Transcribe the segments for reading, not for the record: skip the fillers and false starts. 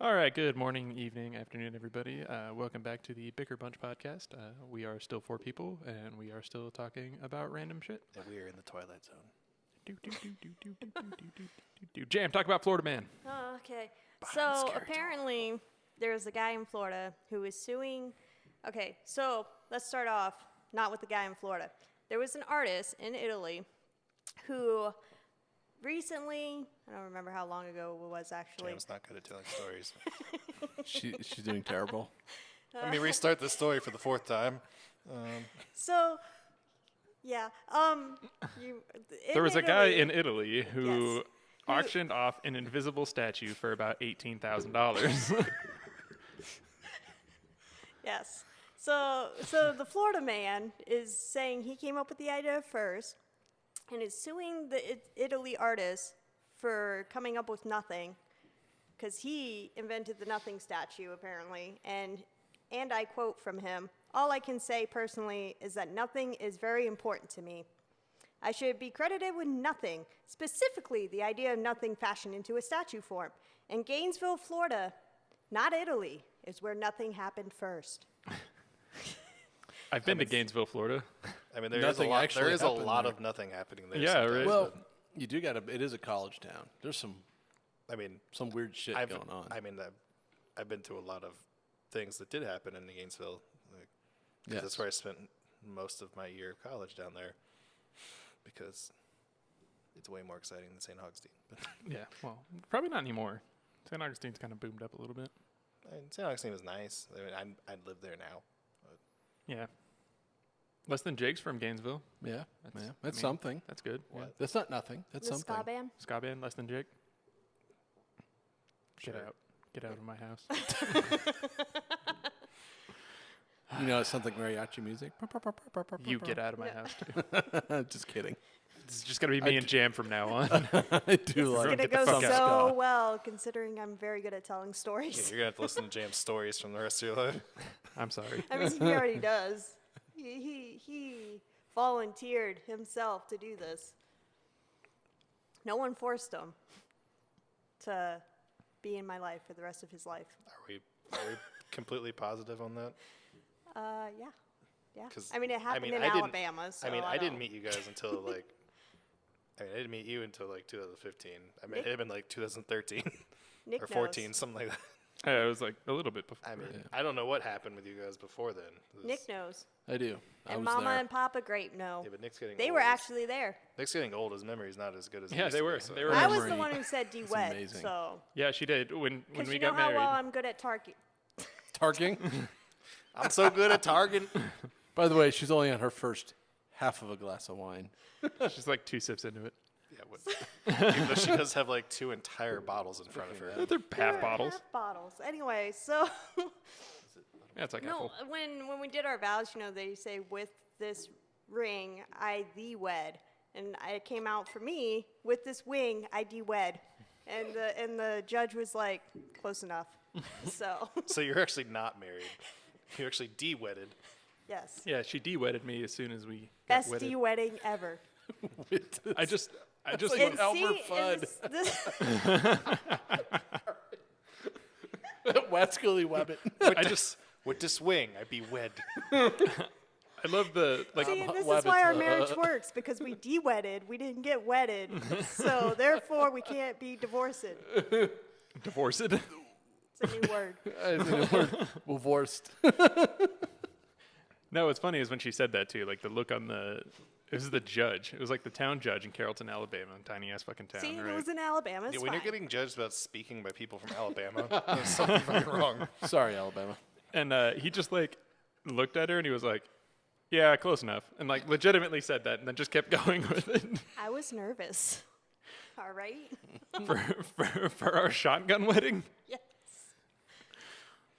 All right, good morning, evening, afternoon, everybody. Welcome back to the Bicker Bunch podcast. We are still 4 people, and we are still talking about random shit. And we are in the Twilight Zone. Jam, talk about Florida Man. Oh, okay. So apparently there's a guy in Florida who is suing. Okay, so let's start off not with the guy in Florida. There was an artist in Italy who recently, I don't remember how long ago it was actually. Jam's not good at telling stories. She's doing terrible. Let me restart the story for the 4th time. There was a guy in Italy who auctioned off an invisible statue for about $18,000. Yes. So the Florida man is saying he came up with the idea first and is suing the Italy artist for coming up with nothing because he invented the nothing statue apparently. And I quote from him, "All I can say personally is that nothing is very important to me. I should be credited with nothing, specifically the idea of nothing fashioned into a statue form. And Gainesville, Florida, not Italy, is where nothing happened first." I've been to Gainesville, Florida. I mean, there Nothing is a happened lot there. of nothing happening there. Yeah, sometimes, right. Well, you do got to. It is a college town. There's some I mean, weird shit going on. I've been to a lot of things that did happen in Gainesville. Yes. That's where I spent most of my year of college down there because it's way more exciting than St. Augustine. Yeah, well, probably not anymore. St. Augustine's kind of boomed up a little bit. St. Augustine was nice. I mean, I'd live there now. Yeah. Less than Jake's from Gainesville. Yeah, That's, that's I mean, something. That's good. What? Yeah. That's not nothing. That's The something. ska band. Ska band, less than Jake. Sure. Get out. Get out of my house. You know, it's something mariachi music. You get out of my house, too. Just kidding. This is just going to be me and Jam from now on. I do It's like going to get the go fuck out. so Ska. well considering I'm very good at telling Yeah, stories. you're gonna have to listen to Jam's stories from the rest of your life. I'm sorry. I mean, he already does. He volunteered himself to do this. No one forced him to be in my life for the rest of his life. Are we completely positive on that? Yeah. 'Cause, I mean, it happened in I didn't- Alabama. So I didn't don't- meet you guys until I didn't meet you until 2015. I mean, it had been 2013 Nick or 14, knows. something like that. Yeah, it was like a little bit before. I mean, I don't know what happened with you guys before then. Nick knows. I do. I And was Mama there. and Papa Grape know. Yeah, but Nick's getting They old. were actually there. Nick's getting old. His memory's not as good as it Yeah, used they to were. be, so- They were. I was the memory one who said is de-wet, amazing. so. Yeah, she did. When Because we you got know how married. well I'm good at target. Targeting. I'm so good at Target. By the way, she's only on her first half of a glass of wine. She's like 2 sips into it. Yeah, even though she does have 2 entire bottles in front of her. They're half They're bottles. Half bottles. Anyway, so. Yeah, it's like No, apple. when we did our vows, they say, with this ring, I thee wed. And it came out for me, with this wing, I thee wed. And the judge was like, close enough. So, So you're actually not married. You're actually de-wedded. yes. Yeah, she de-wedded me as soon as we got Best wedded. wedding ever. I just like looked- Elmer Fudd. Wascally Webbit. With this wing, I be wed. I love the See, this is Wabbits, why our marriage works, because we de-wedded. We didn't get wedded. So, therefore, we can't be divorced. divorced. It's a new word. We're divorced. No, what's funny is when she said that too. Like the look on the. It was the judge. It was like the town judge in Carrollton, Alabama, tiny ass fucking town. See, right? it was in Alabama. It's Yeah, when you're fine. getting judged about speaking by people from Alabama, there's something fucking wrong. Sorry, Alabama. And he just looked at her and he was like, "Yeah, close enough," and legitimately said that, and then just kept going with it. I was nervous. All right. for our shotgun wedding. Yes.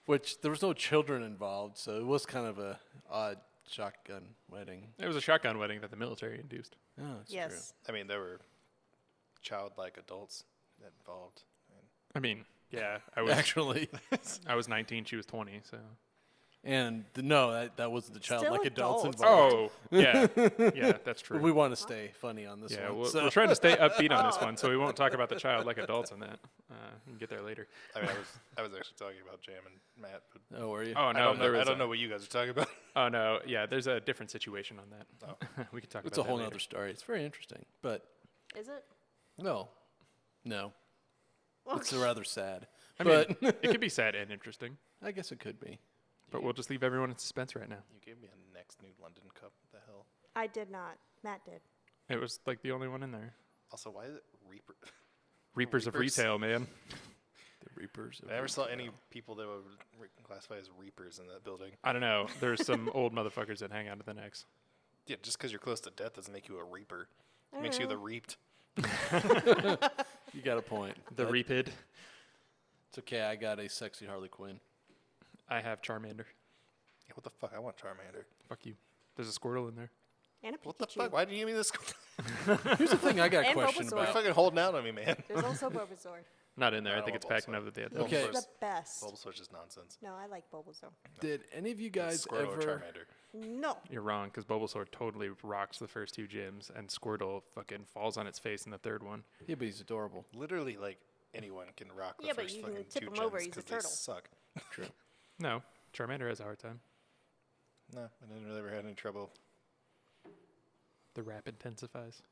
Which there was no children involved, so it was kind of a odd shotgun wedding. It was a shotgun wedding that the military induced. Oh, that's Yes. I mean, there were childlike adults involved. I mean, yeah, I true. was Actually, I was 19, she was 20, so And no, that wasn't the child Still like adults adults. involved. Oh, yeah. Yeah, that's true. We want to stay funny on this yeah, one. we're, so. we're trying to stay upbeat on this one, so we won't talk about the child like adults on that. We can get there later. I mean, I was actually talking about Jam and Matt, but Oh, were you? Oh, no. I don't know what you guys are talking about. Oh, no. Yeah, there's a different situation on that. Oh. We can talk It's about a whole that other later. story. It's very interesting. But Is it? no. It's rather sad. I mean, but it could be sad and interesting, I guess it could be. but we'll just leave everyone in suspense right now. You gave me a next New London Cup. What the hell? I did not. Matt did. It was like the only one in there. Also, why is it Reaper? Reapers of Reapers. retail, man. The Reapers. I never saw any people that would classify as Reapers in that building. I don't know. There's some old motherfuckers that hang out at the necks. Yeah, just because you're close to death doesn't make you a Reaper. I It makes you don't the know. Reaped. You got a point. The But Reapid. It's okay. I got a sexy Harley Quinn. I have Charmander. Yeah, what the fuck? I want Charmander. Fuck you. There's a Squirtle in there. And a What the Pikachu. fuck? Why did you give me this? Here's the thing I got a And question Bulbasaur. You're about. fucking holding out on me, man. There's also Bulbasaur. Not in there. I I don't think want it's packing Bulbasaur. up at the end. Bulbasaur. Okay. He's the best. Bulbasaur's just nonsense. No, I like Bulbasaur. Did any of you guys Squirtle or ever? Charmander? No. You're wrong, because Bulbasaur totally rocks the first two gyms, and Squirtle fucking falls on its face in the third one. Yeah, but he's adorable. Literally, like, anyone can rock the Yeah, but first you can fucking tip two him over, gens he's a 'cause they turtle. suck. True. No, Charmander has a hard time. No, I didn't really ever have any trouble. The rap intensifies.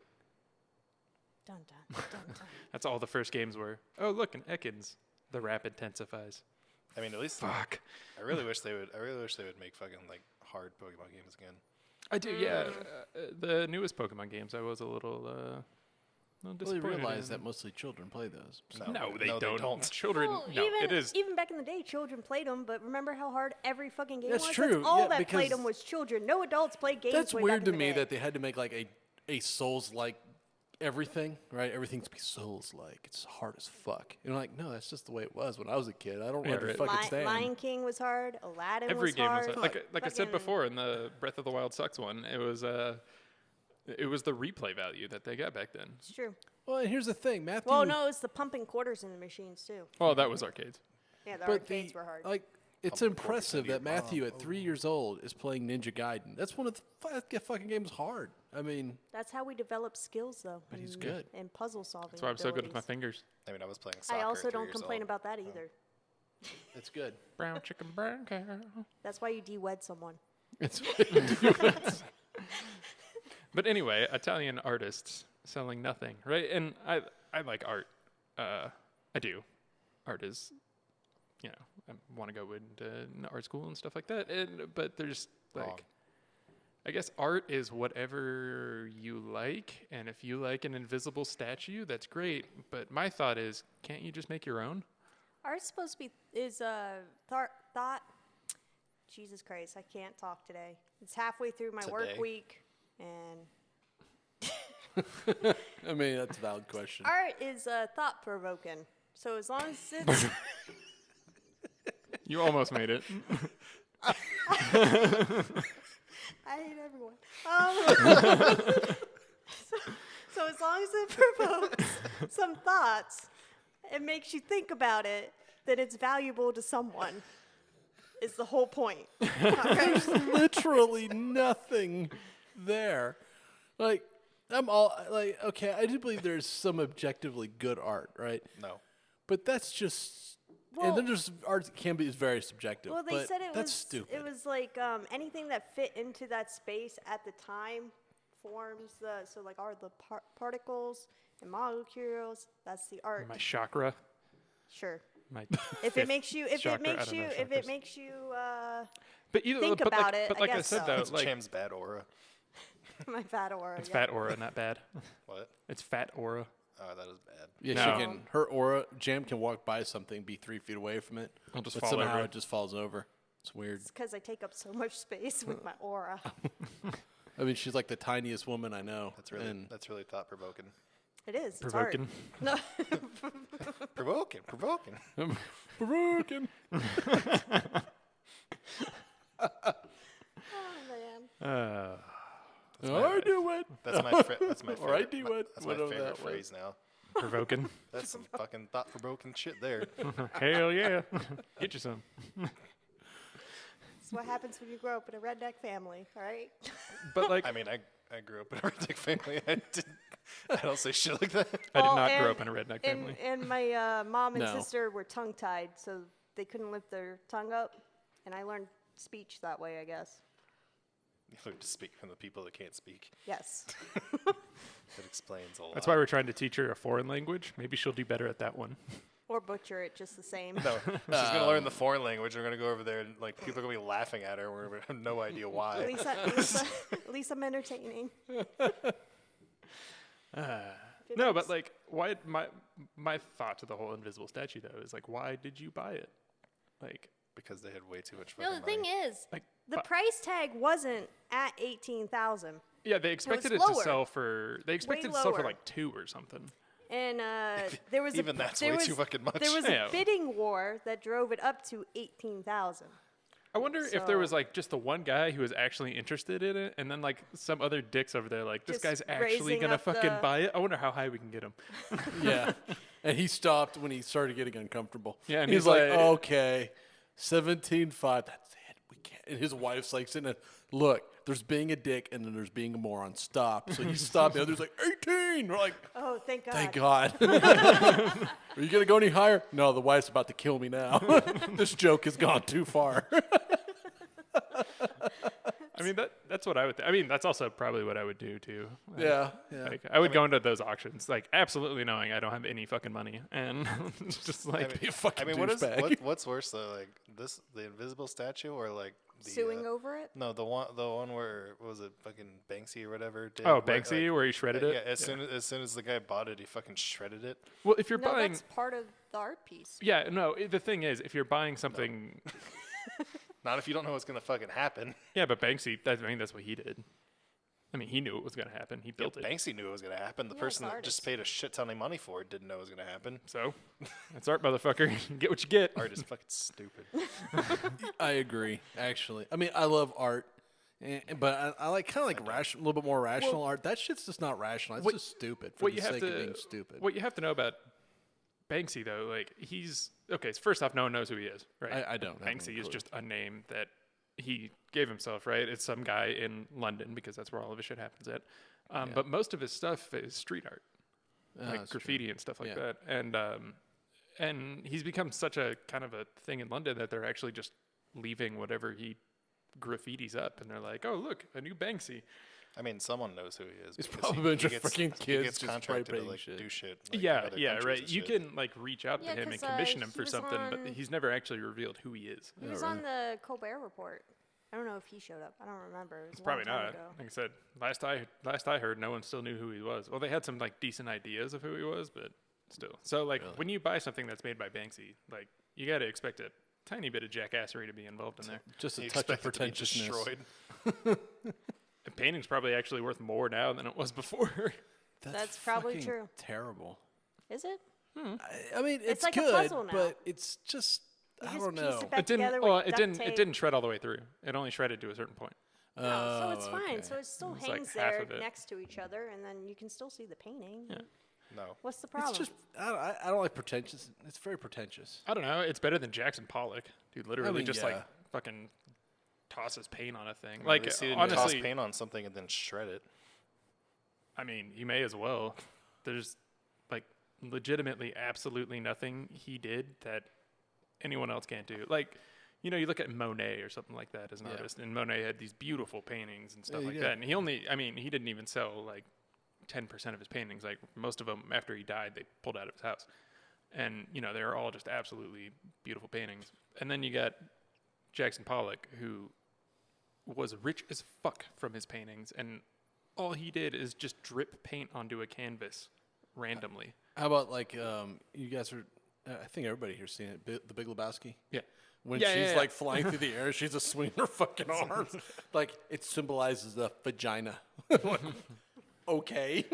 Dun dun dun dun. That's all the first games were. Oh, look, an Ekans. The rap intensifies. I mean, at least Fuck. I really wish they would. I really wish they would make fucking like hard Pokemon games again. I do, yeah. The newest Pokemon games, I was a little Well, you disappointed. realize in. that mostly children play those. So. No, they don't. They Children, Well, no, even, it is. even back in the day, children played them, but remember how hard every fucking game That's was? true, That's all yeah, that played because them was children. No adults played games. That's way weird back to in the me day. that they had to make like a Souls-like everything, right? Everything's to be Souls-like. It's hard as fuck. And I'm like, no, that's just the way it was when I was a kid. I don't Yeah, really right. fucking stand. Lion King was hard. Aladdin Every was game hard. was like I said Fucking- before in the Breath of the Wild sucks one. It was the replay value that they got back then. It's true. Well, and here's the thing, Matthew. Well, no, it's the pumping quarters in the machines too. Well, that was arcades. Yeah, the but arcades were hard. like, it's Pumping quarters impressive into your that Matthew, mom. at 3 years old, is playing Ninja Gaiden. That's one of the fucking games hard. I mean, That's how we develop skills, though. But he's and- good. And puzzle solving. That's why I'm so good with my abilities. fingers. I mean, I was playing soccer. I also at 3 don't years complain old. about that either. it's good. Brown chicken, brown cow. That's why you de-wed someone. It's But anyway, Italian artists selling nothing, right? And I like art. I do. Art is, I want to go into art school and stuff like that. But there's like, Wrong. I guess art is whatever you like, and if you like an invisible statue, that's great. But my thought is, can't you just make your own? Art's supposed to be thought. Jesus Christ, I can't talk today. It's halfway through my work Today? week, and I mean, that's a valid question. art is thought provoking. So as long as it's You almost made it. I hate everyone. So as long as it provokes some thoughts, it makes you think about it, that it's valuable to someone. Is the whole point. There's literally nothing there. Like, I'm all like, okay, I do believe there's some objectively good art, right? No. But that's just, Well- and then there's art that can be is very subjective. Well, they but said it that's was stupid. It was like anything that fit into that space at the time forms the particles and molecules. That's the art. My chakra. Sure. My If it makes you, if chakra, it makes I don't you, know if chakras. it makes you, But either think but about like, it, But I like I guess said so. though, It's like Cham's bad aura. my fat aura. it's yeah. fat aura, not bad. What? It's fat aura. Oh, that is bad. Yeah, No. she can. Her aura, Jam can walk by something, be 3 feet away from it, I'll just but fall somehow over. it just falls over. It's weird. It's because I take up so much space with my aura. I mean, she's like the tiniest woman I know. That's really and thought provoking. It is. It's Provoking. art. No. Provoking. broken. Oh, man. I do it. That's my that's my Or I favorite. do it, That's my whatever favorite that was. phrase now. Provoking. That's some fucking thought provoking shit there. Hell yeah. Get you some. That's what happens when you grow up in a redneck family, all right? But like, I mean, I grew up in a redneck family. I don't say shit like that. I did Well, not grow and- up in a redneck family. And my mom and No. sister were tongue-tied, so they couldn't lift their tongue up, and I learned speech that way, I guess. You learn to speak from the people that can't speak. Yes. That explains a lot. That's why we're trying to teach her a foreign language. Maybe she'll do better at that one. Or butcher it just the same. No, she's gonna learn the foreign language. We're gonna go over there and like people are gonna be laughing at her. We're gonna have no idea At why. least, at least I'm entertaining. No, but like, why? My thought to the whole invisible statue though is like, why did you buy it? Like, Because they had way too much fucking No, the thing money. is, like the fi- price tag wasn't at 18,000, yeah, they expected it lower. to sell for. They expected it to sell for lower. like 2 or something. and there was Even a, that's there way was, too fucking much. There was Yeah. a bidding war that drove it up to 18,000. I wonder if there was So- like just the one guy who was actually interested in it, and then like some other dicks over there, like this Just guy's actually raising gonna up fucking the- buy it. I wonder how high we can get him. Yeah. And he stopped when he started getting uncomfortable. Yeah, and he's he's like, like- okay, 17.5. That's it. We can't. And his wife's like sitting there, look, there's being a dick and then there's being a moron. Stop. So he stopped. The other's like, 18. We're like, Oh, thank God. thank God. Are you going to go any higher? No, the wife's about to kill me now. This joke has gone too far. I mean that's what I would. I mean that's also probably what I would do too. Like, Yeah. Like I would go into those auctions, like absolutely knowing I don't have any fucking money, and it's just like Be a fucking I mean, douchebag. what's worse though, like the invisible statue or like the Suing over it? No, the one where what was it fucking Banksy or whatever? Did, oh where, Banksy like, where he shredded it. Yeah, as soon as the guy bought it, he fucking shredded it. Well, if you're No, buying, that's part of the art piece. yeah, no. The thing is, if you're buying something, Not if you don't know what's gonna fucking happen. yeah, but Banksy, I mean that's what he did. I mean, he knew it was gonna happen. He built it. Banksy knew it was gonna happen. The Yeah, person it's that just artist. paid a shit ton of money for it didn't know it was gonna happen. So that's art, motherfucker. Get what you get. Art is fucking stupid. I agree, actually. I mean, I love art, but I like kind of like a little bit more rational art. That shit's just not rational. It's what- just stupid for what the you have sake to of being stupid. What you have to know about Banksy though, like he's okay. So first off, no one knows who he is, right? I don't have any Banksy is clue. just a name that he gave himself, right? It's some guy in London because that's where all of his shit happens at. But most of his stuff is street art, like that's true. graffiti and stuff like Yeah. that. And he's become such a kind of a thing in London that they're actually just leaving whatever he graffitis up, and they're like, "Oh, look, a new Banksy." I mean, someone knows who he is. It's because probably been just gets- fucking he kids gets just contracted to spray-painting like shit. do shit. Like, in Yeah, other yeah, countries right. and You shit. can like reach out Yeah, to him and 'cause, commission him he for was something, but on- he's never actually revealed who he is. He was on the Colbert Report. I don't know if he showed up. I don't remember. It was It's a long probably time not. ago. Like I said, last I heard, no one still knew who he was. Well, they had some like decent ideas of who he was, but still. So like when you buy something that's made by Banksy, like you got to expect a tiny bit of jackassery to be involved in there. Just a You touch of expect it to be pretentiousness. destroyed. The painting's probably actually worth more now than it was before. That's probably fucking true. Terrible. Is it? I mean, it's like a good, puzzle now. but it's just You I just don't piece know. it back It didn't. together Well, with it duct didn't. It tape. didn't shred all the way through. It only shredded to a certain point. Oh, so it's fine. okay. So it still It's like hangs half there of it. next to each other, and then you can still see the painting. Yeah. No. What's the problem? It's just I don't like pretentious. It's very pretentious. I don't know. It's better than Jackson Pollock, dude. Literally, mean, just yeah. like fucking tosses paint on a thing. Like, Like he didn't honestly, toss paint on something and then shred it. I mean, you may as well. There's like legitimately absolutely nothing he did that anyone else can't do. Like, you know, you look at Monet or something like that as an Yeah. artist, and Monet had these beautiful paintings and stuff Yeah, like yeah. that. And he only, I mean, he didn't even sell like 10% of his paintings. Like most of them, after he died, they pulled out of his house. And, you know, they're all just absolutely beautiful paintings. And then you got Jackson Pollock, who was rich as fuck from his paintings, and all he did is just drip paint onto a canvas randomly. How about like you guys are? I think everybody here's seen it. The Big Lebowski. Yeah. When Yeah, she's yeah, yeah. like flying through the air, she's just swinging her fucking arms. Like it symbolizes the vagina. Like, okay.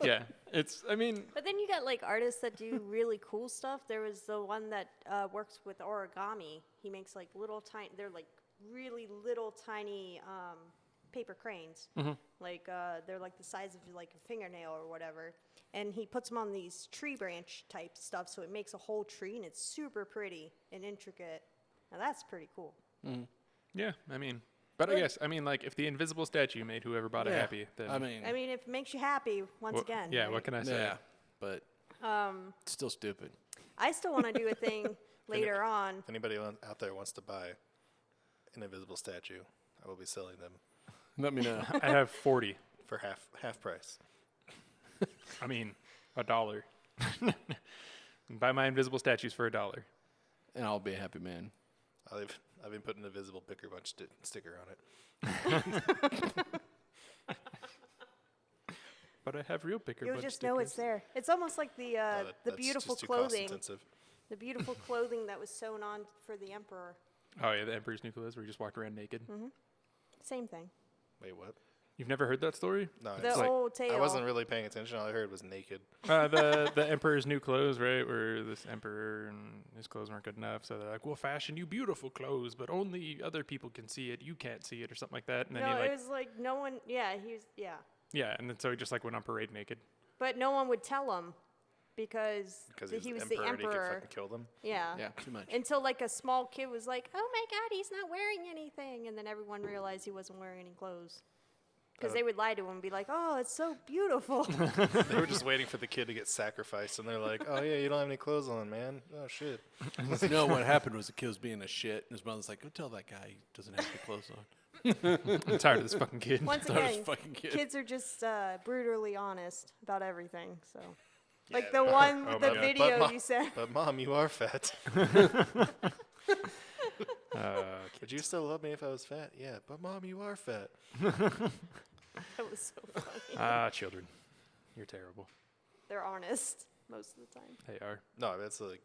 Yeah. It's, I mean, But then you got like artists that do really cool stuff. There was the one that works with origami. He makes like little tiny. They're like really little tiny paper cranes. Like they're like the size of like a fingernail or whatever. And he puts them on these tree branch type stuff, so it makes a whole tree, and it's super pretty and intricate. Now that's pretty cool. Yeah, I mean, but I guess, I mean, like, if the invisible statue made whoever bought it Yeah. happy, then... I mean, if it makes you happy, once again. Yeah, right? what can I say? Yeah, but it's still stupid. I still want to do a thing later on. If anybody out there wants to buy an invisible statue, I will be selling them Let me know. I have 40. for half price. I mean, $1. Buy my invisible statues for $1. And I'll be a happy man. I've been putting an invisible Bicker Bunch sticker on it. But I have real Bicker You'll Bunch just know it's stickers. there. It's almost like the That's beautiful just too clothing, cost-intensive. the beautiful clothing that was sewn on for the emperor. Oh, yeah, the Emperor's New Clothes, where he just walked around naked. Same thing. Wait, what? You've never heard that story? No, The it's like, old tale. I wasn't really paying attention. All I heard was naked. The Emperor's New Clothes, right? Where this emperor and his clothes weren't good enough, so they're like, "We'll fashion you beautiful clothes, but only other people can see it. You can't see it, or something like that." And then No, he it like, was like no one. Yeah, he was. Yeah, yeah, and then so he just like went on parade naked. but no one would tell him because Because he was the the emperor and he could emperor. fucking kill them. Yeah. Yeah, too much. Until like a small kid was like, "Oh my God, he's not wearing anything," and then everyone realized he wasn't wearing any clothes. Because they would lie to him and be like, "Oh, it's so beautiful." They were just waiting for the kid to get sacrificed, and they're like, "Oh yeah, you don't have any clothes on, man. Oh shit." No, what happened was the kid was being a shit, and his mother's like, "Go tell that guy he doesn't have any clothes on." I'm tired of this fucking kid. Once That was again, fucking kid. kids are just brutally honest about everything. So, like Yeah, the one oh with my the God. video But you sent. But mom, you are fat. Would you still love me if I was fat? Yeah, but mom, you are fat. That was so funny. Children, you're terrible. They're honest most of the time. They are. No, that's like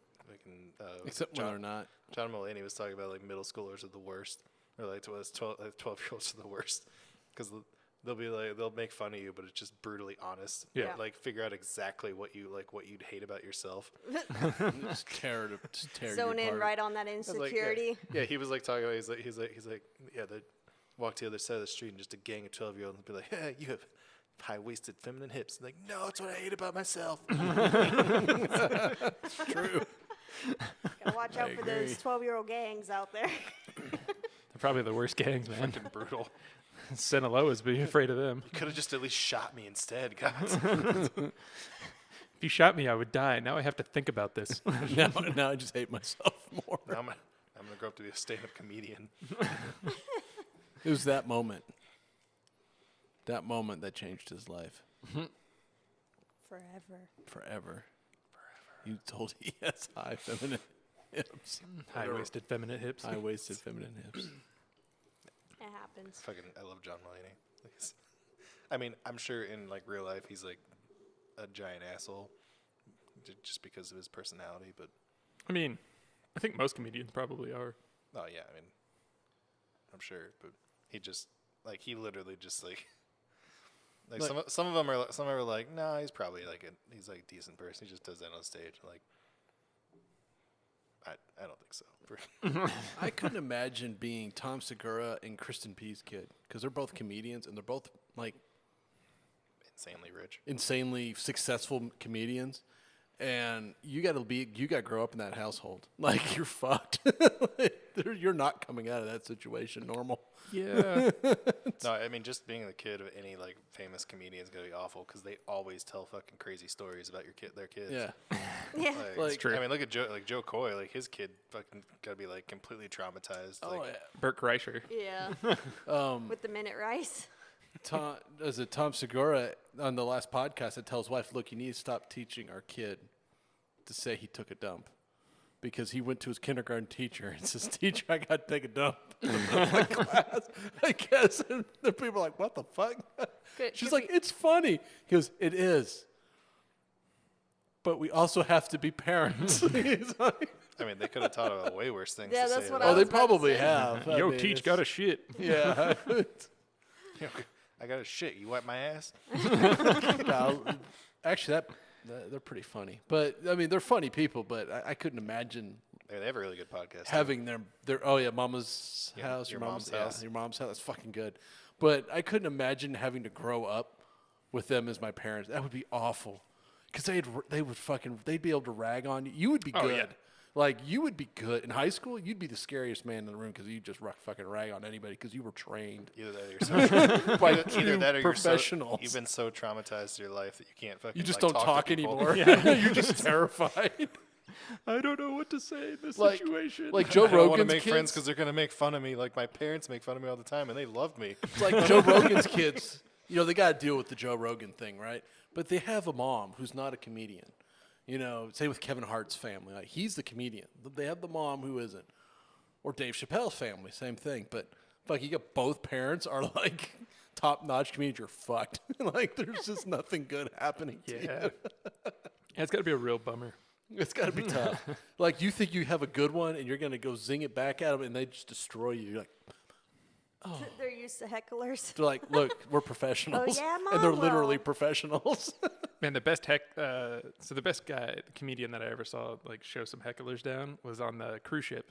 Except when they're not. John Mulaney was talking about like middle schoolers are the worst, or like 12-year-olds are the worst, because they'll make fun of you, but it's just brutally honest. Yeah. Yeah. Like figure out exactly what you'd hate about yourself. Just tear you Zone in apart. right on that Like, insecurity. yeah, he was like talking about he's like yeah, they walk to the other side of the street and just a gang of 12-year-olds and be like, "Hey, you have high-waisted feminine hips." And like, no, it's what I hate about myself. It's true. Gotta watch out for agree. those 12-year-old gangs out there. They're probably the worst gangs, man. Fucking brutal. Sinaloa's be afraid of them. You could have just at least shot me instead, guys. If you shot me, I would die. Now I have to think about this. now I just hate myself more. Now I'm gonna grow up to be a stand-up comedian. It was that moment. That moment that changed his life Forever. forever. You told he has high feminine hips. High-waisted feminine hips. High-waisted feminine hips. It happens. I love John Mulaney. I mean, I'm sure in like real life he's like a giant asshole, just because of his personality. But I mean, I think most comedians probably are. oh yeah, I mean, I'm sure. But he literally just like some of them are like, no, he's probably he's like a decent person. He just does that on stage. Like, I don't think so. I couldn't imagine being Tom Segura and Kristen P's kid, because they're both comedians and they're both like Insanely rich. insanely successful comedians, and you got to grow up in that household. Like, you're fucked. You're not coming out of that situation normal. Yeah. No, I mean, just being the kid of any like famous comedian is gonna be awful because they always tell fucking crazy stories about their kids. Yeah. Yeah. Like, It's true. I mean, look at Joe Coy. Like his kid fucking gotta be like completely traumatized. Oh, Like, Burt Kreischer. Yeah. With the minute rice. Tom Segura on the last podcast that tells his wife, "Look, you need to stop teaching our kid to say he took a dump." Because he went to his kindergarten teacher and says, "Teacher, I got to take a dump in my class." I guess. And the people are like, "What the fuck?" She's like, "It's funny." He goes, "It is. But we also have to be parents." He's like, I mean, they could have taught him way worse things. Yeah, to that's say what about I oh, was they about to probably say. have. I Yo, mean, teach it's- got a shit. Yeah. I got a shit. You wipe my ass? No, actually, they're pretty funny. But I mean, they're funny people. But I couldn't imagine They have a really good podcast. having their Mama's Yeah, house, Your your Mom's mom's House. your mom's house. That's fucking good. But I couldn't imagine having to grow up with them as my parents. That would be awful. Because they'd be able to rag on you. You would be Oh, good. yeah. Like, you would be good. In high school, you'd be the scariest man in the room because you just fucking rag on anybody because you were trained. Either that or you're so, By either that or professionals. you've been so traumatized in your life that you can't fucking You just like, don't talk to people. anymore. You're just terrified. I don't know what to say in this Like- situation. Like Joe I don't want to Rogan's make friends kids. because they're going to make fun of me. Like my parents make fun of me all the time, and they love me. It's like Joe Rogan's kids. You know, they got to deal with the Joe Rogan thing, right? But they have a mom who's not a comedian. You know, same with Kevin Hart's family. Like, he's the comedian. They have the mom who isn't. Or Dave Chappelle's family, same thing. But fuck, you got both parents are like top-notch comedians. You're fucked. Like, there's just nothing good happening to you. yeah. It's got to be a real bummer. It's got to be tough. Like, you think you have a good one, and you're going to go zing it back at them, and they just destroy you. You're like, They're used to hecklers. they're like, look, we're professionals. yeah, and they're Mom literally will. professionals. Man, the best so the best guy, the comedian that I ever saw, like, show some hecklers down was on the cruise ship.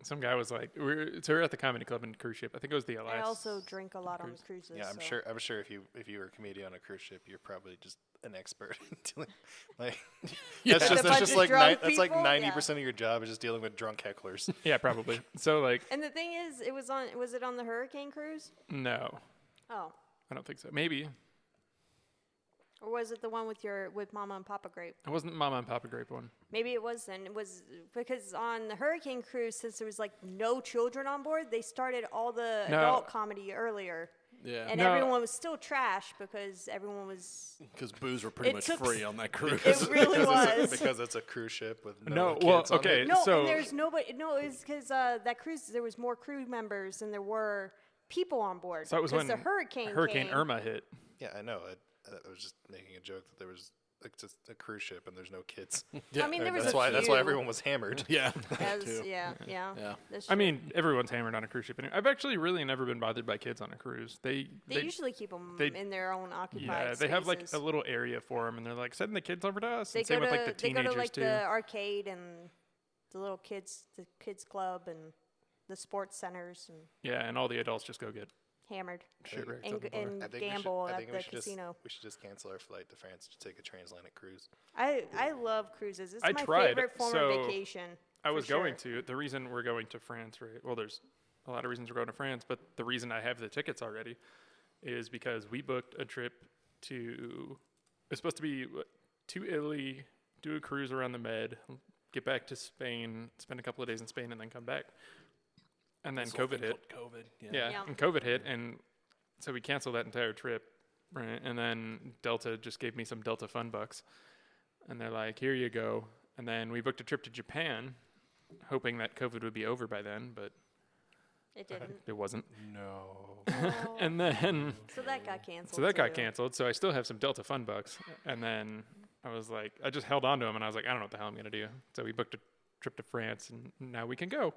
Some guy was like, we're at the comedy club in the cruise ship. I think it was the Elias. I also drink a lot on cruises. Yeah, I'm so. sure. I'm sure if you were a comedian on a cruise ship, you're probably just an expert in dealing. Like, Yeah. that's With a just bunch that's of like drunk that's like people? 90% of your job is just dealing with drunk hecklers. Yeah, probably. So, like, And the thing is, was it on the Hurricane cruise? no, Oh. I don't think so. Maybe. Or was it the one with Mama and Papa Grape? It wasn't Mama and Papa Grape one. Maybe it was then. It was because on the Hurricane cruise, since there was like no children on board, they started all the No. adult comedy earlier. Yeah. And No. everyone was still trash because everyone was. Because booze were pretty It much took free on that cruise. It really was. because it's a cruise ship with No, kids well, on okay. it. No, So- and there's nobody. No, it was because that cruise there was more crew members than there were people on board. So it was 'cause when the hurricane Hurricane came. Irma hit. Yeah, I know. I was just making a joke that there was like just a cruise ship and there's no kids. I mean, there was that's a why few. that's why everyone was hammered. Yeah. Yeah. Yeah. That's I true. mean, everyone's hammered on a cruise ship. And I've actually really never been bothered by kids on a cruise. they usually keep them they- in their own occupied Yeah, they have like spaces. a little area for them, and they're like, send the kids over to us. They And same go with to like the they go teenagers to like too. the arcade and the little kids club and the sports centers and Yeah, and all the adults just go get hammered shit wrecked and, on the bar. and I think gamble we should, I at think the we should casino. we should just cancel our flight to France to take a transatlantic cruise. I love cruises. It's I my tried, favorite form so of vacation. I for was going sure. to. The reason we're going to France, right? Well, there's a lot of reasons we're going to France, but the reason I have the tickets already is because we booked a trip to. It's supposed to be to Italy, do a cruise around the Med, get back to Spain, spend a couple of days in Spain, and then come back. And then This whole COVID thing hit. called COVID. Yeah, Yeah. and COVID hit, and so we canceled that entire trip, right? And then Delta just gave me some Delta Fun bucks, and they're like, "Here you go." And then we booked a trip to Japan, hoping that COVID would be over by then, but It didn't. it wasn't. No. Oh. And then So that got canceled. so that got too. canceled. So I still have some Delta Fun bucks, and then I was like, I just held on to them, and I was like, I don't know what the hell I'm gonna do. So we booked a trip to France, and now we can go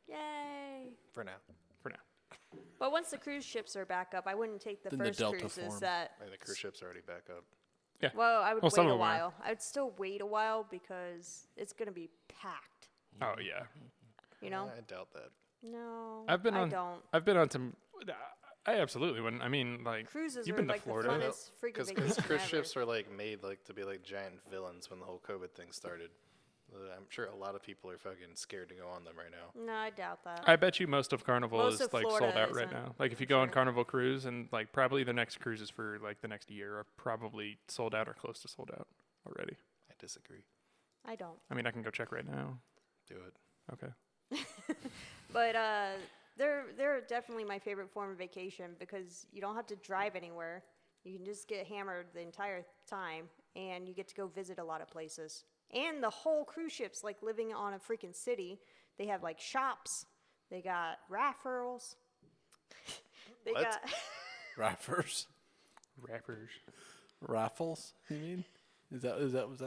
Yay! For now. for now. But once the cruise ships are back up, I wouldn't take the Then the first Delta cruises form. that. I mean, the cruise ship's already back up. Well, I would Well, some wait a of 'em are. while. I would still wait a while because it's gonna be packed. Oh yeah, You know? I doubt that. No, I've been I on- don't. I've been on some. I absolutely wouldn't. I mean, like Cruises you've are been like to Florida. the funnest freaking Because vacation cruise ever. ships were like made like to be like giant villains when the whole COVID thing started. I'm sure a lot of people are fucking scared to go on them right now. No, I doubt that. I bet you most of Carnival Most is of like Florida sold out right isn't, now. Like if you for go on sure. Carnival Cruise, and like probably the next cruises for like the next year are probably sold out or close to sold out already. I disagree. I don't. I mean, I can go check right now. Do it. Okay. But they're definitely my favorite form of vacation because you don't have to drive anywhere. You can just get hammered the entire time, and you get to go visit a lot of places. And the whole cruise ship's like living on a freaking city. They have like shops. They got raffles. They What? got Raffers. Rappers. Raffles, you mean? Was that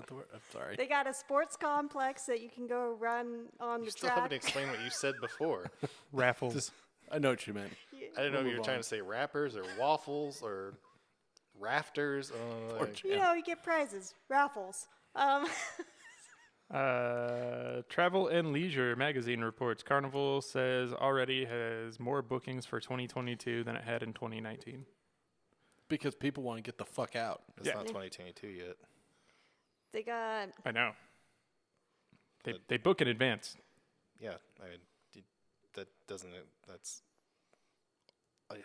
the word? I'm sorry. they got a sports complex that you can go run on You the still track. haven't explained what you said before. Raffles. I know what you meant. I didn't know if you move were trying on. to say rappers or waffles or rafters. Like, You know, you get prizes, raffles. Travel and Leisure magazine reports Carnival says already has more bookings for 2022 than it had in 2019. Because people want to get the fuck out. it's Yeah. not 2022 yet. They got I know. They book in advance. Yeah, I mean, that doesn't. That's. I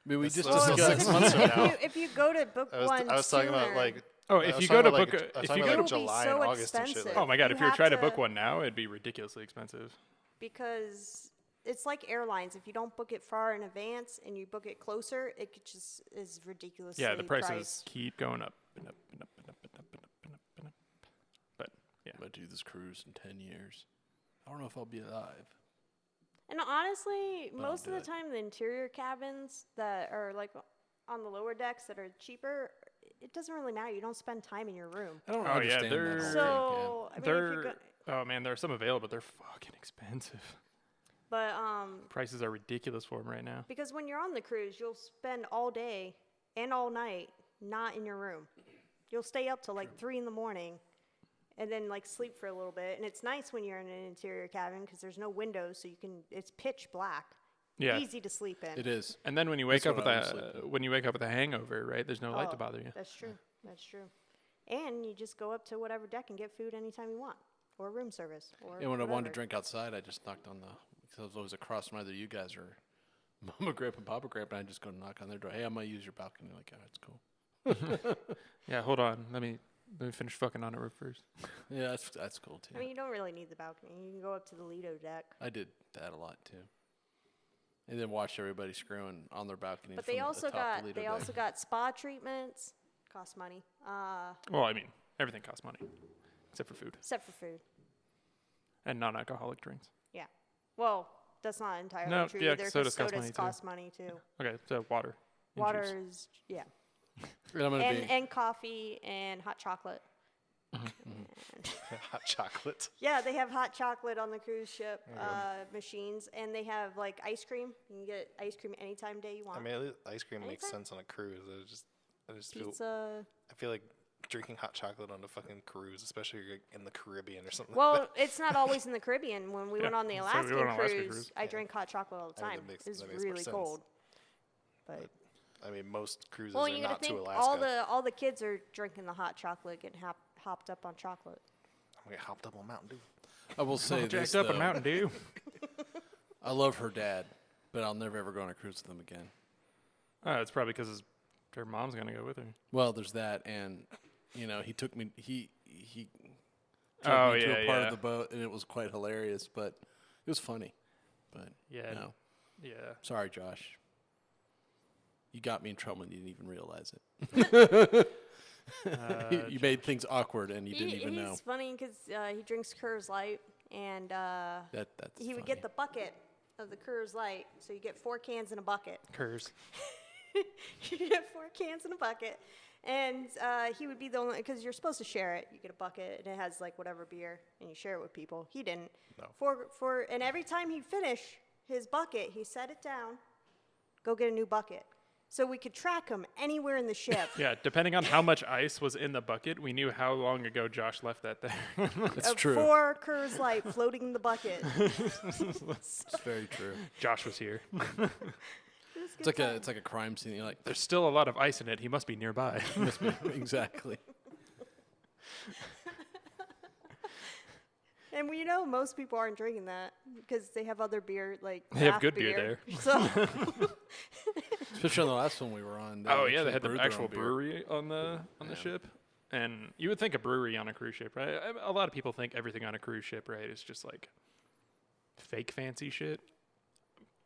mean, we That's just still discussed. 6 months from now. If you go to book one I was talking about sooner, like. Oh, I if was you talking go to about, book, I was if talking you about go like to, It will be July so and August and shit. expensive. Like, oh my God, You if you're have trying to to- book one now, it'd be ridiculously expensive. because it's like airlines. If you don't book it far in advance and you book it closer, it just is ridiculously Yeah, the prices priced. keep going up and up and up and up and up and up and up and up. But yeah, I'm gonna do this cruise in 10 years. I don't know if I'll be alive. And honestly, But I'll most of do the it. time, the interior cabins that are like on the lower decks that are cheaper, it doesn't really matter. You don't spend time in your room. I don't Oh, yeah, understand that they're- whole So, I mean, if you're they're oh man, there are some available, but they're fucking expensive. but Prices are ridiculous for them right now. because when you're on the cruise, you'll spend all day and all night not in your room. You'll stay up till like 3 in the morning, and then like sleep for a little bit. And it's nice when you're in an interior cabin because there's no windows, so you can. It's pitch black. Yeah, Easy to sleep in. It is. and then when you wake That's up with what I was sleeping. when you wake up with a hangover, right? There's no light to Oh, bother you. That's true. That's true. And you just go up to whatever deck and get food anytime you want, or room service, or And when I wanted whatever. to drink outside, I just knocked on because I was always across from either you guys or Mama Grape and Papa Grape, and I just go knock on their door. Hey, I might use your balcony. Like, oh, it's cool. Yeah, hold on. Let me finish fucking on it first. Yeah, that's cool too. I mean, you don't really need the balcony. You can go up to the Lido deck. I did that a lot too. And then watch everybody screwing on their balcony. But from they the also top got Toledo they deck. also got spa treatments. Cost money. Well, I mean, everything costs money except for food Except for food. and non-alcoholic drinks. Yeah. Well, that's not entirely No, true yeah, either. 'cause sodas cost money, sodas too. cost money too. Okay, so water. and Water juice. is yeah, And I'm gonna be. and coffee and hot chocolate. hot chocolate. Yeah, they have hot chocolate on the cruise ship machines, and they have like ice cream. You can get ice cream anytime of day you want. I mean, at least ice cream makes Anytime. sense on a cruise. I just feel. Pizza. I feel like drinking hot chocolate on a fucking cruise, especially if you're in the Caribbean or something. Well, it's not always in the Caribbean. When we Yeah, went on the so we Alaskan went on Alaska cruise, cruise. I drank hot chocolate all the I mean, time. that makes- It was that makes more really sense. cold. But I mean, most cruises well, are you gotta not to think Alaska. all the kids are drinking the hot chocolate, getting hopped up on chocolate. I'm gonna get hopped up on Mountain Dew. I will say Jacked this up though. in Mountain Dew. I love her dad, but I'll never ever go on a cruise with them again. It's probably because her mom's gonna go with her. Well, there's that, and he took me. He took Oh, me to yeah, a part yeah. of the boat, and it was quite hilarious, but it was funny. But Yeah. no, Yeah. sorry, Josh. You got me in trouble and you didn't even realize it. You made things awkward and you didn't even know. He's funny because he drinks Coors Light, and That's he would funny. get the bucket of the Coors Light, so you get 4 cans in a bucket. Curse. You get 4 cans in a bucket, and he would be the only, because you're supposed to share it. You get a bucket, and it has like whatever beer, and you share it with people. He didn't. No. And every time he'd finish his bucket, he set it down, go get a new bucket, so we could track him anywhere in the ship. Yeah, depending on how much ice was in the bucket, we knew how long ago Josh left that there. That's of true. 4 Coors Light floating in the bucket. It's very true. Josh was here. It's like a crime scene. You're like, There's still a lot of ice in it. He must be nearby. exactly. And we know most people aren't drinking that because they have other beer, like They have craft good beer there. So Especially on the last one we were on. Oh yeah, they actually had the brewed their actual own beer. brewery on the ship, and you would think a brewery on a cruise ship, right? A lot of people think everything on a cruise ship, right, is just like fake fancy shit,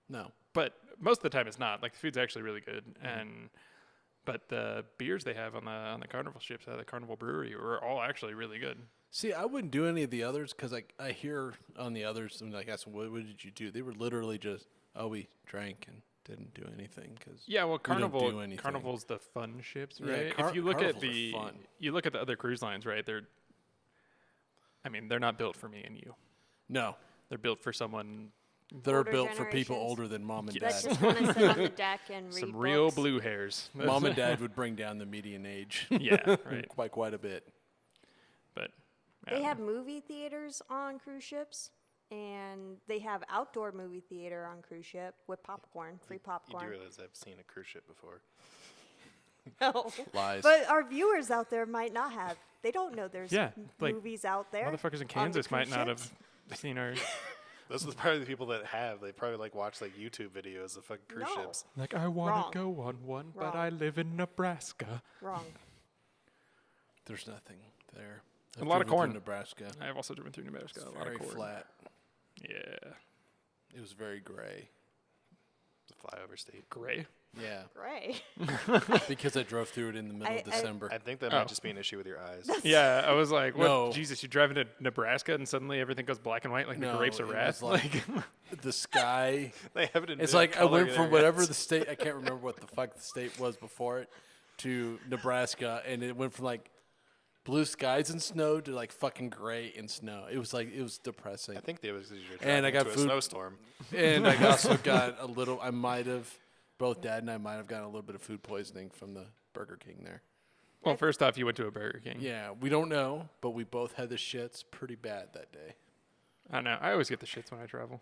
No. but most of the time it's not. Like the food's actually really good, but the beers they have on the Carnival ships at the Carnival Brewery were all actually really good. See, I wouldn't do any of the others because I hear on the others, and like, ask them, what did you do? They were literally just, we drank and didn't do anything. Cause Yeah, well, we don't do Carnival anything. Carnival's the fun ships, Yeah, right? If you look Carnivals at are fun. you look at the other cruise lines, right? They're not built for me and you. No, They're built for someone, they're Older built for people generations. older than mom and that dad. just want to sit on the deck and read some real books. blue hairs. Mom and dad would bring down the median age. Yeah, right. quite a bit. But They have movie theaters on cruise ships, and they have outdoor movie theater on cruise ship with popcorn, free You do popcorn. realize I've seen a cruise ship before. No. Lies. But our viewers out there might not have. They don't know there's Yeah, like, movies out there. Motherfuckers in on the Kansas might cruise not ships. have seen our. Those are probably the people that have. They probably like watch like YouTube videos of fucking cruise No. ships. Like, I want Wrong. to go on one, but Wrong. I live in Nebraska. Wrong. There's nothing there. A lot of driven through corn. Nebraska. I have also driven through Nebraska. It's A lot very of corn. flat. Yeah. It was very gray. The flyover state. Gray. Yeah, Gray. because I drove through it in the middle of December. I think that Oh. might just be an issue with your eyes. Yeah, I was like, what? No. Jesus, you drive into Nebraska and suddenly everything goes black and white like No, the grapes are it red? was like- the sky. They have it in It's vivid like I color went in from their whatever eyes. the state, I can't remember what the fuck the state was before it, to Nebraska, and it went from like blue skies and snow to like fucking gray and snow. It was depressing. I think they was because you're And I driving got into food- a snowstorm. And I also got a little, both Dad and I might have gotten a little bit of food poisoning from the Burger King there. Well, first off, you went to a Burger King. Yeah, we don't know, but we both had the shits pretty bad that day. I know. I always get the shits when I travel.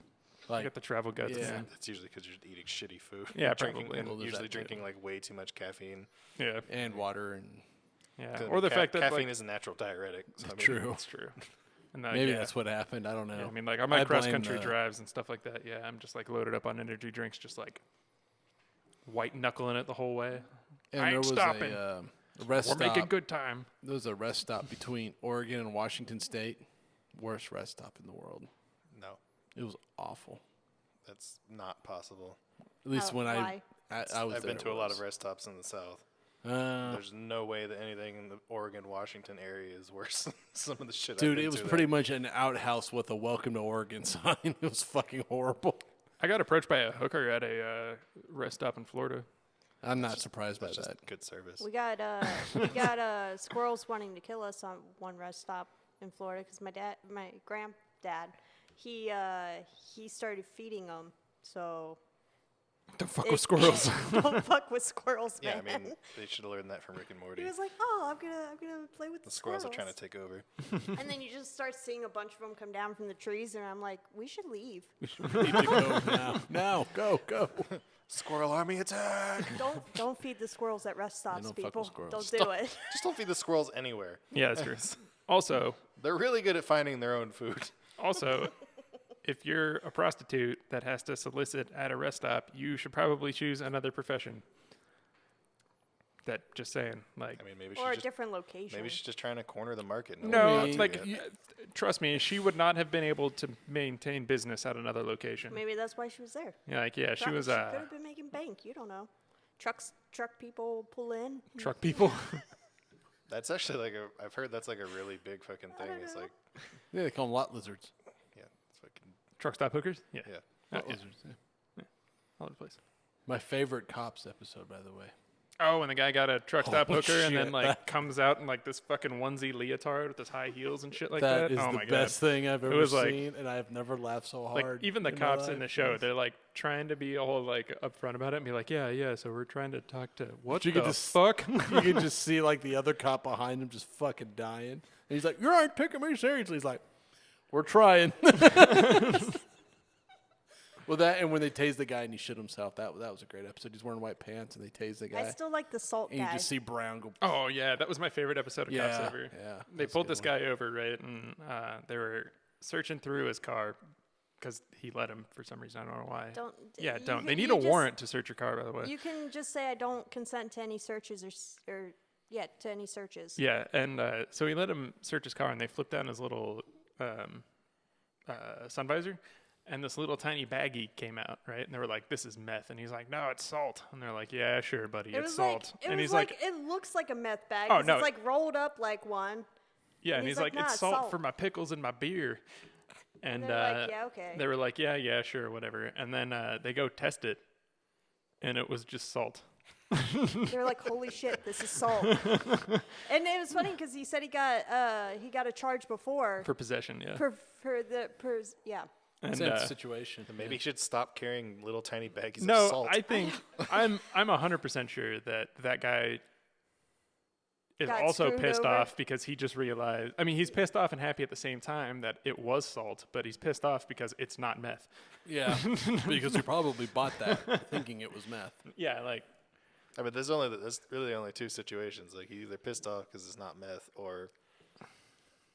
I Like, get the travel guts. yeah. Man. It's usually because you're eating shitty food. Yeah, drinking, probably. and Well, there's usually that too. drinking like way too much caffeine. Yeah. and water and Yeah. 'Cause, I Or mean, the fact that caffeine like, is a natural diuretic. So, I mean, true. It's true. And Maybe yeah. that's what happened. I don't know. Yeah, I mean, like on my I blame cross country the- drives and stuff like that. Yeah, I'm just like loaded up on energy drinks, just like white knuckling it the whole way. And I there ain't was stopping. a rest We're stop. making good time. There was a rest stop between Oregon and Washington State. Worst rest stop in the world. no, It was awful. that's not possible. At least when Why? I was I've there, been it to a lot was. of rest stops in the South. Uh, There's no way that anything in the Oregon, Washington area is worse than some of the shit. I've dude, been it was to pretty there. much an outhouse with a "Welcome to Oregon" sign. It was fucking horrible. I got approached by a hooker at a rest stop in Florida. I'm not surprised by That's just that. good service. We got squirrels wanting to kill us on one rest stop in Florida because my granddad, he started feeding them. So Don't fuck It- with squirrels. don't fuck with squirrels, Yeah, man. I mean, they should have learned that from Rick and Morty. He was like, "Oh, I'm gonna play with The squirrels are trying to take over. And then you just start seeing a bunch of them come down from the trees, and I'm like, we should leave. We need to go now. Now, go. Squirrel army attack! Don't feed the squirrels at rest stops, don't fuck with people. squirrels. Don't do it. Just don't feed the squirrels anywhere. Yeah, that's true. Also, They're really good at finding their own food. if you're a prostitute that has to solicit at a rest stop, you should probably choose another profession. That just saying, like, I mean, maybe Or a she's just, different location. maybe she's just trying to corner the market. no, one knows like, yet. trust me, she would not have been able to maintain business at another location. Maybe that's why she was there. Yeah, like, yeah, she Probably was She could have been making bank. You don't know. Truck people pull in. truck people. That's actually like I've heard that's like a really big fucking thing. It's like, Yeah, they call them lot lizards. yeah, it's fucking, Truck stop hookers. Yeah, yeah. yeah. Lizards. Yeah. All over the place. My favorite Cops episode, by the way. Oh, and the guy got a truck stop Oh, hooker and then shit, like that- comes out in like this fucking onesie leotard with his high heels and shit like that. That is Oh the my best thing I've ever was like- seen, and I've never laughed so god! Like hard. even the my cops in life. the show, they're like trying to be all like upfront about it and be like, yeah. So we're trying to talk to what you the could just- fuck? You can just see like the other cop behind him just fucking dying. And he's like, "You aren't taking me seriously." He's like, "We're trying." Well, that and when they tased the guy and he shit himself, that was a great episode. He's wearing white pants and they tased the guy, I still like the salt and you guy. just see Brown go. Oh yeah, that was my favorite episode of Cops Yeah, ever. yeah, They that's a pulled good this guy over, right, and they were searching through his car because he let him for some reason. I don't know why. Don't. Yeah, you don't. can- They need you a just- warrant to search your car, by the way. You can just say I don't consent to any searches to any searches. Yeah, and so he let him search his car, and they flipped down his little sun visor, and this little tiny baggie came out, right? And they were like, "This is meth," and he's like, "No, it's salt." And they're like, "Yeah, sure, buddy, It it's was salt." like it and was he's like, it looks like a meth bag. Oh, 'cause no. It's like rolled up like one. "Yeah," and and he's he's like, like, "Nah, "It's it's salt salt." for my pickles and my beer." And they're like, "Yeah, okay." They were like, "Yeah, sure, whatever." And then they go test it, and it was just salt. They're like, "Holy shit, this is salt." And it was funny because he said he got a charge before For possession, yeah. yeah. And, Same situation. Then maybe he should stop carrying little tiny baggies of no, salt. I think I'm 100% sure that guy is Got also screwed pissed over. off because he just realized. I mean, he's pissed off and happy at the same time that it was salt, but he's pissed off because it's not meth. Yeah, because you probably bought that thinking it was meth. Yeah, like I mean, there's really only two situations. Like, he's either pissed off because it's not meth, or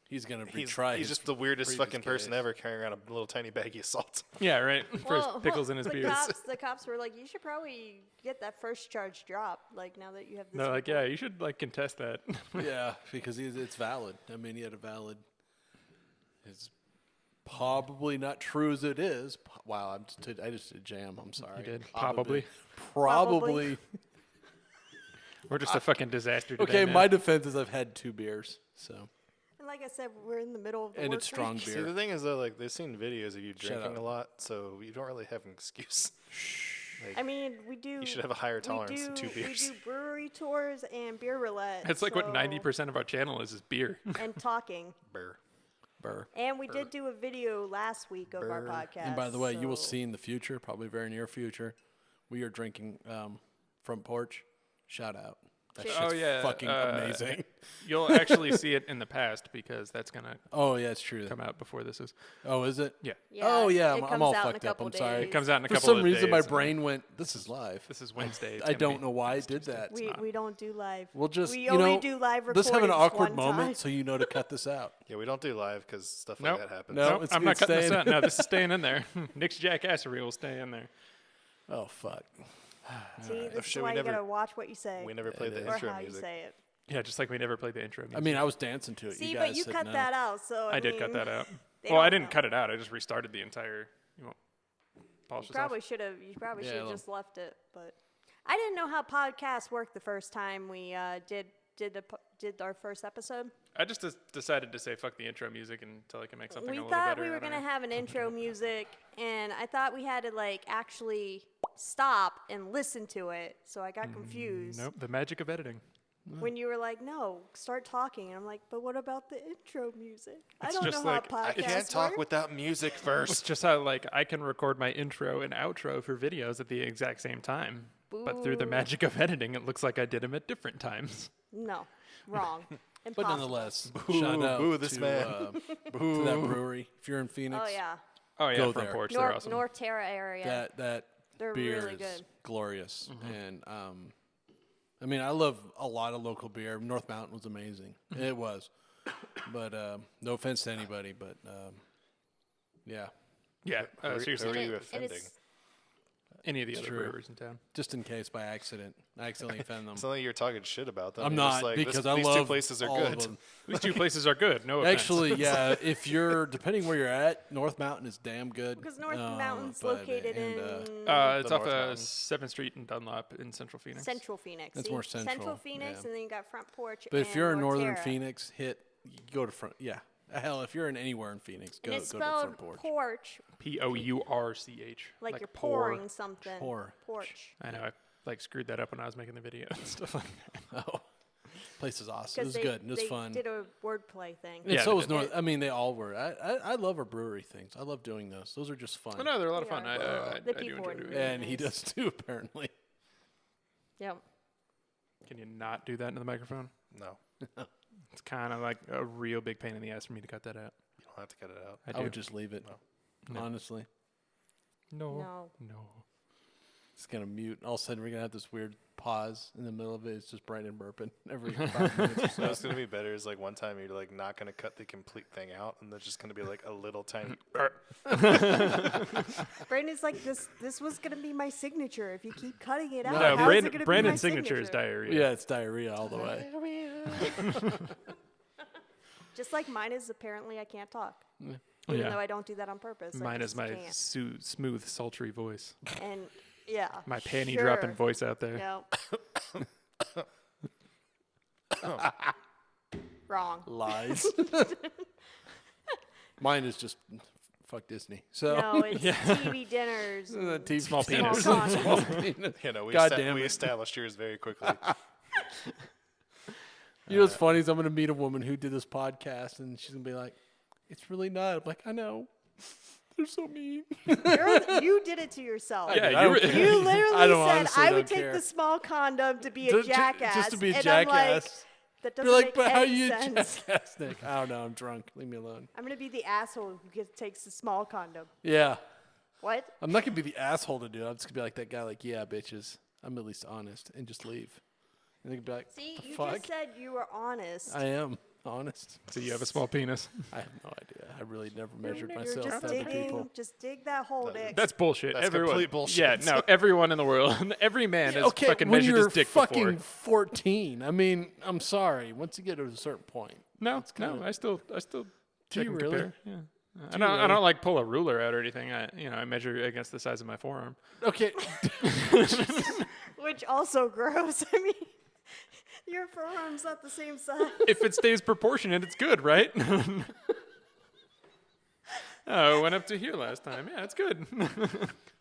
He's gonna he's retry. just the weirdest previous fucking person case. ever carrying around a little tiny baggie of salt. Yeah, right. First Well, pickles in his the beard. the cops were like, you should probably get that first charge dropped. Like now that you have this. They're like, yeah, report." you should like contest that. Yeah, because it's valid. I mean, he had a valid. It's probably not true as it is. Wow, I just did jam. I'm sorry. You did. Probably. Probably. We're just a fucking disaster today, Okay, man. my defense is I've had 2 beers, so And like I said, we're in the middle of the and work it's strong week. See, beer. the thing is though, like they've seen videos of you Shut drinking up. a lot, so you don't really have an excuse. I mean, we do. You should have a higher tolerance than 2 beers. We do brewery tours and beer roulette. It's like what so- 90% of our channel is beer. And talking. Burr. Burr. And we did do a video last week of our Burr. podcast. And by the way, you will so- see in the future, probably very near future, we are drinking Front Porch. Shout out. That Shit. shit's Oh, yeah, fucking amazing. You'll actually see it in the past because that's going to Oh yeah, it's true. come out before this is. Oh, is it? Yeah. Yeah, Oh yeah, it I'm comes all out in a fucked up. couple I'm sorry. days. It comes out in a For couple some of reason, my days. brain went. This is live. This is Wednesday. It's I gonna don't be- know why I did that. We don't do live. We'll just we you only know do live let's have an recordings awkward one moment time. so you know to cut this out. Yeah, we don't do live because stuff Nope. like that happens. No. Nope, it's- I'm not it's cutting this staying. out. No, this is staying in there. Nick's jackassery will stay in there. Oh fuck. See, this shit, is we why you never- gotta watch what you say We never played it the is. or intro how you music. say it. Yeah, just like we never played the intro music. I mean, I was dancing to it. See, you but guys you said cut no. that out, so I did cut mean, that out. they Well, I don't didn't know. cut it out. I just restarted the entire. You want polish You this off? probably should have. You probably Yeah, should have well- just left it. But I didn't know how podcasts worked the first time we did our first episode. I just decided to say fuck the intro music until I can make something We a little thought better. we were I don't gonna know. have an intro music, and I thought we had to like actually stop and listen to it. So I got confused Nope, the magic of editing. when you were like, "No, start talking." And I'm like, "But what about the intro music? I It's don't just know like- how I I podcasts can't talk work." without music It's first. just how like I can record my intro and outro for videos at the exact same time, but through the Boo. magic of editing, it looks like I did them at different times. No, wrong. But Impossible. nonetheless, Boo, shout out boo this to, man. To that brewery. If you're in Phoenix, Oh yeah, Oh yeah, Go front there. porch, they're North awesome. North Terra area. that They're beer really is good. glorious. And I mean, I love a lot of local beer. North Mountain was amazing. It was. But no offense to anybody, but yeah, Yeah, Who seriously, are you It offending? is- any of the other true. brewers in town. just in case by accident, I accidentally offend them. It's not like you're talking shit about them. I'm You're just not like, because I these love two places are all of good. them. These two places are good. No offense. Actually, yeah. If you're depending where you're at, North Mountain is damn good. Because North Mountain's but- located and, in it's The off North of Mountain. 7th Street in Dunlop in Central Phoenix. Central Phoenix. That's see? more central, Phoenix, yeah. and then you got Front Porch. But if and you're in North Northern Terra. Phoenix, you go to front. Yeah, hell, if you're in anywhere in Phoenix, And go it's to spelled Front Porch. porch, Pourch, like you're pour. pouring something. Pour. Porch. I know. I like screwed that up when I was making the video and stuff like that. Oh, place is awesome. It was they, good. It was they fun. did a wordplay thing. And Yeah, so they was did. North. I mean, they all were. I love our brewery things. I love doing those. Those are just fun. Oh, no, they're a lot of They fun. are. I The do people enjoy are doing really it. And he nice. does too, apparently. Yep. Can you not do that into the microphone? No, It's kind of like a real big pain in the ass for me to cut that out. you don't have to cut it out. I I do. would just leave it. No. Honestly, No. No. it's gonna mute. All of a sudden, we're gonna have this weird pause in the middle of it. It's just Brandon burping every 5 minutes or so. So it's gonna be better. Is like one time you're like not gonna cut the complete thing out, and there's just gonna be like a little tiny. Brandon's like, this was going to be my signature. If you keep cutting it out, No, No, how's it gonna be my Brandon's signature is signature? diarrhea. Yeah, it's diarrhea all the way. Just like mine is apparently I can't talk. Oh, Even yeah. though I don't do that on purpose. I Mine is just my can't. smooth, sultry voice. And yeah. My panty sure. dropping voice out there. No. Wrong. Lies. Mine is just fuck Disney. So No, it's TV dinners. and TV Small penis. small condoms. Small penis. You know, God damn we it. established yours very quickly. You know what's funny is I'm gonna meet a woman who did this podcast, and she's gonna be like, "It's really not." I'm like, "I know." They're so mean. You did it to yourself. Yeah, I don't you care. You literally I don't said honestly I don't would care. take the small condom to be a Just- jackass. just to be a and I'm like, jackass. that You're doesn't like, make but how any you a sense. jackass, Nick? I don't know. I'm drunk. Leave me alone. I'm gonna be the asshole who takes the small condom. Yeah, What? I'm not gonna be the asshole to do it. I'm just gonna be like that guy. Like, yeah, bitches. I'm at least honest and just leave. And they could be like, See, the you fuck? just said you were honest. I am honest. So you have a small penis. I have no idea. I really never measured You're myself just to other people. digging. Just dig that hole, Dick. That's bullshit. That's everyone, complete bullshit. Yeah, no, everyone in the world, every man has Okay, fucking when measured you're his dick fucking before. 14, I mean, I'm sorry. Once you get to a certain point, No, kinda- I still check you and really? compare. Yeah. I you don't really? like pull a ruler out or anything. I measure against the size of my forearm. okay, Which also gross. I mean, your forearm's not the same size. If it stays proportionate, it's good, right? Oh, it went up to here last time. Yeah, it's good.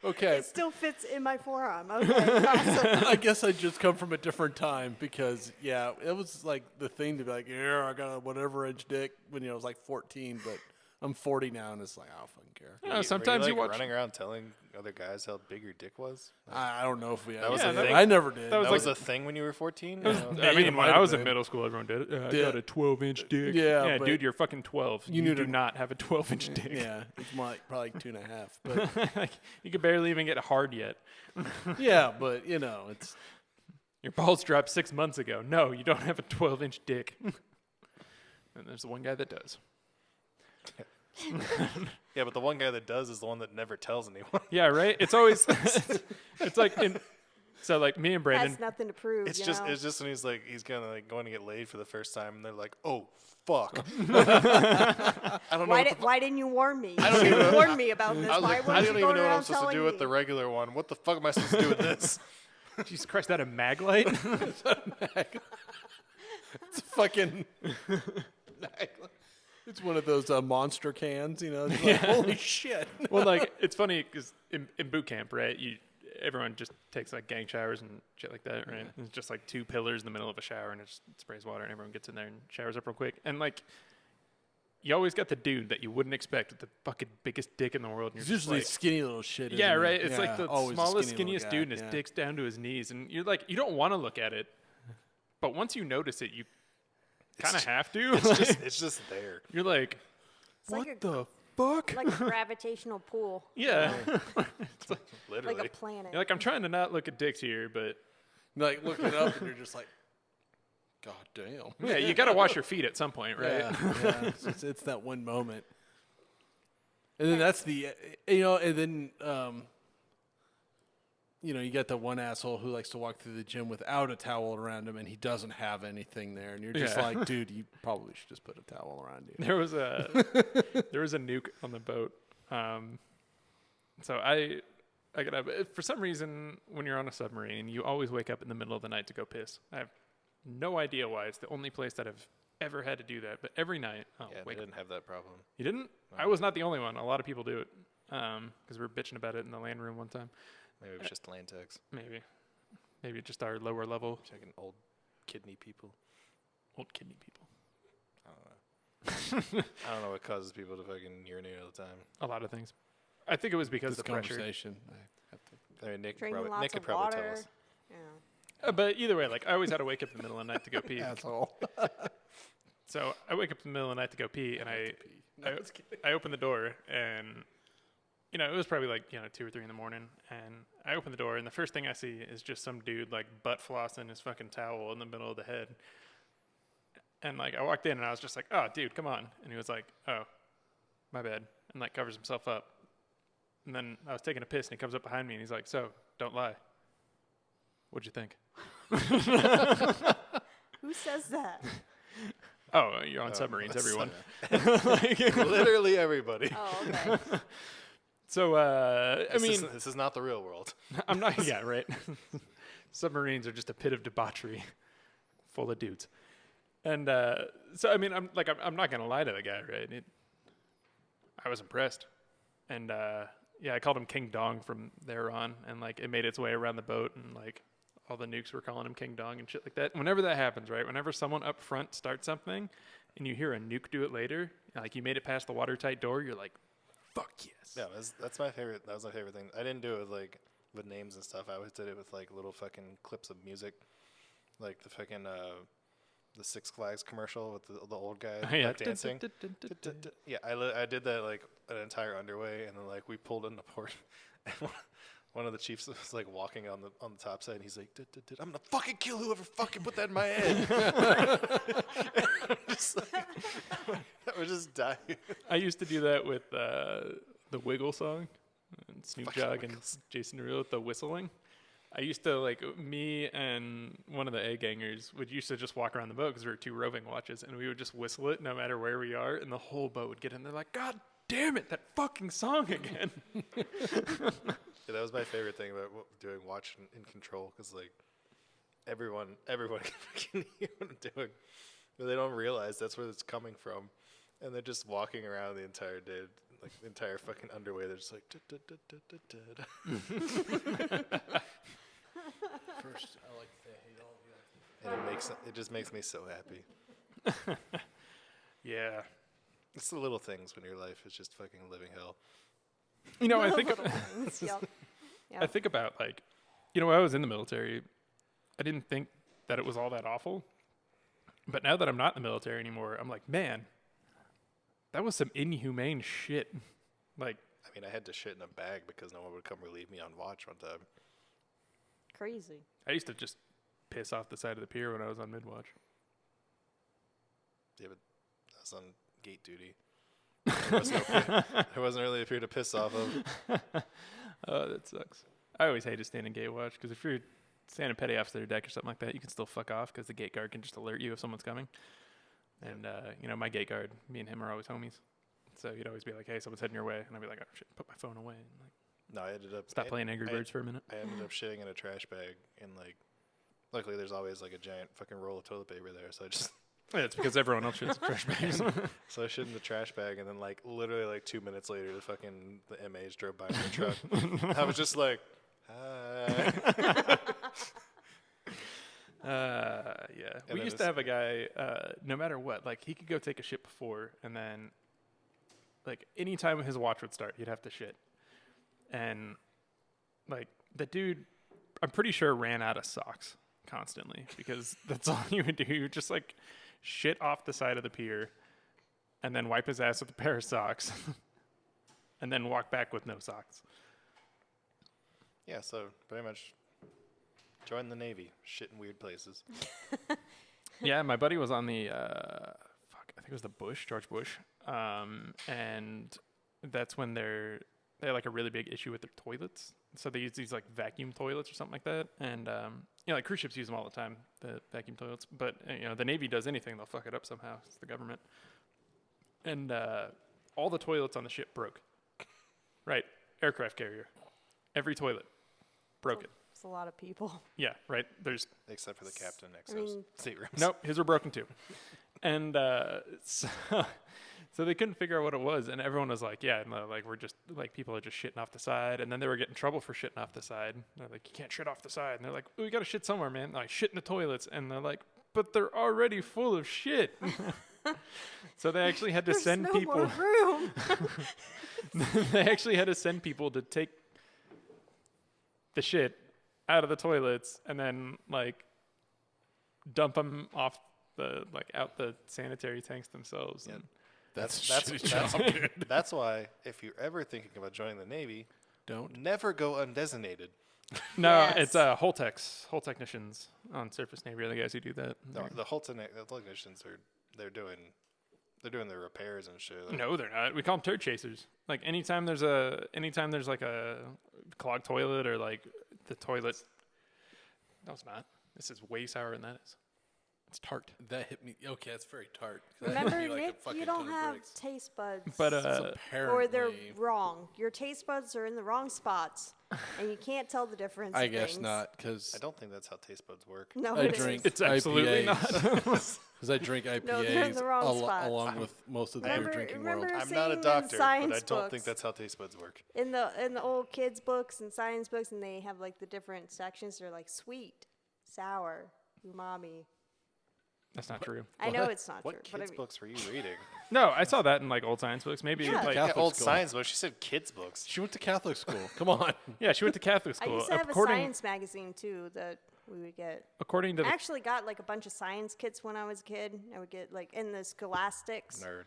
okay. It still fits in my forearm. Okay, awesome. I guess I just come from a different time because, yeah, it was like the thing to be like, yeah, I got a whatever inch dick when I was like 14, but I'm 40 now and it's like, I don't fucking care. Yeah, sometimes you like watch. running around telling other guys how big your dick was. I don't know if we That was Yeah, a that- thing. I never did. that was That like- was a thing when you were 14. I it mean, might when I have was in been. middle school, everyone did it. I Yeah. got a 12-inch dick. Yeah, yeah, but- dude, you're fucking 12. You You, knew do to- not have a 12-inch dick. Yeah, it's more like probably like 2.5. But Like, you could barely even get hard yet. yeah, but you know, it's Your balls dropped 6 months ago. No, you don't have a 12-inch dick. And there's the one guy that does. Yeah, but the one guy that does is the one that never tells anyone. Yeah, right. It's always. It's like so like me and Brandon. Has nothing to prove. It's you just know? it's just when he's like he's gonna like going to get laid for the first time and they're like, oh fuck. I don't know. Why didn't you warn me? I don't You even know- warned me about this. I was Why like, weren't I you don't even going know what I'm around supposed to telling do with me? the regular one. What the fuck am I supposed to do with this? Jesus Christ, that a mag light? it's fucking. It's one of those monster cans, you know. It's like, holy shit! Well, like it's funny because in boot camp, right? Everyone just takes like gang showers and shit like that, right? It's just like two pillars in the middle of a shower, and it just sprays water, and everyone gets in there and showers up real quick. And like, you always got the dude that you wouldn't expect with the fucking biggest dick in the world. And It's you're just usually like, skinny little shit. yeah, isn't it? right. It's like Yeah, the always a smallest, skinny little skinniest guy, dude, and his yeah. dick's down to his knees, and you're like, you don't want to look at it, but once you notice it, you kind of have to. It's just there. You're like, It's like what a- the fuck? like a gravitational pull, Yeah. Literally. like a planet. You're like, I'm trying to not look at dicks here, but Like looking up and you're just like, God damn. yeah, you got to wash your feet at some point, right? Yeah. It's that one moment. And then that's the, and then, you got the one asshole who likes to walk through the gym without a towel around him and he doesn't have anything there. And you're just Yeah. like, dude, you probably should just put a towel around you. There was a nuke on the boat. So I got up. For some reason, when you're on a submarine, you always wake up in the middle of the night to go piss. I have no idea why. It's the only place that I've ever had to do that. But every night, Yeah, they wake up. didn't have that problem. You didn't? I was not the only one. A lot of people do it. Because we were bitching about it in the land room one time. Maybe it was just land techs. Maybe just our lower level Fucking old kidney people. old kidney people. I don't know what causes people to fucking urinate all the time. A lot of things. I think it was because This of the pressure. conversation. I have to, I mean, Nick, Drinking probably, lots Nick could of probably water. tell us. Yeah. But either way, like I always had to wake up in the middle of the night to go pee. asshole. So I wake up in the middle of the night to go pee, and I open the door, and it was probably like 2 or 3 in the morning, and I open the door, and the first thing I see is just some dude like butt flossing his fucking towel in the middle of the head, and like I walked in, and I was just like, oh, dude, come on, and he was like, oh, my bad, and like covers himself up, and then I was taking a piss, and he comes up behind me, and he's like, so don't lie. What'd you think? Who says that? Oh, you're on submarines, that's- everyone. Literally everybody. Oh, okay. So, I mean, This is not the real world. I'm not. Yeah, right. Submarines are just a pit of debauchery, full of dudes. And so, I mean, I'm not gonna lie to the guy, right? I was impressed, and yeah, I called him King Dong from there on, and like it made its way around the boat, and like all the nukes were calling him King Dong and shit like that. Whenever that happens, right? Whenever someone up front starts something, and you hear a nuke do it later, like you made it past the watertight door, you're like, fuck yes. Yeah, that's my favorite. That was my favorite thing. I didn't do it with names and stuff. I always did it with like little fucking clips of music, like the fucking the Six Flags commercial with the old guy Yeah. like, dancing. Yeah, I did that like an entire underway, and then like we pulled in the port, and one of the chiefs was like walking on the top side, and he's like, "I'm gonna fucking kill whoever fucking put that in my head." I was just dying. I used to do that with the Wiggle song, and Snoop Fucking Dogg and Wiggles. Jason Derulo with the whistling. I used to me and one of the A gangers would used to just walk around the boat because we were 2 roving watches, and we would just whistle it no matter where we are, and the whole boat would get in there like, God damn it, that fucking song again. Yeah, that was my favorite thing about doing watch in control, because like everyone can hear what I'm doing, but they don't realize that's where it's coming from, and they're just walking around the entire day, like the entire fucking underway. They're just like. First, I like to hate all of you. And it just makes me so happy. Yeah. It's the little things when your life is just fucking living hell. You know, I think Little things, yep. I think about when I was in the military, I didn't think that it was all that awful. But now that I'm not in the military anymore, I'm like, man, that was some inhumane shit. Like, I mean, I had to shit in a bag because no one would come relieve me on watch one time. Crazy. I used to just piss off the side of the pier when I was on mid-watch. Yeah, but I was on gate duty. There wasn't really a pier to piss off of. Oh, that sucks. I always hated standing gate watch because if you're standing petty officer their deck or something like that, you can still fuck off because the gate guard can just alert you if someone's coming. And, my gate guard, me and him are always homies. So he'd always be like, hey, someone's heading your way. And I'd be like, oh, shit, put my phone away. And No, I ended up stop playing Angry Birds for a minute. I ended up shitting in a trash bag, and like, luckily there's always like a giant fucking roll of toilet paper there, so I just Yeah, it's because everyone else shits in trash bags. so I shit in the trash bag, and then like literally like 2 minutes later, the MAs drove by in the truck. I was just like, hi. Yeah. And We then used to have a guy, no matter what, like he could go take a shit before, and then like anytime his watch would start, he'd have to shit. And like the dude, I'm pretty sure ran out of socks constantly because that's all he would do. He would just like shit off the side of the pier and then wipe his ass with a pair of socks and then walk back with no socks. Yeah, so pretty much join the Navy, shit in weird places. Yeah, my buddy was on the I think it was the George Bush, and that's when they had like a really big issue with their toilets. So they use these like vacuum toilets or something like that, and like cruise ships use them all the time, the vacuum toilets. But the Navy does anything, they'll fuck it up somehow. It's the government, and all the toilets on the ship broke. Right, aircraft carrier, every toilet broken. It's a lot of people. Yeah, right. There's Except for the captain I mean- staterooms. nope, his were broken too. And so they couldn't figure out what it was, and everyone was like, yeah, no, like we're just like people are just shitting off the side, and then they were getting in trouble for shitting off the side. They're like, you can't shit off the side, and they're like, we gotta shit somewhere, man. Like shit in the toilets, and they're like, but they're already full of shit. So they actually had to There's send no people. more room. They actually had to send people to take the shit out of the toilets and then like dump them off out the sanitary tanks themselves. Yeah. And That's that's why if you're ever thinking about joining the Navy, Don't. never go undesignated. no, Yes. it's hull technicians on surface Navy are the guys who do that. No, the whole technicians they're doing their repairs and shit. Like, No, they're not. We call them turd chasers. Like anytime there's like a clogged toilet or like the toilet. No, it's not. This is way sourer than that is. It's tart. That hit me. Okay, that's very tart. That hit Remember, me like a Nick, fucking you don't ton of have bricks. taste buds. But or they're Apparently, wrong. Your taste buds are in the wrong spots, and you can't tell the difference. I of guess things. not, because I don't think that's how taste buds work. No, I it drink. is. It's absolutely not. Because I drink IPAs No, they're in the wrong spots. along with most of the beer Remember- drinking remember- world. I'm not a seeing in doctor, but I science don't think books. that's how taste buds work. In the old kids books and science books, and they have like the different sections. They're like sweet, sour, umami. That's not true. I know it's not What true, but I kids mean, books were you reading? No, I saw that in like old science books. Maybe Yeah. like Yeah, Catholic old school. science books. She said kids books. She went to Catholic school. Come on. yeah, she went to Catholic I school. used to have a science magazine too that we would get. According to I the actually got like a bunch of science kits when I was a kid. I would get like in the Scholastics Nerd.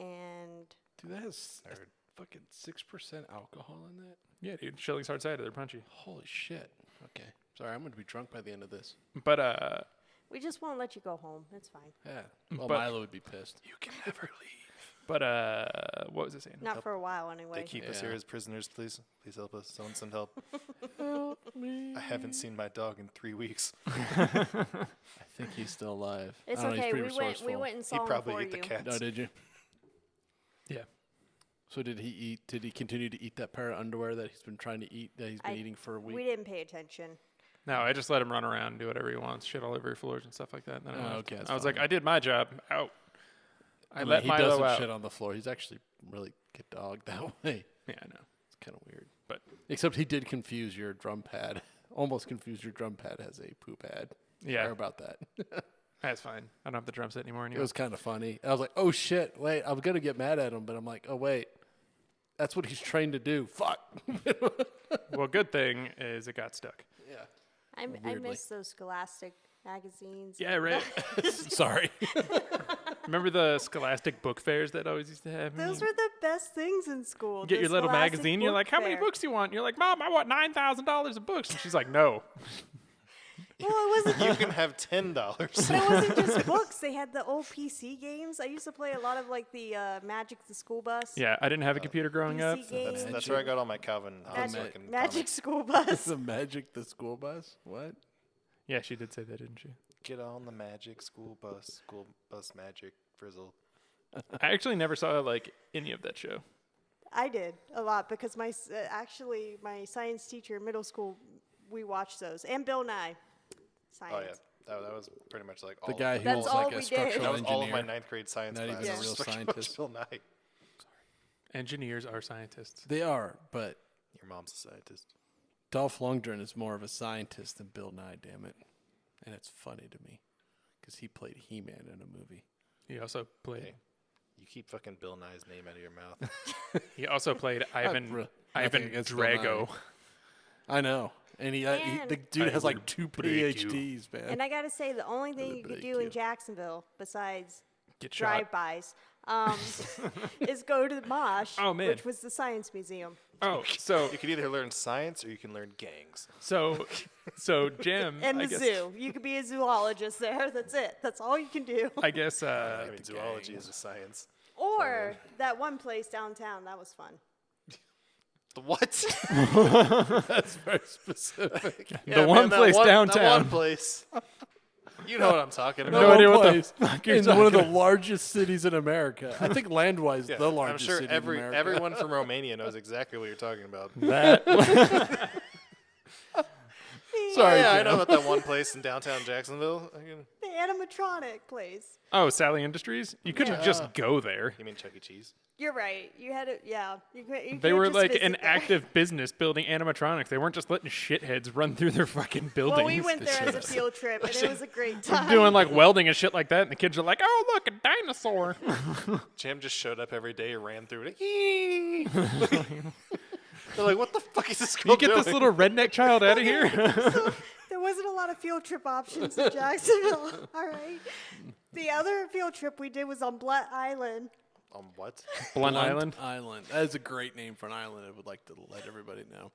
and Dude, that is Nerd. fucking 6% alcohol in that? Yeah, dude. Schilling's hard cider. They're punchy. Holy shit. Okay. Sorry, I'm going to be drunk by the end of this. But We just won't let you go home. It's fine. Yeah. Well, But- Milo would be pissed. You can never leave. But what was I saying? Not for a while, anyway. They keep us here Yeah. as prisoners, please. Please help us. Someone send help. Help me. I haven't seen my dog in 3 weeks. I think he's still alive. It's I don't know, he's okay. pretty We resourceful. went and He saw him probably for ate the you. cats. No, did you? Yeah. So did he continue to eat that pair of underwear that he's been trying to eat, that he's been eating for a week? We didn't pay attention. No, I just let him run around and do whatever he wants, shit all over your floors and stuff like that. And then I left. Okay, that's I was like, fine. I did my job. Out. I mean, let he Milo doesn't out. shit on the floor. He's actually really good dog that way. Yeah, I know. It's kind of weird. But Except he did confuse your drum pad. Almost confused your drum pad as a poo pad. yeah, Sorry about that. that's fine. I don't have the drum set anymore It anyway. was kind of funny. I was like, oh shit, wait, I was going to get mad at him, but I'm like, oh wait, that's what he's trained to do. Fuck. Well, good thing is it got stuck. Yeah. I Weirdly. miss those Scholastic magazines. Yeah, right. Sorry. Remember the Scholastic book fairs that always used to have? Those You were the best things in school. get the your little Scholastic magazine. You're book like, how many fair. books do you want? And you're like, Mom, I want $9,000 of books. And she's like, no. Well, it wasn't. You can have $10. But it wasn't just books. They had the old PC games. I used to play a lot of like the Magic the School Bus. Yeah, I didn't have a computer growing up. PC so games. That's where I got all my Calvin Hobbes Magic, fucking Magic comics. School Bus. The Magic, the school bus? What? Yeah, she did say that, didn't she? Get on the magic school bus magic frizzle. I actually never saw like any of that show. I did a lot because actually my science teacher in middle school, we watched those, and Bill Nye. Science. Oh yeah, that was pretty much like all The guy Of who That's was all like we a did. structural that was engineer. all of my 9th grade science Not class. even a was real just fucking scientist. Bill Nye. Engineers are scientists. They are, but Your mom's a scientist. Dolph Lundgren is more of a scientist than Bill Nye, damn it. And it's funny to me because he played He-Man in a movie. He also played. Hey. You keep fucking Bill Nye's name out of your mouth. He also played Ivan nothing against Bill Drago. Nye. I know. And the And- dude I has would like 2 break you. PhDs, man. And I gotta say, the only thing you could break do in you. Jacksonville besides Get shot. drive-bys is go to the Mosh, Oh, man. which was the science museum. Oh, so You can either learn science or you can learn gangs. so Jim. And I the guess, zoo. You could be a zoologist there. That's it. That's all you can do. I guess. I mean, zoology is a science. Or that one place downtown. That was fun. The what? That's very specific. The one place That downtown. one place. You know what I'm talking about. No idea what the place fuck you're in one of the talking largest cities in America. I think land-wise, Yeah, the largest I'm sure city in America. everyone from Romania knows exactly what you're talking about. That. Sorry, Yeah, I Jim. know about that one place in downtown Jacksonville. The animatronic place. Oh, Sally Industries. You couldn't Yeah. just go there. You mean Chuck E. Cheese? You're right. You had it. Yeah. You They can't were just like visit an there. active business building animatronics. They weren't just letting shitheads run through their fucking buildings. Well, we went there as a field trip, and it was a great time. doing like welding and shit like that, and the kids are like, "Oh, look, a dinosaur!" Jam just showed up every day and ran through it. Yee! They're like, what the fuck is this girl You get this doing? little redneck child out of here. So there wasn't a lot of field trip options in Jacksonville. All right. The other field trip we did was on Blunt Island. On what? Blunt Blunt Island. Island. That is a great name for an island. I would like to let everybody know.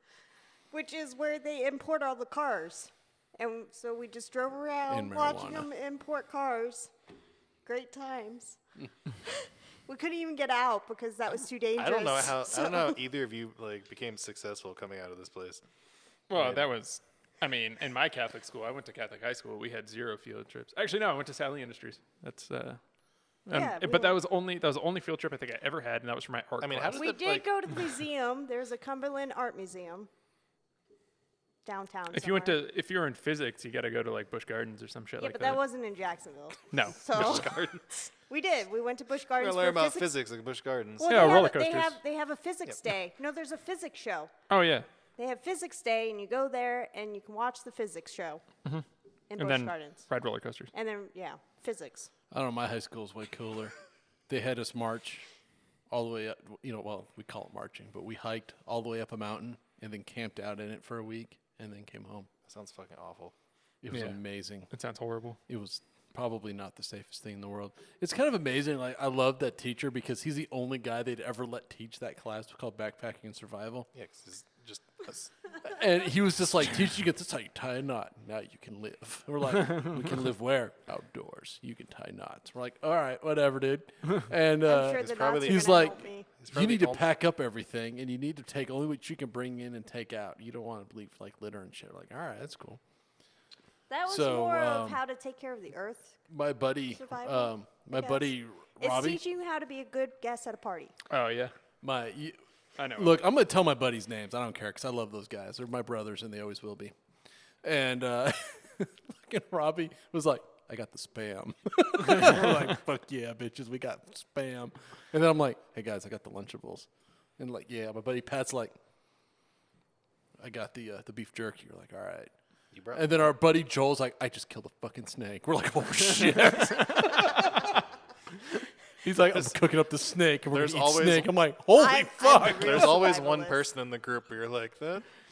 Which is where they import all the cars. And so we just drove around And watching marijuana. them import cars. Great times. We couldn't even get out because that was too dangerous. I don't know how. so- I don't know how either of you like became successful coming out of this place. Well, that was. I mean, in my Catholic school, I went to Catholic high school. We had 0 field trips. Actually, no, I went to Sally Industries. That's. Yeah, we but that went- was the only field trip I think I ever had, and that was for my art I mean, class. how We did did like, go to the museum. There's a Cumberland Art Museum downtown. If you went somewhere. to, if you were in physics, you got to go to like Busch Gardens or some shit Yeah, like but that. that wasn't in Jacksonville. No. So Gardens? we did. We went to Busch We're Gardens gonna learn for about physics. physics like Busch Gardens. Well, Yeah, they roller have, they coasters. have they have a physics day. No, there's a physics show. Oh yeah. They have physics day, and you go there and you can watch the physics show in And Busch then Gardens. ride roller coasters. And then physics. I don't know. My high school's way cooler. They had us march all the way up. Well, we call it marching, but we hiked all the way up a mountain and then camped out in it for a week and then came home. That sounds fucking awful. It was Yeah. amazing. It sounds horrible. It was probably not the safest thing in the world. It's kind of amazing. Like, I love that teacher because he's the only guy they'd ever let teach that class called Backpacking and Survival. Yeah, 'cause it's just us. And he was just like, teaching it, this is how you tie a knot. Now you can live. We're like, we can live where? Outdoors. You can tie knots. We're like, all right, whatever, dude. And I'm sure It's the probably knots the- are he's gonna like, help me. you need to pack up everything, and you need to take only what you can bring in and take out. You don't want to leave like litter and shit. Like, all right, that's cool. That was So, more of how to take care of the earth. My buddy, Survival, my I guess. buddy It's Robbie. teaching you how to be a good guest at a party. Oh yeah, I know. Look, I'm gonna tell my buddies' names. I don't care because I love those guys. They're my brothers, and they always will be. And fucking Robbie was like, "I got the spam." We're like, "Fuck yeah, bitches, we got spam." And then I'm like, "Hey guys, I got the Lunchables." And like, yeah, my buddy Pat's like, "I got the beef jerky." We're like, "All right." You brought And then our buddy Joel's like, "I just killed a fucking snake." We're like, "Oh shit." He's like, "I'm cooking up the snake, and we're There's gonna eat always- snake." I'm like, "Holy I'm fuck!" a real There's always one survivalist. person in the group where you're like,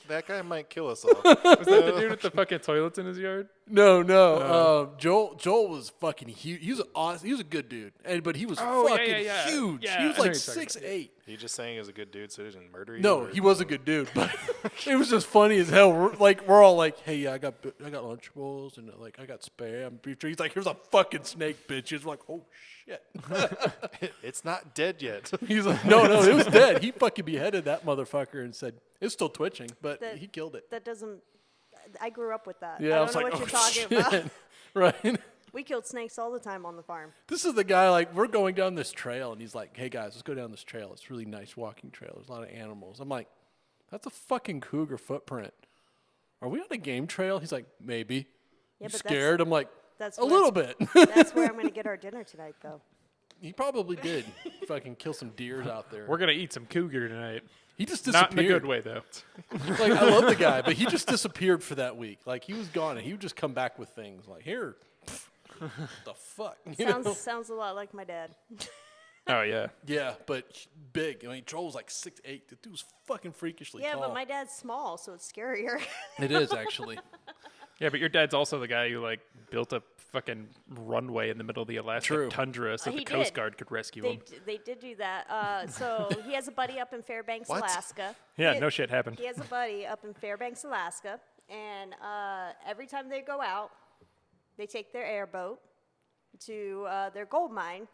that guy might kill us all. Was that the dude with the fucking toilets in his yard? No. Joel was fucking huge. He was awesome. He was a good dude, but he was Oh, yeah, fucking yeah, yeah. huge. Yeah, he was I know like you're talking 6'8". He just saying he was a good dude, so he didn't murder you. No, or- he was a good dude, but it was just funny as hell. We're all like, "Hey, yeah, I got Lunchables and like I got spam beef jerky." He's like, "Here's a fucking snake, bitches." We're like, "Oh shit." It's not dead yet. He's like, "No, it was dead." He fucking beheaded that motherfucker and said it's still twitching, but That- he killed it. That doesn't. I grew up with that. Yeah, I was don't know like, what "Oh you're talking about. shit." Right. We killed snakes all the time on the farm. This is the guy, like, we're going down this trail, and he's like, "Hey, guys, let's go down this trail. It's a really nice walking trail. There's a lot of animals." I'm like, "That's a fucking cougar footprint. Are we on a game trail?" He's like, "Maybe." Yeah, You but that's- scared? I'm like, That's "A where little bit." That's where I'm going to get our dinner tonight, though. He probably did. Fucking kill some deers out there. We're gonna eat some cougar tonight. He just disappeared. Not in a good way though. Like, I love the guy, but he just disappeared for that week. Like, he was gone, and he would just come back with things. Like, here, the fuck? You know? Sounds a lot like my dad. Oh yeah. Yeah, but big. I mean, Joel was like 6'8". The dude was fucking freakishly Yeah, tall. but my dad's small, so it's scarier. It is, actually. Yeah, but your dad's also the guy who like built a fucking runway in the middle of the Alaska True. tundra so He the Coast did. Guard could rescue they him. they did do that. So he has a buddy up in Fairbanks, What? Alaska. Yeah, He- no shit happened. He has a buddy up in Fairbanks, Alaska, and every time they go out, they take their airboat to their gold mine,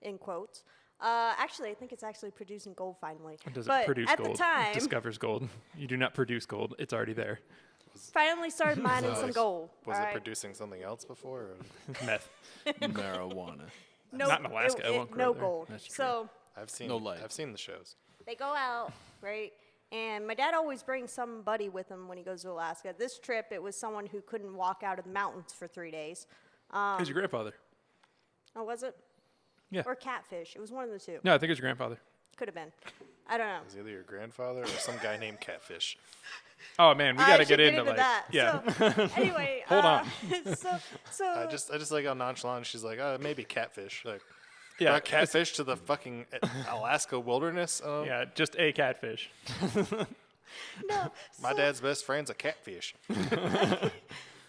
in quotes. Actually, I think it's actually producing gold finally. It doesn't but produce at gold. the time, It discovers gold. You do not produce gold. It's already there. finally started mining some gold. Was all it right? producing something else before? Or? Meth. Marijuana. No, Not in Alaska, it won't grow no there. gold. That's true. So No light. I've seen the shows. they go out, right? And my dad always brings somebody with him when he goes to Alaska. This trip, it was someone who couldn't walk out of the mountains for 3 days. Who's your grandfather? Oh, was it? Yeah. Or catfish. It was one of the two. No, I think it's your grandfather. Could have been. I don't know. It was either your grandfather or some guy named Catfish. Oh man, we I gotta should get into like that. yeah. So, anyway. Hold on. So I just like how nonchalant she's like, maybe catfish. Like, Yeah, brought catfish to the fucking Alaska wilderness. Yeah, just a catfish. no. My dad's best friend's a catfish.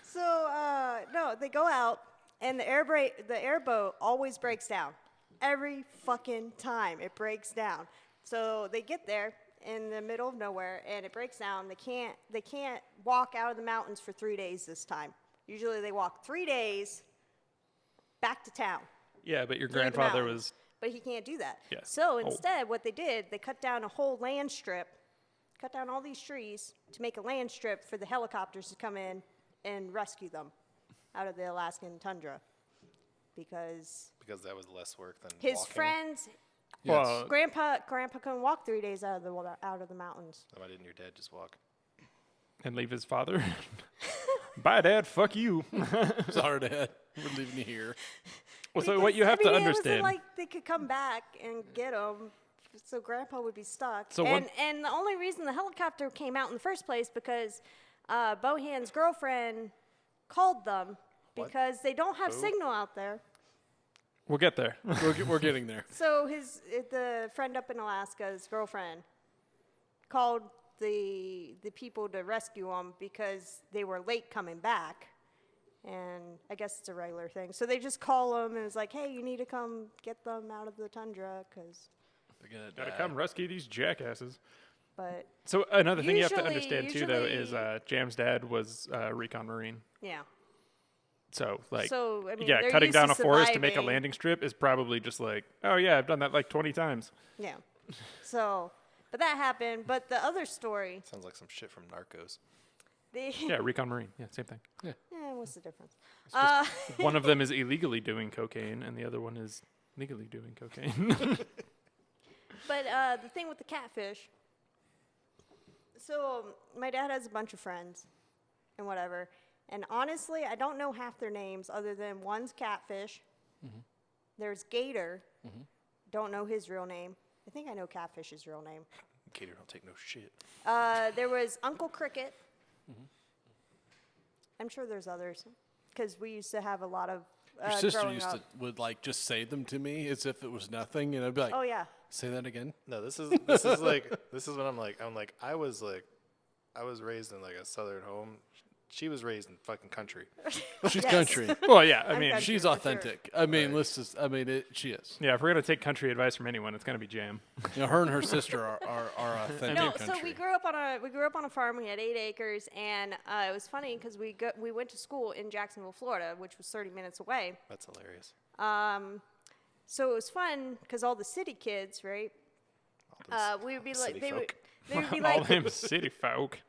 So no, they go out and the airboat always breaks down. Every fucking time it breaks down. So they get there in the middle of nowhere and it breaks down. They can't walk out of the mountains for 3 days this time. Usually they walk 3 days back to town. Yeah, but your through the grandfather mountains. was But he can't do that. Yeah. So Oh. instead, what they did, they cut down a whole land strip, cut down all these trees to make a land strip for the helicopters to come in and rescue them out of the Alaskan tundra. Because Because that was less work than his walking. friends, well. grandpa couldn't walk 3 days out of the mountains. Why didn't your dad just walk? And leave his father. Bye, Dad. Fuck you. Sorry, Dad. We're leaving you here. Well, so what you have to It understand. wasn't like they could come back and get him. So Grandpa would be stuck. So and the only reason the helicopter came out in the first place because Bohan's girlfriend called them because they don't have signal out there. We'll get there. We're getting there. So the friend up in Alaska, his girlfriend, called the people to rescue him because they were late coming back, And I guess it's a regular thing. So they just call them and it's like, hey, you need to come get them out of the tundra, because. They're gonna Gotta die. come rescue these jackasses. But So another thing you have to understand too, though, usually- is Jam's dad was recon marine. yeah. So like, So I mean, yeah, they're cutting used down to a forest to make a surviving. landing strip is probably just like, oh yeah, I've done that like 20 times. Yeah. So, but that happened. But the other story, Sounds like some shit from Narcos. Yeah, recon marine. Yeah, same thing. yeah, what's the difference? One of them is illegally doing cocaine, and the other one is legally doing cocaine. But the thing with the catfish. So my dad has a bunch of friends, and whatever. And honestly, I don't know half their names other than one's Catfish. There's Gator. Don't know his real name. I think I know Catfish's real name. Gator don't take no shit. There was Uncle Cricket. I'm sure there's others, because we used to have a lot of. Your sister growing used up. to would like just say them to me as if it was nothing, and I'd be like, Oh yeah. say that again. No, this is this is when I'm like I was raised in like a southern home. She was raised in fucking country. She's Yes. country. well, yeah, I I'm mean, country. She's for sure. authentic. I mean, Right. let's just. I mean, she is. yeah, if we're gonna take country advice from anyone, it's gonna be Jam. You know, her and her sister are authentic No, country. so we grew up on a farm. We had 8 acres, and it was funny because we went to school in Jacksonville, Florida, which was 30 minutes away. That's hilarious. So it was fun because all the city kids, right? All those We would be city like, they folk. would be All like, them city folk.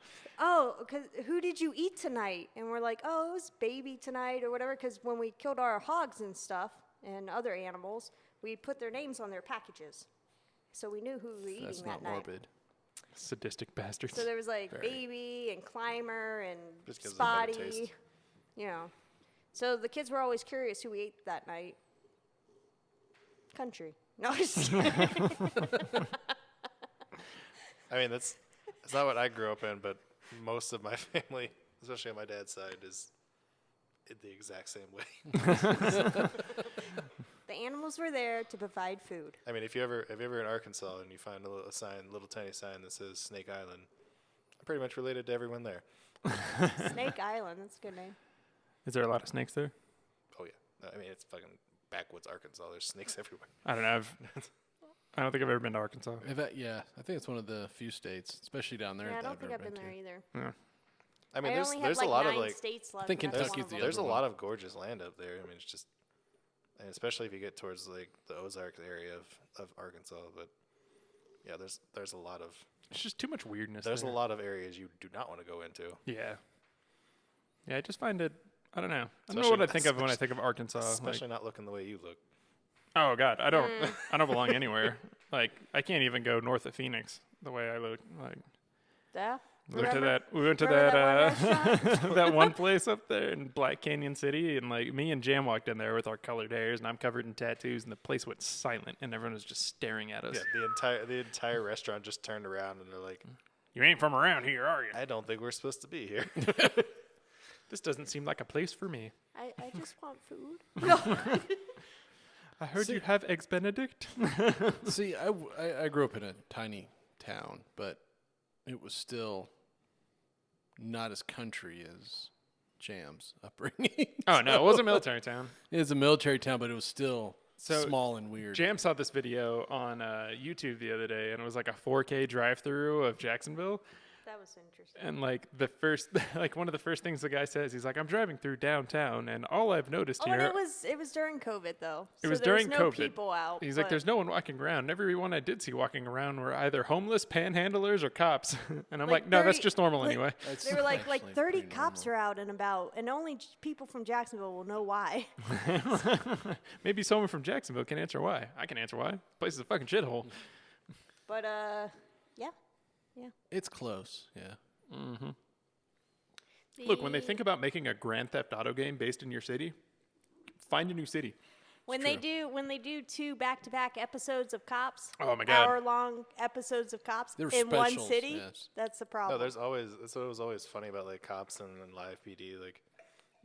oh, because who did you eat tonight? And we're like, oh, it was baby tonight or whatever. Because when we killed our hogs and stuff and other animals, we put their names on their packages, so we knew who we were eating That's that not night. morbid. Sadistic bastards. So there was like Very. baby and climber and Just gives it a better spotty, taste. you know. So the kids were always curious who we ate that night. Country. No, I'm just kidding. I mean, it's not what I grew up in, but most of my family, especially on my dad's side, is the exact same way. The animals were there to provide food. I mean, if you're ever in Arkansas and you find a little tiny sign that says Snake Island, I'm pretty much related to everyone there. Snake Island, that's a good name. Is there a lot of snakes there? Oh yeah, I mean it's fucking backwoods Arkansas. There's snakes everywhere. I don't know. I don't think I've ever been to Arkansas. Yeah, I think it's one of the few states, especially down there. Yeah, I that don't think I've never been there to. either. Yeah. I mean, only there's have a like lot of 9 like states left. think and that's Kentucky's one the of there's them. a lot of gorgeous land up there. I mean, it's just, and especially if you get towards like the Ozarks area of Arkansas. But yeah, there's a lot of It's just too much weirdness. there's a there. lot of areas you do not want to go into. Yeah. Yeah, I just find it. I don't know. I don't know Especially- what I think of when I think of Arkansas. Like, Especially not looking the way you look. oh God, I don't. I don't belong anywhere. Like I can't even go north of Phoenix the way I look. Like Yeah. we went to Remember- that. We went to remember that. that one restaurant? That one place up there in Black Canyon City, and like me and Jam walked in there with our colored hairs, and I'm covered in tattoos, and the place went silent, and everyone was just staring at us. Yeah, the entire restaurant just turned around and they're like, You ain't from around here, are you? I don't think we're supposed to be here. This doesn't seem like a place for me. I just want food. No. I heard you have eggs Benedict. See, I grew up in a tiny town, but it was still not as country as Jam's upbringing. Oh no, it was a military town. It was a military town, but it was still So, small and weird. Jam saw this video on YouTube the other day, and it was like a 4K drive-through of Jacksonville. That was interesting. And like the first, like one of the first things the guy says, he's like, "I'm driving through downtown, and all I've noticed Oh, here." and it was during COVID though. It so was there during was no COVID. people out. He's like, but- "There's no one walking around. Everyone I did see walking around were either homeless, panhandlers, or cops." And I'm Like like, "No, that's 30 just normal like- anyway." That's They were like actually 30 pretty cops normal. are out and about, and only people from Jacksonville will know why. Maybe someone from Jacksonville can answer why. I can answer why. Place is a fucking shithole. But yeah. It's close, yeah. Look, when they think about making a Grand Theft Auto game based in your city, find a new city. when they do 2 back-to-back episodes of Cops, Oh my God. hour-long episodes of Cops They were in one specials, city, yes. that's the No, problem. that's what was always funny about like cops and live PD. Like,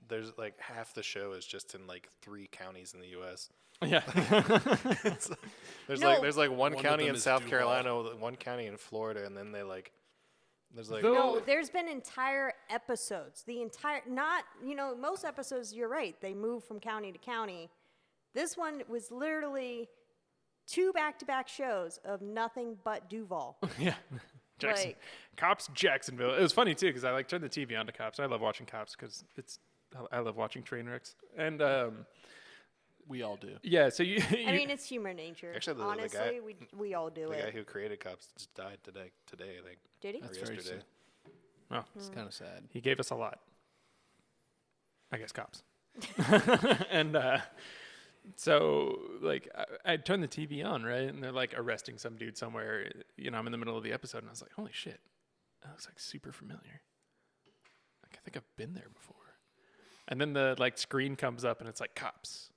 there's like half the show is just in like 3 counties in the U.S. Yeah. There's No. there's like one One of county them in is South Duval. Carolina, one county in Florida, and then they like There's like No, there's been entire episodes. Most episodes, you're right, they move from county to county. This one was literally 2 back-to-back shows of nothing but Duval. Yeah. Jackson. Like- Cops, Jacksonville. It was funny too because I turned the TV on to Cops. I love watching Cops because I love watching train wrecks. And We all do. yeah, so you I mean, it's human nature. Actually, the honestly, guy- we all do the guy it. who created Cops just died today, I think. Did he? Or That's very yesterday. oh, It's kind of sad. he gave us a lot. I guess Cops. And so like I turned the TV on, right, and they're like arresting some dude somewhere. I'm in the middle of the episode, and I was like, holy shit, that looks like super familiar. Like I think I've been there before. And then the like screen comes up, and it's like Cops,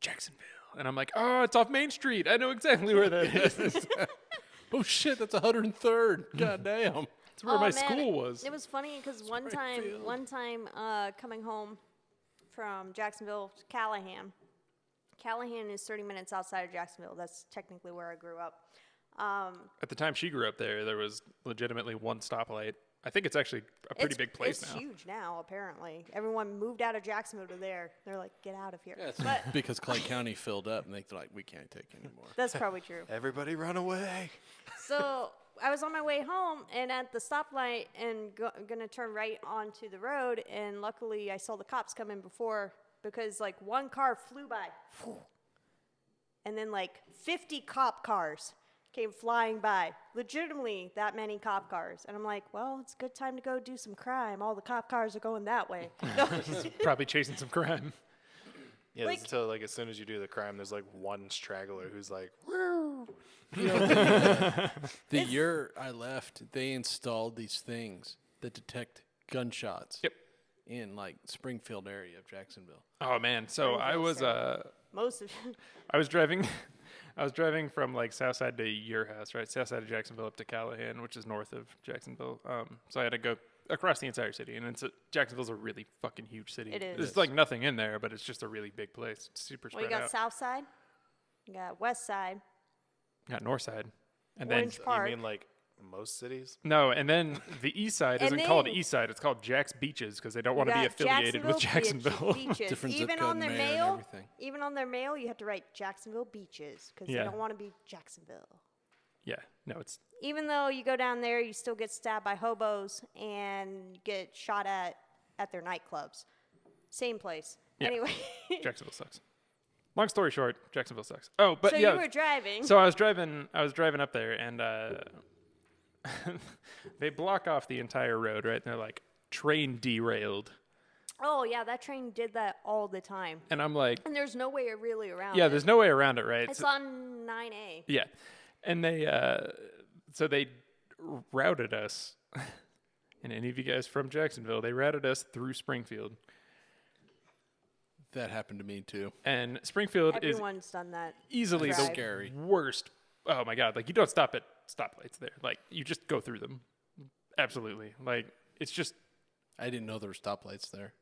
Jacksonville, and I'm like, oh, it's off Main Street. I know exactly where that is. Oh shit, that's 103rd. God damn. It's where Oh, my man, school was. It was funny because one time coming home from Jacksonville to Callahan. Callahan is 30 minutes outside of Jacksonville. That's technically where I grew up. At the time she grew up there was legitimately one stoplight. I think it's actually a pretty big place it's now. huge now, apparently. Everyone moved out of Jacksonville to there. They're like, get out of here. Yeah, it's But because Clay County filled up and they're like, we can't take anymore. that's probably true. Everybody run away. So I was on my way home and at the stoplight and going to turn right onto the road. And luckily I saw the cops come in before because like one car flew by. And then like 50 cop cars came flying by. Legitimately that many cop cars. And I'm like, well, it's a good time to go do some crime. All the cop cars are going that way. No. Probably chasing some crime. Yeah, Like- until like as soon as you do the crime, there's like one straggler who's like, The year I left, they installed these things that detect gunshots. Yep. In like Springfield area of Jacksonville. Oh man, so I was Most of I was driving from like south side to your house, right? South side of Jacksonville up to Callahan, which is north of Jacksonville. So I had to go across the entire city, and Jacksonville's a really fucking huge city. It is. There's like nothing in there, but it's just a really big place. It's super Well, spread you got out. south side, you got west side, Got north side, and Orange you Park. mean like most cities? and then the east side And isn't called then- east side. It's called Jack's Beaches because they don't You want to be got affiliated with Jacksonville. Beaches. Different zip Even code on their and mayor and mail, everything. even on their mail, you have to write Jacksonville Beaches because Yeah. they don't want to be Jacksonville. Yeah, no, it's Even though you go down there, you still get stabbed by hobos and get shot at their nightclubs. Same place. Yeah. Anyway, Jacksonville sucks. Long story short, Jacksonville sucks. Oh, but so yeah. you were driving. So I was driving up there, and they block off the entire road, right? And they're like, train derailed. oh yeah, that train did that all the time, And I'm like, and there's no way really around. yeah, it. there's no way around it, right? It's So- on 9A. yeah. And so they routed us. And any of you guys from Jacksonville, they routed us through Springfield. That happened to me too. And Springfield is Everyone's done that. easily Drive. the Scary. worst. Oh my God. Like, you don't stop at stoplights there. Like, you just go through them. Absolutely. Like, it's just, I didn't know there were stoplights there.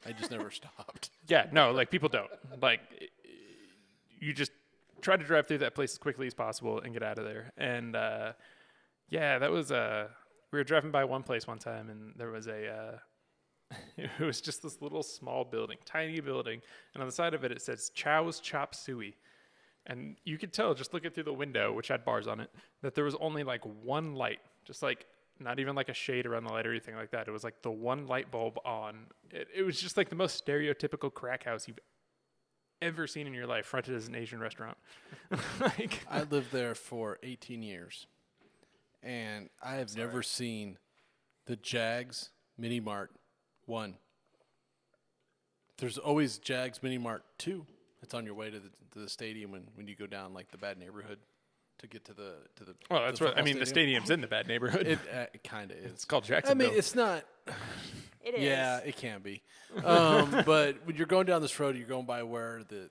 I just never stopped. yeah, no, like, people don't. Like, you just try to drive through that place as quickly as possible and get out of there. And, yeah, that was, we were driving by one place one time, and there was it was just this little small building, tiny building. And on the side of it, it says Chow's Chop Suey. And you could tell, just looking through the window, which had bars on it, that there was only like one light, just like not even like a shade around the light or anything like that. It was like the one light bulb on. It was just like the most stereotypical crack house you've ever seen in your life, fronted as an Asian restaurant. Like, I lived there for 18 years, and I have never seen the Jags Mini Mart 1. There's always Jags Mini Mart 2. It's on your way to the stadium when you go down like the bad neighborhood to get to the. well, that's the what I football mean. The stadium. stadium's in the bad neighborhood. It kind of is. It's called I Jacksonville. mean, it's not. It is. Yeah, it can be. But when you're going down this road, you're going by where the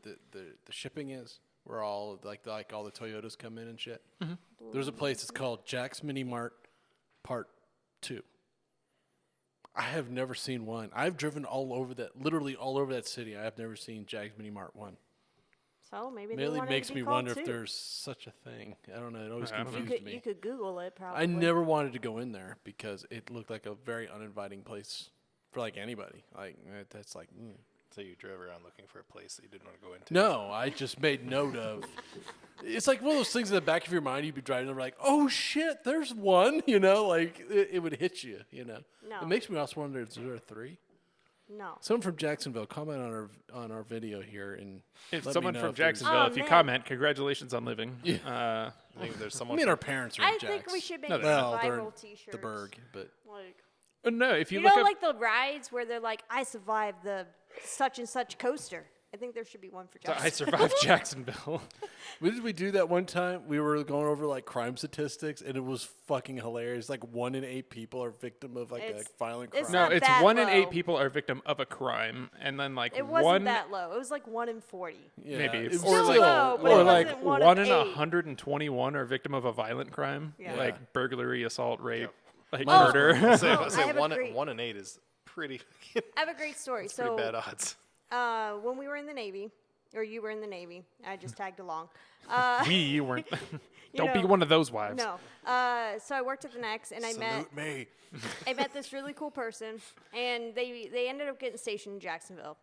shipping is, where all like all the Toyotas come in and shit. Mm-hmm. There's a place that's called Jack's Mini Mart Part 2. I have never seen one. I've driven literally all over that city. I have never seen Jack's Mini Mart 1. So maybe they Mainly wanted makes to be me called wonder too. if there's such a thing. I don't know. It always I don't know. confused me. You could Google it probably. I never wanted to go in there because it looked like a very uninviting place for like anybody. Like that's like. So you drove around looking for a place that you didn't want to go into. No, I just made note of. It's like one of those things in the back of your mind. You'd be driving, and like, oh shit, there's one. You know, like it would hit you. You know. No. It makes me also wonder: is there a 3? No. Someone from Jacksonville, comment on our video here, and If let someone me know from if there's- Jacksonville, Oh, if you man. comment, congratulations on living. I think there's I someone. mean, our parents are in I Jacks. think we should make No, they're not. Well, they're survival T-shirts. the Berg, but Like, No, if you, you look know, up, like the rides where they're like, I survived the such and such coaster. I think there should be one for I Jackson. survived Jacksonville. did we do that one time? We were going over like crime statistics, and it was fucking hilarious. Like 1 in 8 people are victim of like a It's- violent crime. it's No, not it's that 1 in 8 low. people are victim of a crime, and then like It wasn't one, that low. It was like 1 in 40. Yeah, maybe, it was or like, Still low, but or it like wasn't 1 1 of in 8. 121 are victim of a violent crime, Yeah. like burglary, assault, rape, like Oh. murder. say I say have a 1 great- 1 in 8 is pretty I have a great story. pretty bad So odds. when we were in the Navy, or you were in the Navy, I just tagged along. We weren't. Don't be know, one of those wives. No. So I worked at the Next, and I me. met this really cool person, and they ended up getting stationed in Jacksonville.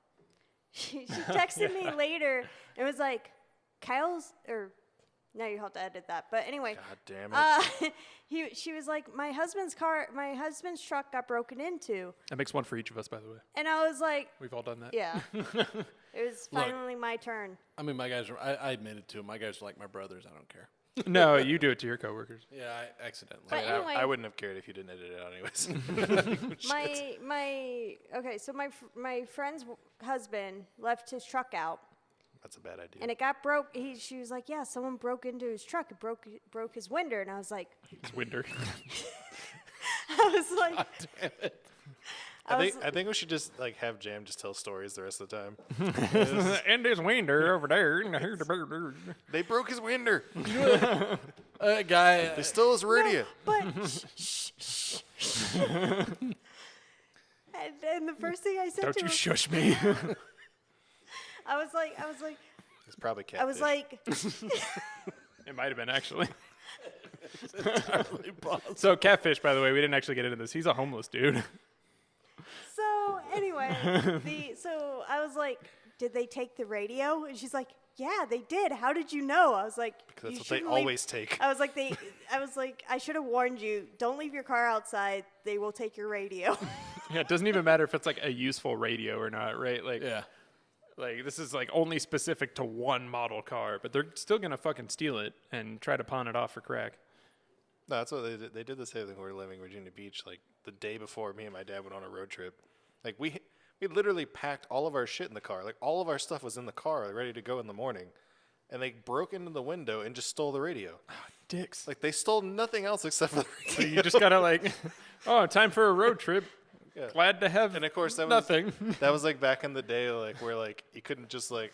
She texted me later and was like, Kyle's, or now you have to edit that. But anyway, God damn it. she was like, my husband's truck got broken into, That makes one for each of us, by the way. and I was like, We've all done that. yeah. It was finally my turn. I mean, my guys are. I admitted to them. My guys are like my brothers. I don't care. No, you do it to your coworkers. Yeah, I accidentally. But anyway, I wouldn't have cared if you didn't edit it out anyways. so my friend's husband left his truck out, That's a bad idea. and it got broke. She was like, yeah, someone broke into his truck. It broke his window, and I was like, It's winter. I was like, Damn it. I think we should just like have Jam just tell stories the rest of the time. And there's winter over there. They broke his winder. Guy. They stole his radio. but shh. And the first thing I said Don't to you him, shush me. I was like, It's probably catfish. I was like, It might have been, actually. Entirely possible. So, Catfish, by the way, we didn't actually get into this. He's a homeless dude. so anyway, so I was like, did they take the radio? And she's like, yeah, they did. How did you know? I was like, Because you that's what they shouldn't leave- always take. I was like, I should have warned you. Don't leave your car outside. They will take your radio. Yeah, it doesn't even matter if it's like a useful radio or not, right? Like, Yeah. like this is like only specific to one model car, but they're still gonna fucking steal it and try to pawn it off for crack. No, that's what they did. They did the same thing when we were living in Virginia Beach. Like the day before, me and my dad went on a road trip. Like we literally packed all of our shit in the car. Like all of our stuff was in the car, like, ready to go in the morning. And they broke into the window and just stole the radio. Dicks. Like they stole nothing else except for the So radio. you just gotta like, oh, time for a road trip. Yeah. Glad to have. And of course that nothing. was that was like back in the day, like where like you couldn't just like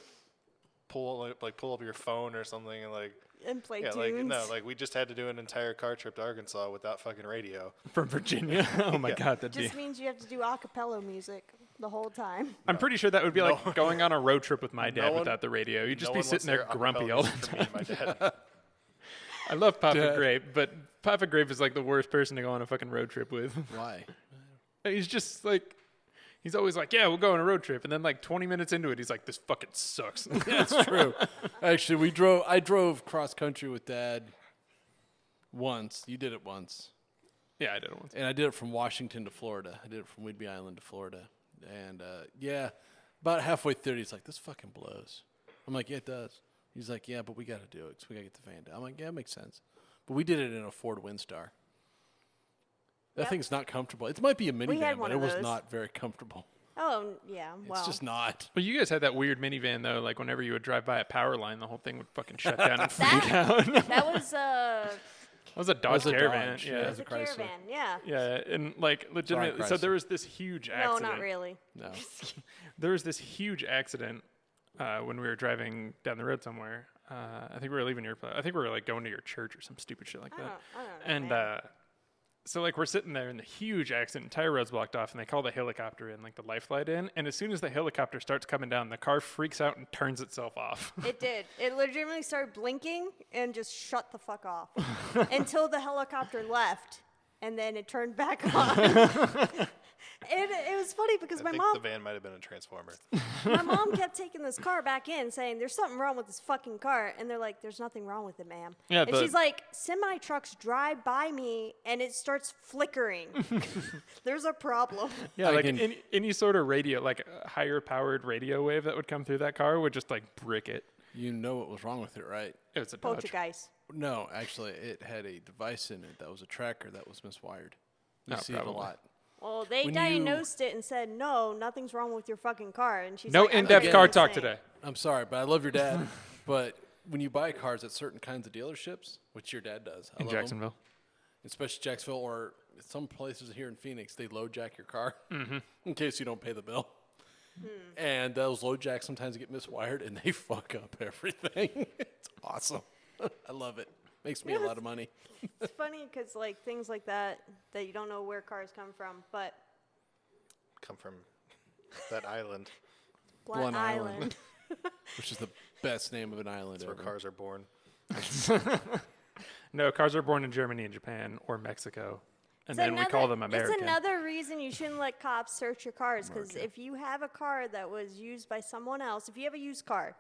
pull up your phone or something and like and play yeah, tunes. like no, like we just had to do an entire car trip to Arkansas without fucking radio. From Virginia. Oh my Yeah. god, that'd Just be. means you have to do a cappella music the whole time. I'm pretty sure that would be like going on a road trip with my dad No one- without the radio. You'd just No be one sitting wants there to hear grumpy acapella all the music from time. me and my dad. I love Papa Dad. Grape, but Papa Grape is like the worst person to go on a fucking road trip with. Why? He's just like, he's always like, yeah, we'll go on a road trip. And then like 20 minutes into it, he's like, this fucking sucks. That's true. Actually, I drove cross country with Dad once. You did it once. Yeah, I did it once. And I did it from Washington to Florida. I did it from Whidbey Island to Florida. And, yeah, about halfway through, he's like, this fucking blows. I'm like, yeah, it does. He's like, yeah, but we got to do it 'cause we got to get the van down. I'm like, yeah, it makes sense. But we did it in a Ford Windstar. That Yep. thing's not comfortable. It might be a had minivan, one but it of was those. not very comfortable. Oh yeah, well. It's just not. But you guys had that weird minivan though. Like whenever you would drive by a power line, the whole thing would fucking shut down and freak That- out. That that was was a Dodge was a Caravan. Dodge, Yeah. yeah. it It was was a a Chrysler. caravan. Yeah. Yeah, and like legitimately, so Chrysler. there was this huge No, accident. not really. No. There was this huge accident when we were driving down the road somewhere. I think we were leaving your place. I think we were like going to your church or some stupid shit like that. I don't know, And man. So like we're sitting there in the huge accident, entire road's blocked off, and they call the helicopter in, like the life flight in. And as soon as the helicopter starts coming down, the car freaks out and turns itself off. It did. It legitimately started blinking and just shut the fuck off until the helicopter left, and then it turned back on. And it was funny because I my think mom, the van might have been a transformer. my mom kept taking this car back in, saying, "There's something wrong with this fucking car," and they're like, "There's nothing wrong with it, ma'am." Yeah, and she's like, "Semi trucks drive by me, and it starts flickering. There's a problem." Yeah, I like can- any sort of radio, like a higher powered radio wave that would come through that car would just like brick it. You know what was wrong with it, right? It was a Dodge. Poltergeist. No, actually, it had a device in it that was a tracker that was miswired. You Oh, see it a probably. lot. Well, they When diagnosed it and said, "No, nothing's wrong with your fucking car." And she's No like, "I'm in-depth doing car the talk same." today. I'm sorry, but I love your dad. But when you buy cars at certain kinds of dealerships, which your dad does, I In love 'em, Jacksonville. especially Jacksonville or some places here in Phoenix, they load jack your car in case you don't pay the bill. And those load jacks sometimes get miswired and they fuck up everything. It's awesome. I love it. Makes me a lot of money. It's funny because like things like that you don't know where cars come from, but Come from that island. Blunt Blunt Island. Island. Which is the best name of an island That's where ever. cars are born. No, cars are born in Germany and Japan or Mexico, and It's then we call them It's American. another reason you shouldn't let cops search your cars, because if you have a car that was used by someone else, if you have a used car,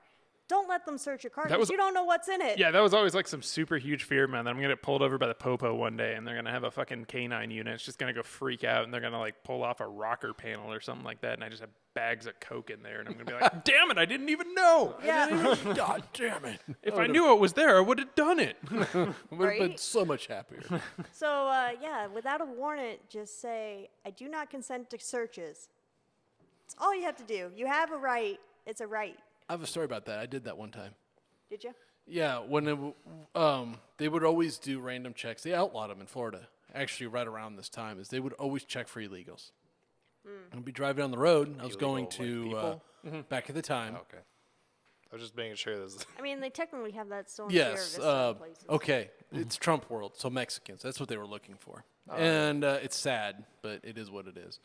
don't let them search your car That because was- you don't know what's in it. Yeah, that was always like some super huge fear, man. That I'm gonna get pulled over by the popo one day, and they're gonna have a fucking canine unit. It's just gonna go freak out, and they're gonna like pull off a rocker panel or something like that, and I just have bags of coke in there, and I'm gonna be like, "Damn it, I didn't even know. Yeah. God damn it. If I knew it was there, I would have done it." I would have been Right? so much happier. So, yeah, without a warrant, just say, "I do not consent to searches." That's all you have to do. You have a right. It's a right. I have a story about that. I did that one time. Did you? Yeah, when they would always do random checks. They outlawed them in Florida. Actually, right around this time, is they would always check for illegals. I'd be driving down the road. I was going Illegal, like, to people? back at the time. Oh, okay. I was just making sure there's. I mean, they technically have that still in Yes. Sierra Vista places. Okay. It's Trump world, so Mexicans. That's what they were looking for. And it's sad, but it is what it is.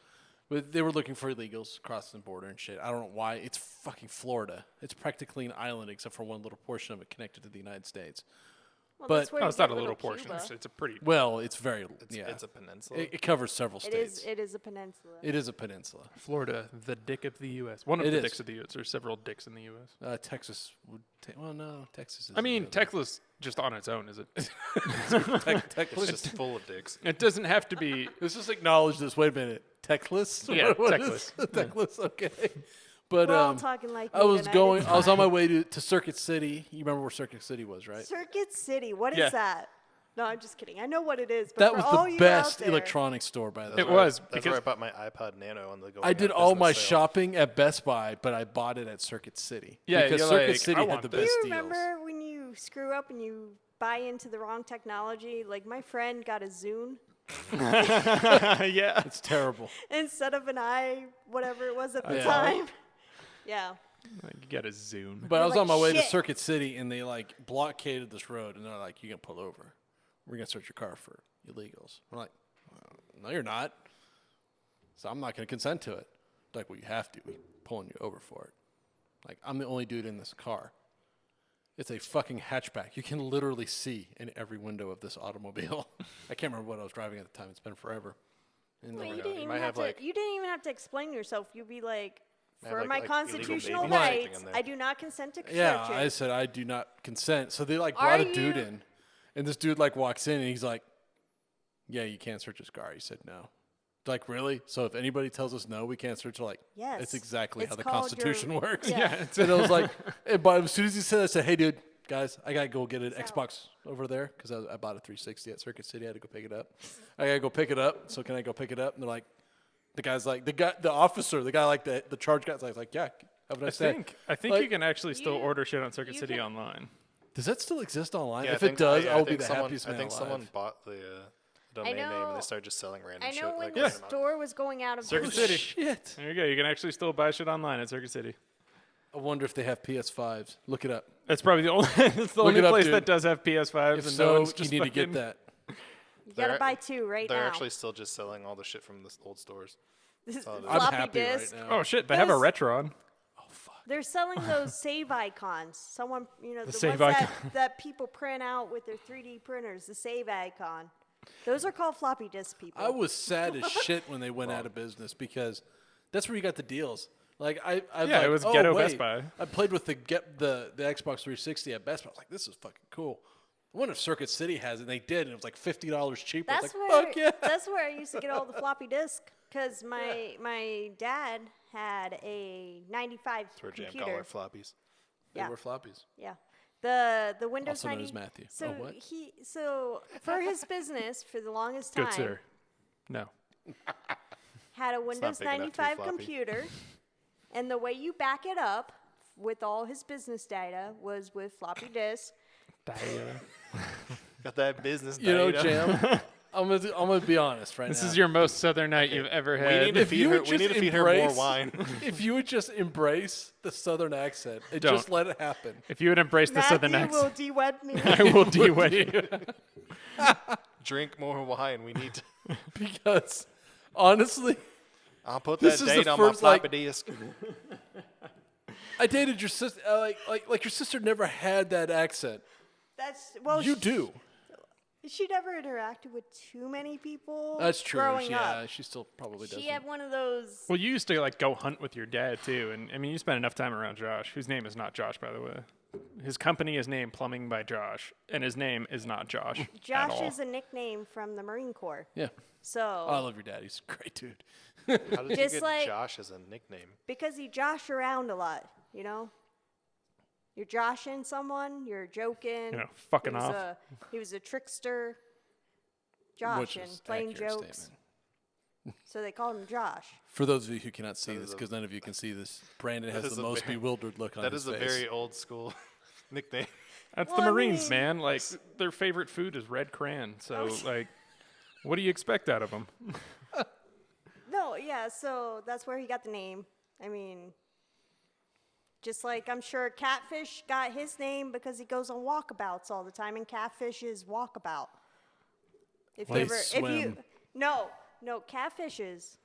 But they were looking for illegals crossing the border and shit. I don't know why. It's fucking Florida. It's practically an island except for one little portion of it connected to the United States. Well, but- that's where No, you it's not get a little portion. Cuba. It's a pretty. Well, it's very, yeah. It's a peninsula. It covers several It states. is. It is a peninsula. It is a peninsula. Florida, the dick of the U.S. One of It the is. dicks of the U.S. There's several dicks in the U.S. Texas would well, no, Texas is. I mean, Texas just on its own is it? It's just full of dicks. It doesn't have to be. Let's just acknowledge this. Wait a minute. Techless? Yeah, What is- Techless, okay. But We're all talking like I me was tonight, going. it's I was on fine. my way to Circuit City. You remember where Circuit City was, right? Circuit City. What is Yeah. that? No, I'm just kidding. I know what it is. But That for was all the you best out there, electronics store, by the It way. was That's where because I bought my iPod Nano on the going. I did out all my business sale. shopping at Best Buy, but I bought it at Circuit City. Yeah, because you're Circuit like, City I had want the this. Do best you deals. remember when you screw up and you buy into the wrong technology? Like my friend got a Zune yeah. It's terrible. instead of an whatever it was at the Yeah. time. Yeah. Like, you got a Zoom. But I You're was like, on my way to "Shit." Circuit City, and they like blockaded this road, and they're like, "You can pull over. We're gonna search your car for illegals." I'm like, "No, you're not." So I'm not gonna consent to it. They're like, "Well, you have to. We're pulling you over for it." Like, I'm the only dude in this car. It's a fucking hatchback. You can literally see in every window of this automobile. I can't remember what I was driving at the time. It's been forever. And Well, they're you like, didn't you even might have have, to. like- You didn't even have to explain yourself. You'd be like, Have, for like- my like illegal constitutional babies or something rights, in there. I do not consent to yeah, searches. I said I do not consent. So they like Are brought a dude you- in, and this dude like walks in and he's like, "Yeah, you can't search his car." He said no. Like, really? So if anybody tells us no, we can't search. They're like, Yes. that's exactly It's how the called Constitution your- works. Yeah. Yeah. It's And I was like, but as soon as he said that, I said, "Hey, dude, guys, I gotta go get an Peace out. Xbox over there because I bought a 360 at Circuit City. I had to go pick it up. I gotta go pick it up. So can I go pick it up?" And they're like, the guy's like, the officer, the guy like the charge guy's like, "Yeah, have a nice day." I think Like- you can actually still You- order shit on Circuit you City can- online. Does that still exist online? Yeah, If I it think- does, yeah, I I'll be think the someone- happiest man I think alive. someone bought the domain name know- and they started just selling random I shit. know when like the random store was going out of Circuit business. City. Shit. There you go. You can actually still buy shit online at Circuit City. I wonder if they have PS5s. Look it up. That's probably the only. It's the Look only it up, place dude. that does have PS5s, If and so, no one's you just need to get fucking- that. You gotta buy 2 right They're now. actually still just selling all the shit from the old stores. This all it is. I'm floppy happy disk. right now. Oh shit, they have a Those- Retron. They're selling those save icons. Someone, the save ones icon. that people print out with their 3D printers, the save icon. Those are called floppy disk, people. I was sad as shit when they went out of business because that's where you got the deals. Like I Yeah, it was ghetto Best wait. Buy. I played with the Xbox 360 at Best Buy. I was like, this is fucking cool. I wonder if Circuit City has it. And they did, and it was like $50 cheaper. I was That's like, where fuck yeah. that's where I used to get all the floppy disk because my dad had a 95 That's where Jam computer. Collar floppies. They Yeah. were floppies. Yeah. The Windows Also known 90. as Matthew. So Oh, what? so for his business for the longest time Good sir. No. had a Windows big enough to be 95 floppy. computer, and the way you back it up with all his business data was with floppy disk. Got that business. You know, data. Jam, I'm gonna be honest right This now. is your most southern night you've ever We had. need to If feed you her. would We need just to feed her more embrace- wine. If you would just embrace the Southern accent and Don't. just let it happen. If you would embrace the southern Matthew will accent, de-wed me. I will de-wed you. Drink more wine. We need to. Because honestly, I'll put This that is the date on my first, like- floppy disk. I dated your sister. Like your sister never had that accent. That's well. You do. She never interacted with too many people. That's true. Growing Yeah, up, she still probably does. she had one of those. Well, you used to like go hunt with your dad too, and I mean, you spent enough time around Josh, whose name is not Josh, by the way. His company is named Plumbing by Josh, and his name is not Josh. at Josh all. is a nickname from the Marine Corps. Yeah. So Oh, I love your dad. He's a great dude. How did Just you get like- Josh as a nickname? because he joshed around a lot, You're joshing someone, you're joking. Fucking he was off. He was a trickster, Which joshing, is playing accurate jokes. statement. So they called him Josh. For those of you who cannot see That this, is a- because none of you can see this, Brandon That has is the a most very- bewildered look on That his is a face. very old school nickname. That's Well, the I Marines, mean- man. Like their favorite food is red crayon. So Oh. like, what do you expect out of them? No, yeah, so that's where he got the name. I mean, just like I'm sure Catfish got his name because he goes on walkabouts all the time, and Catfish is walkabout. If They you ever, if you, swim. no, catfishes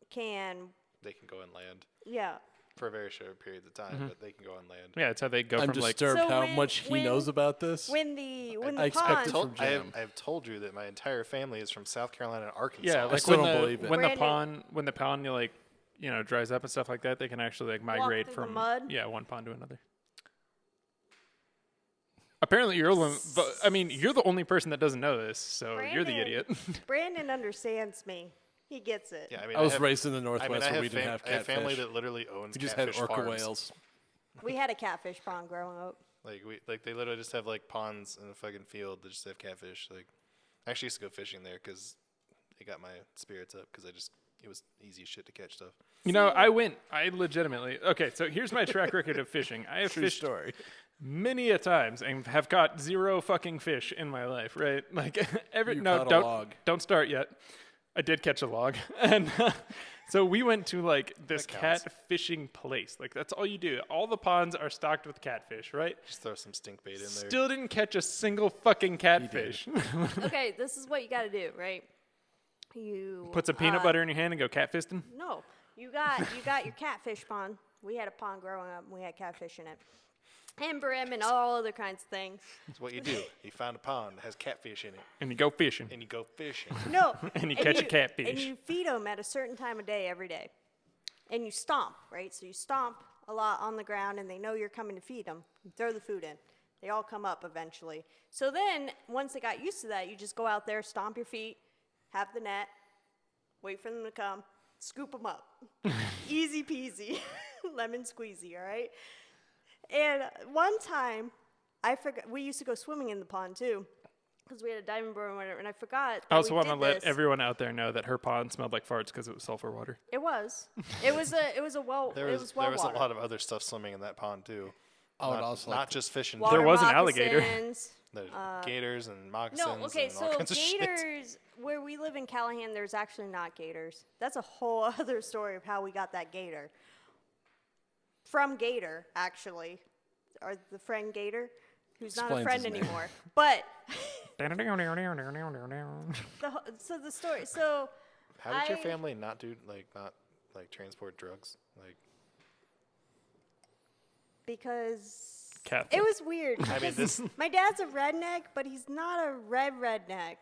can, They can go inland yeah. for very short periods of time, but they can go inland. Yeah, it's how they go I'm from like. disturbed So how when- much he when- knows about this. When the I expected pond, from Jam. I have told you that my entire family is from South Carolina and Arkansas. Yeah, like still when don't the believe it. when Brandon- the pond dries up and stuff like that, they can actually like migrate through the from mud? one pond to another. Apparently, you're the but I mean, you're the only person that doesn't know this, so you're the Brandon- idiot. Brandon understands me. He gets it. Yeah, I mean, I was have, raised in the I Northwest mean, I where have, we didn't have I have family catfish. that literally owns We just had catfish orca farms. whales. We had a catfish pond growing up. Like they literally just have like ponds in a fucking field that just have catfish. Like, I actually used to go fishing there because it got my spirits up because it was easy shit to catch stuff. You know, I legitimately. Okay, so here's my track record of fishing. I have True fished story. many a times and have caught 0 fucking fish in my life, right? Like You caught a log. don't start yet. I did catch a log, and so we went to like this That counts. cat fishing place. Like that's all you do. All the ponds are stocked with catfish, right? Just throw some stink bait in there. Still didn't catch a single fucking catfish. Okay, this is what you got to do, right? You Put some peanut butter in your hand and go catfisting. No, you got your catfish pond. We had a pond growing up, and we had catfish in it, and brim, and all other kinds of things. That's what you do. You find a pond that has catfish in it, And you go fishing. and you go fishing. No, And you catch a catfish. and you feed them at a certain time of day every day, and you stomp, right? So you stomp a lot on the ground, and they know you're coming to feed them. You throw the food in. They all come up eventually. So then, once they got used to that, you just go out there, stomp your feet, have the net, wait for them to come, scoop them up. Easy peasy, lemon squeezy, all right? And one time, I forgot, we used to go swimming in the pond too, because we had a diving board and whatever, and I forgot. I also we want to did let this. everyone out there know that her pond smelled like farts because it was sulfur water. It was. It was a well. There it was was well there was water. a lot of other stuff swimming in that pond too. I would Not, also not like to- just fishing. Water There was an alligator. moccasins. There's gators and moccasins No, okay, and all so kinds of shit. gators, where we live in Callahan, there's actually not gators. That's a whole other story of how we got that gator. From Gator, actually, or the friend Gator. who's not a Explains friend his name. anymore. But yeah, the story. So How did your I- family not transport drugs? Like, because Catholic. it was weird. I mean, because this. my dad's a redneck, but he's not a redneck.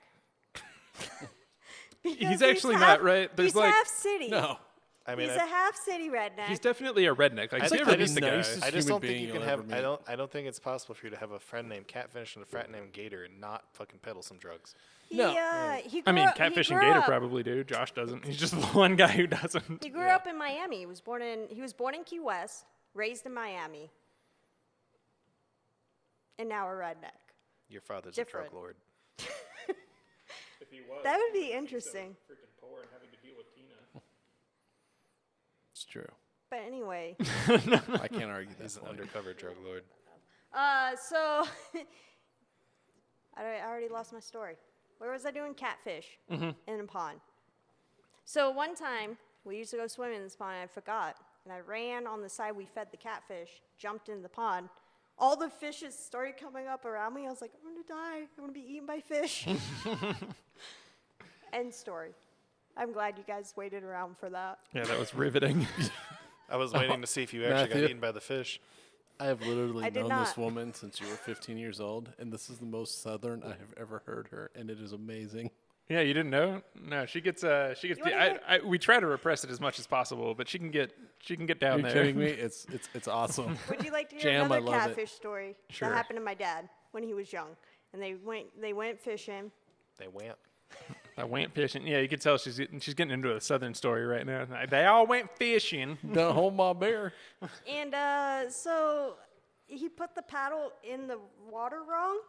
Because He's actually not, right? There's He's like- half city. No. I mean, He's a half city redneck. He's definitely a redneck. Like, I have you think ever that is seen the the guy? nicest- I just human don't think being you can you'll have. ever meet. I don't think it's possible for you to have a friend named Catfish and a friend named Gator and not fucking peddle some drugs. he, No. he I grew mean, up- he Catfish and grew Gator up- probably do. Josh doesn't. He's just the one guy who doesn't. He grew up in Miami. He was born in Key West, raised in Miami, and now a redneck. Your father's Different. a drug lord. If he was, That would be interesting. freaking poor and having to deal with Tina. It's true. But anyway, I can't argue that He's an point. undercover drug lord. so I already lost my story. Where was I doing? Catfish in a pond. So one time we used to go swimming in this pond and I forgot. And I ran on the side we fed the catfish, jumped in the pond. All the fishes started coming up around me. I was like, I'm going to die. I'm going to be eaten by fish. End story. I'm glad you guys waited around for that. Yeah, that was riveting. I was waiting to see if you actually Matthew? got eaten by the fish. I have literally I did known this not. woman since you were 15 years old, and this is the most southern I have ever heard her, and it is amazing. Yeah, you didn't know? No, she gets. wanna We try to repress it as much as possible, but she can get down You're there. kidding me? It's awesome. Would you like to hear Jam, I another love it. catfish story Sure. that happened to my dad when he was young? And they went fishing. They went. I went fishing. Yeah, you could tell she's getting into a southern story right now. They all went fishing. Don't hold my bear. And so he put the paddle in the water wrong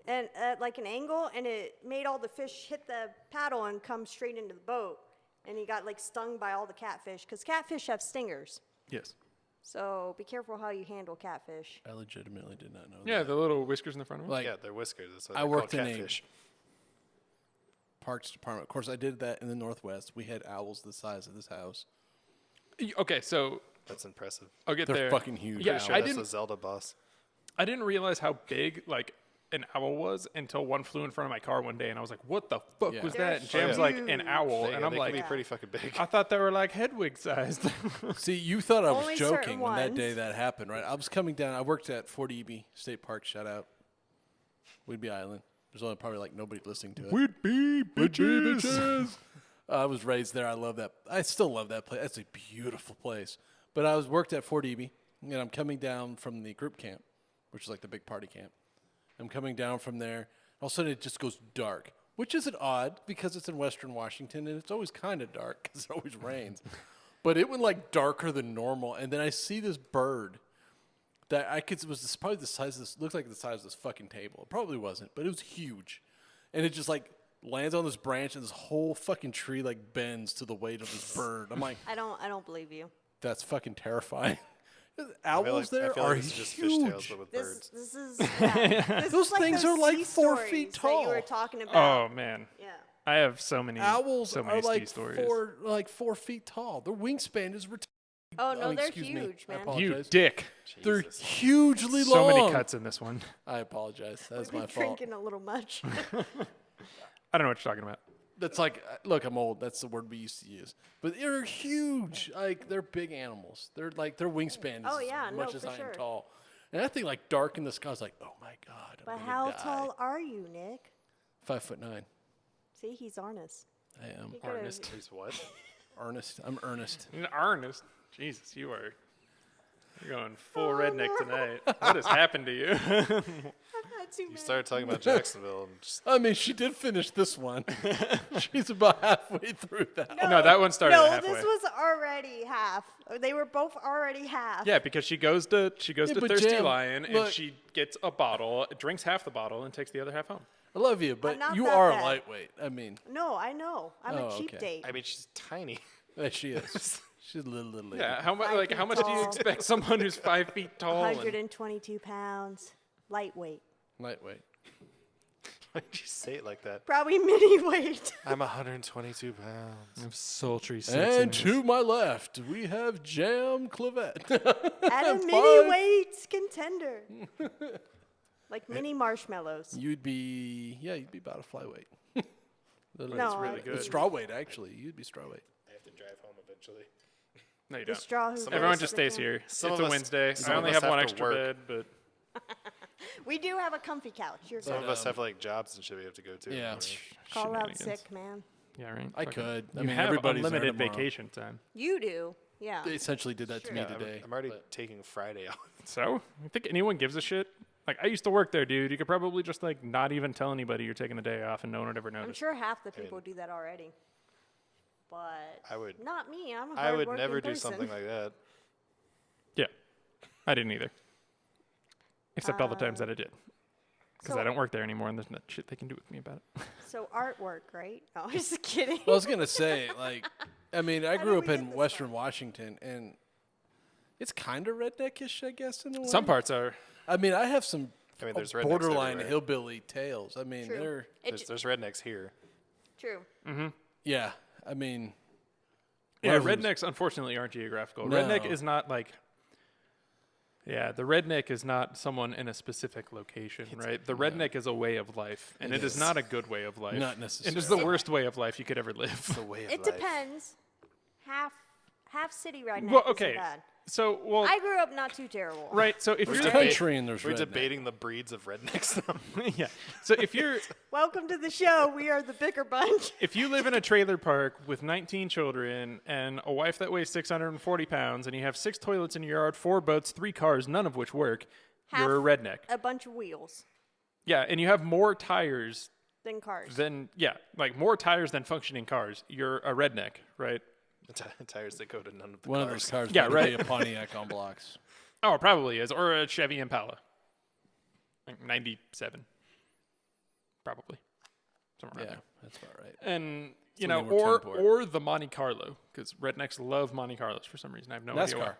and at like an angle, and it made all the fish hit the paddle and come straight into the boat. And he got like stung by all the catfish because catfish have stingers. Yes. So be careful how you handle catfish. I legitimately did not know Yeah, that. the little whiskers in the front of them. Like, Yeah, they're whiskers. That's why I they're worked called in a- catfish. Parks Department. Of course, I did that in the Northwest. We had owls the size of this house. Okay, so That's impressive. I'll get They're there. fucking huge. Yeah, owls. Sure, I that's didn't. a Zelda boss. I didn't realize how big like an owl was until one flew in front of my car one day, and I was like, "What the fuck Yeah. was They're that?" And Jam's like, "An huge. owl," They, and I'm they like, can be pretty fucking big. "I thought they were like Hedwig sized." See, you thought I was Only certain joking when that ones. day that happened, right? I was coming down. I worked at Fort Eby State Park. Shout out. Whidbey Island. There's only probably like nobody listening to it. Whidbey bitches. I was raised there. I love that. I still love that place. That's a beautiful place. But I was worked at Fort Eby, and I'm coming down from the group camp, which is like the big party camp. I'm coming down from there. All of a sudden, it just goes dark, which isn't odd because it's in Western Washington, and it's always kind of dark because it always rains. But it went like darker than normal, and then I see this bird that I could probably the size of this. Looks like the size of this fucking table. It probably wasn't, but it was huge, and it just like lands on this branch, and this whole fucking tree like bends to the weight of this bird. I'm like, I don't believe you. that's fucking terrifying. I feel Owls like, there I feel are like it's just huge. fishtails, but with birds. This is yeah. This Those is like things those are like sea 4 feet stories that you were tall. talking Oh about. man, Yeah. I have so many Owls so many are like stories. 4 feet tall. Their wingspan is Oh no, they're excuse me. huge, I man. apologize. You dick. They're Jesus. hugely So long. many cuts in this one. I apologize. That's We've my been fault. drinking a little much. I don't know what you're talking about. That's like, look, I'm old. That's the word we used to use. But they're huge. Like, they're big animals. They're like, their wingspan is Oh, yeah, as no, much as for I am sure. tall. And that thing, like, dark in the sky, I was like, oh my God. But I'm gonna how die. tall are you, Nick? 5'9". See, he's honest. I am. He could've- Earnest. He's what? Earnest. I'm earnest. Ernest. Jesus, you're going full redneck tonight. What has happened to you? Not too You many. started talking about Jacksonville and just I mean, she did finish this one. She's about halfway through that. No, that one started No, halfway. this was already half. They were both already half. Yeah, because she goes to but Thirsty Jam, Lion and look. she gets a bottle, drinks half the bottle, and takes the other half home. I love you, but not you that are bad. a lightweight. I mean, No, I know. I'm Oh, a cheap okay. date. I mean, she's tiny. yeah, she is. She's a little lady. Yeah, how much? 5 Like, feet how much do you tall. expect someone who's 5 feet tall? and- 122 pounds, lightweight. Lightweight. Why did you say it like that? Probably mini weight. I'm 122 pounds. Of sultry And to my left, we have Jam Clavette. At a Five. mini weight contender. Like mini marshmallows. You'd be about a flyweight. No, That's really good. Straw weight, actually. You'd be straw weight. I have to drive home eventually. No, you The don't. straw who Everyone goes just to the stays camp. here. Some It's of a us- Wednesday. some I of only us have have one to extra work. bed, but We do have a comfy couch. You're Some good. of us have like jobs and shit we have to go to. Yeah. Right? Call out shenanigans. sick, man. Yeah, right. I Fucking- could. I You mean, have everybody's there unlimited tomorrow. vacation time. You do. Yeah. They essentially did that to me Yeah, today. I'm already but- taking Friday off. So, I think anyone gives a shit. Like, I used to work there, dude. You could probably just, like, not even tell anybody you're taking a day off and no one would ever I'm notice. sure half the people do that already. But I would- not me. I'm a I would hardworking never do person. something like that. Yeah. I didn't either. Except all the times that I did. Because so- I don't work there anymore and there's not shit they can do with me about it. So artwork, right? No, I'm just kidding. Well, I was gonna say, like, I mean, I How grew did up we get in this Western far? Washington, and it's kind of redneckish, I guess, in a way. Some parts are. I mean, I have some I mean, there's rednecks borderline everywhere. hillbilly tales. I mean, True. they're There's rednecks here. True. yeah. I mean, Yeah, One of them's- rednecks unfortunately aren't geographical. No. Redneck is not like. Yeah, the redneck is not someone in a specific location, right? The redneck is a way of life, and it is not a good way of life. Not It is necessarily. the worst way of life you could ever live. The way of It life. depends. Half city right now. Well, okay. Bad. So, well, I grew up not too terrible. right. So if We're you're There's debate- country and there's We're redneck. debating the breeds of rednecks now. yeah. So if you're Welcome to the show. We are the Bicker Bunch. if you live in a trailer park with 19 children and a wife that weighs 640 pounds, and you have 6 toilets in your yard, 4 boats, 3 cars, none of which work, you're a redneck. A bunch of wheels Yeah, and you have more tires than cars. than more tires than functioning cars. You're a redneck, right? Tires that go to none of the One cars. of those cars. Yeah, better right. be a Pontiac on blocks. Oh, it probably is, or a Chevy Impala, like 97, probably somewhere around Yeah, there. that's about right. And you when know, they were or 10 port. or the Monte Carlo, because rednecks love Monte Carlos for some reason. I have no idea why. NASCAR.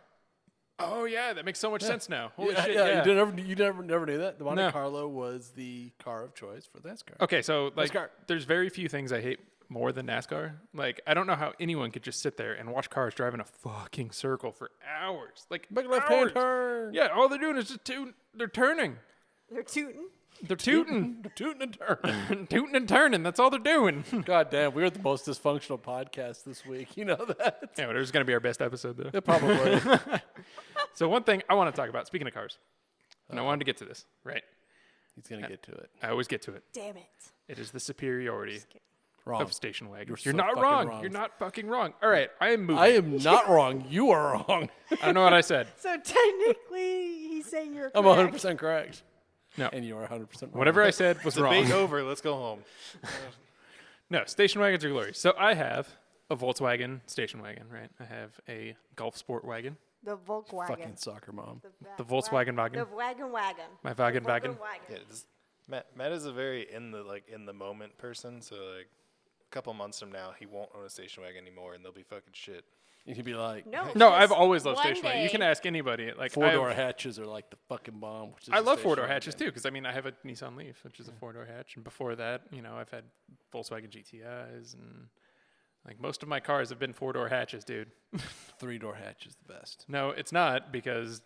Oh yeah, that makes so much sense now. Holy Yeah, shit! yeah. Yeah. You never knew that. The Monte No. Carlo was the car of choice for NASCAR. Okay, so like, NASCAR. there's very few things I hate more than NASCAR. Like, I don't know how anyone could just sit there and watch cars drive in a fucking circle for hours. Like, Big left-hand hours. turn. Yeah, all they're doing is just they're turning. They're tooting. They're tooting, Tooting and turning. tooting and turning. That's all they're doing. God damn, we are the most dysfunctional podcast this week. You know that? Yeah, but it was gonna be our best episode though. Yeah, probably. So one thing I want to talk about, speaking of cars, and I wanted to get to this, right? He's gonna get to it. I always get to it. Damn it. It is the superiority Wrong. of station wagons. You're You're so not fucking wrong. wrong. You're not fucking wrong. All right, I am moving. I am not wrong. You are wrong. I don't know what I said. So technically, he's saying you're I'm correct. 100% correct. No. And you are 100% wrong. Whatever I said was Debate wrong. over. Let's go home. No, station wagons are glorious. So I have a Volkswagen station wagon, right? I have a Golf Sport wagon, The Volkswagen. Fucking soccer mom. the Volkswagen wagon, The wagon. my wagon The wagon. Yeah, Matt is a very in the moment person. So like, a couple months from now, he won't own a station wagon anymore, and they'll be fucking shit. You could be like, No, No, just I've always loved one station wagon. You day- can ask anybody. Like four-door I've- hatches are like the fucking bomb. Which is I a love station four-door wagon. hatches too, because I mean I have a Nissan Leaf, which is a four-door hatch, and before that, you know, I've had Volkswagen GTIs, and like most of my cars have been four-door hatches, dude. Three-door hatch is the best. No, it's not, because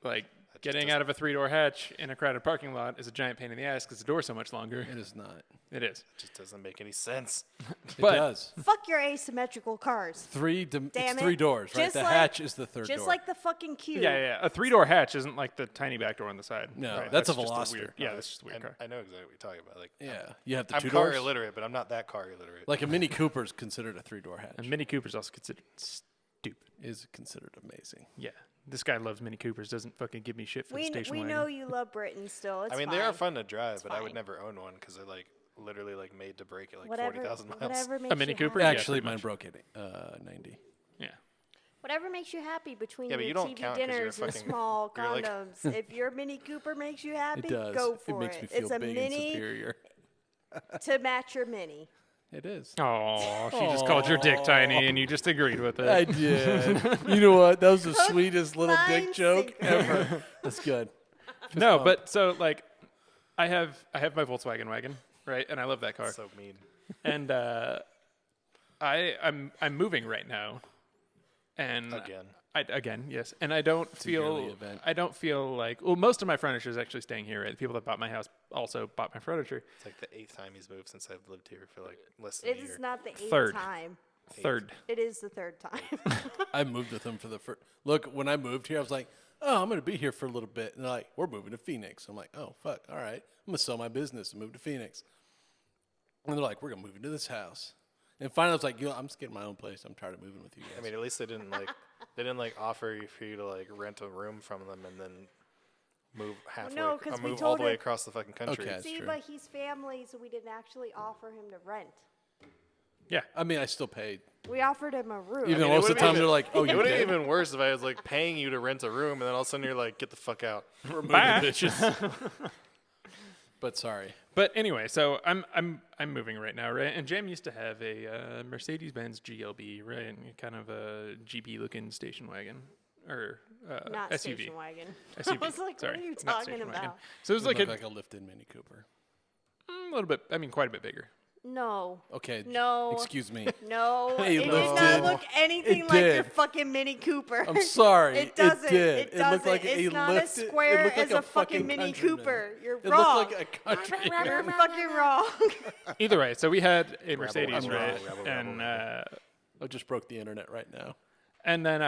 like getting out of a three-door hatch in a crowded parking lot is a giant pain in the ass because the door's so much longer. It is not. It is. Just doesn't make any sense. It But- does. Fuck your asymmetrical cars. It's Damn it. 3 doors, right? Just The like- hatch is the third Just door. like the fucking cube. Yeah, yeah. A three-door hatch isn't like the tiny back door on the side. No, right? that's a just Veloster. weird, yeah, that's just a weird car. I know exactly what you're talking about. Like, Yeah. You have the I'm 2 car doors. illiterate, but I'm not that car illiterate. Like a Mini Cooper is considered a 3-door hatch. And Mini Cooper's also considered stupid. Is considered amazing. Yeah. This guy loves Mini Coopers, doesn't fucking give me shit for the We station we wagon. know you love Britain still. It's I mean, fine. they are fun to drive, but I would fine. never own one because they're like literally like made to break at like Whatever, 40,000 miles. whatever makes Mini you Cooper? happy. Yeah, Actually, pretty mine much. broke at 90. Yeah. Whatever makes you happy between Yeah, but your you don't TV count 'cause you're dinners and fucking- small you're like- condoms. If your Mini Cooper makes you happy, It does. go for it makes me feel It's a big and mini superior. to match your Mini. It is. Oh, she just called your dick tiny, and you just agreed with I it. did. You know what? That was the sweetest little dick line joke sinker. ever. That's good. No, bump. but so like, I have my Volkswagen wagon, right, and I love that car. So mean. And I'm moving right now, and Again. Again, yes, and I don't a yearly feel. event. I don't feel like. Well, most of my furniture is actually staying here. Right, the people that bought my house also bought my furniture. It's like the 8th time he's moved since I've lived here for like less than It a year. is not the eighth Third. time. Third. It is the third time. I moved with them for the first. Look, when I moved here, I was like, "Oh, I'm gonna be here for a little bit," and they're like, "We're moving to Phoenix." I'm like, "Oh, fuck, all right, I'm gonna sell my business and move to Phoenix." And they're like, "We're gonna move into this house." And finally, I was like, I'm just getting my own place. I'm tired of moving with you guys. I mean, at least they didn't like offer you for you to like rent a room from them and then move halfway, no, 'cause we move all told the way her- across the fucking country. Okay. That's See, true. but he's family, so we didn't actually offer him to rent. Yeah. I mean, I still paid. We offered him a room. Even mean, though it most of the would've time been- they're like, "Oh, It you would have did?" been even worse if I was like paying you to rent a room and then all of a sudden you're like, get the fuck out. We're moving, Bye. bitches. But sorry. But anyway, so I'm moving right now, right? And Jam used to have a Mercedes-Benz GLB, right? And kind of a GP looking station wagon or Not SUV. station wagon. SUV. I was like, Sorry, what are you not talking station wagon. about? So it was It like looked a like a lifted Mini Cooper. little bit. I mean, quite a bit bigger. No. Okay. No. Excuse me. No, Hey, it did lifted. not look anything It like your did. fucking Mini Cooper. I'm sorry. It doesn't. It did. It doesn't. looked like it's a not lifted, as square it looked like as a fucking Mini Countryman. Cooper. You're It wrong. looked like a country. You're fucking wrong. Either way, so we had a Mercedes, rebel, right? rebel, And rebel. I just broke the internet right now. and then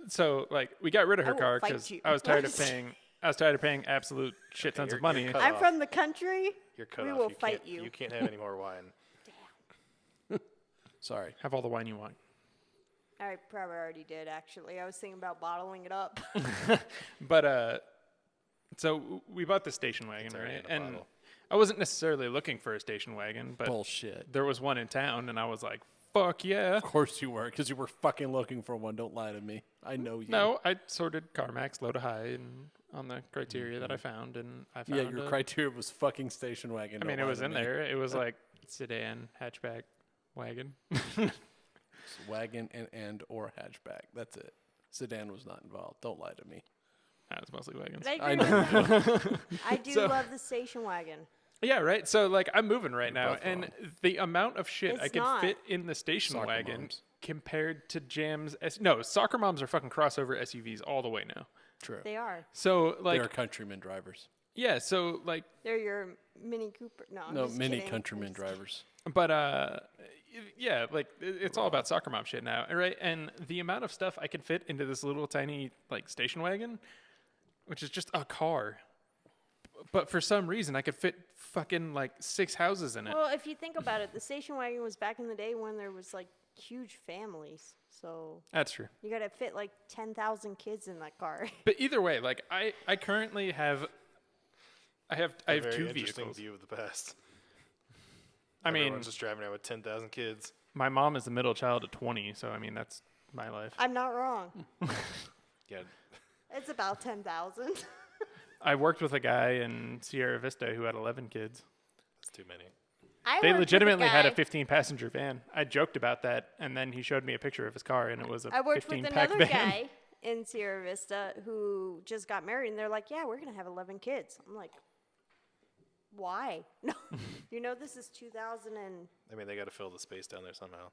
so like we got rid of I her will car fight because you. I was tired of paying. I was tired of paying absolute shit tons you're- of money. you're cut I'm off. from the country. You're cut We off. will you fight can't, you. You can't have any more wine. Sorry. Have all the wine you want. I probably already did, actually. I was thinking about bottling it up. But so we bought the station wagon, already right? in a And bottle. I wasn't necessarily looking for a station wagon, but Bullshit. there was one in town, and I was like, "Fuck yeah!" Of course you were, because you were fucking looking for one. Don't lie to me. I know you. No, I sorted CarMax low to high and on the criteria that I found, and I found. Yeah, your criteria was fucking station wagon. I mean, don't it lie was to in me. there. It was like sedan, hatchback, wagon. It's wagon and or hatchback. That's it. Sedan was not involved. Don't lie to me. That was mostly wagons. But I I agree know. with that. I do So- love the station wagon. Yeah, right. So like I'm moving right now, both and wrong. the amount of shit I It's could not. fit in the station Soccer wagon moms. compared to Jam's. No, soccer moms are fucking crossover SUVs all the way now. True. They are. So They like, are countryman drivers. yeah. So like, They're your Mini Cooper. No, I'm No, just mini kidding. countryman I'm just- drivers. but yeah, like it's all about soccer mom shit now, right? And the amount of stuff I could fit into this little tiny like station wagon, which is just a car. But for some reason, I could fit fucking like 6 houses in it. Well, if you think about it, the station wagon was back in the day when there was like huge families. So That's true. you got to fit like 10,000 kids in that car. But either way, like I currently have I have Very 2 interesting vehicles. view of the past. I mean, Everyone's just driving around with 10,000 kids. my mom is the middle child of 20, so I mean that's my life. I'm not wrong. Yeah, It's about 10,000. I worked with a guy in Sierra Vista who had 11 kids. that's too many. I They worked with legitimately had a guy- 15-passenger van. I joked about that, and then he showed me a picture of his car, and it was a I worked with 15-pack another van. guy in Sierra Vista who just got married, and they're like, "Yeah, we're gonna have 11 kids." I'm like, "Why? No, you know this is 2000 and I mean, they got to fill the space down there somehow.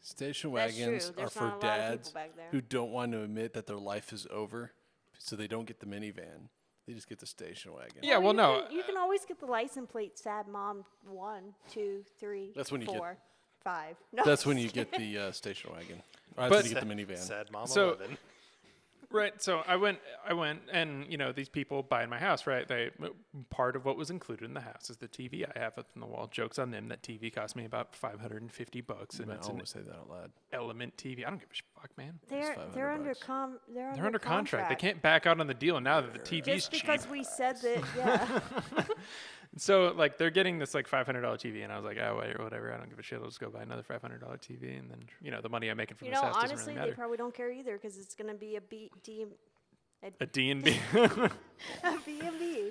Station That's wagons true. are There's for not a lot of people dads back there. who don't want to admit that their life is over, so they don't get the minivan. They just get the station wagon. Yeah, well, you no. can, you can always get the license plate. Sad mom 1, 2, 3, That's when you get- 4, 5. No, That's when I'm you just get the station wagon. Or that's But- when you get the minivan. Sad mama So- 11. Right. So I went, and you know these people buying my house. Right. Part of what was included in the house is the TV I have up on the wall. Jokes on them. That TV cost me about $550, and Man, it's I an always say that out loud. Element TV. I don't give a fuck, man. They're under $500. They're under contract. They can't back out on the deal now that the TV's Just because cheap. we said that, yeah. So like they're getting this like $500 TV, and I was like, oh whatever. I don't give a shit. I'll just go buy another $500 TV, and then you know the money I'm making from You this know, house doesn't honestly, really they matter. probably don't care either because it's gonna be a B&B. A D&D, A B&B.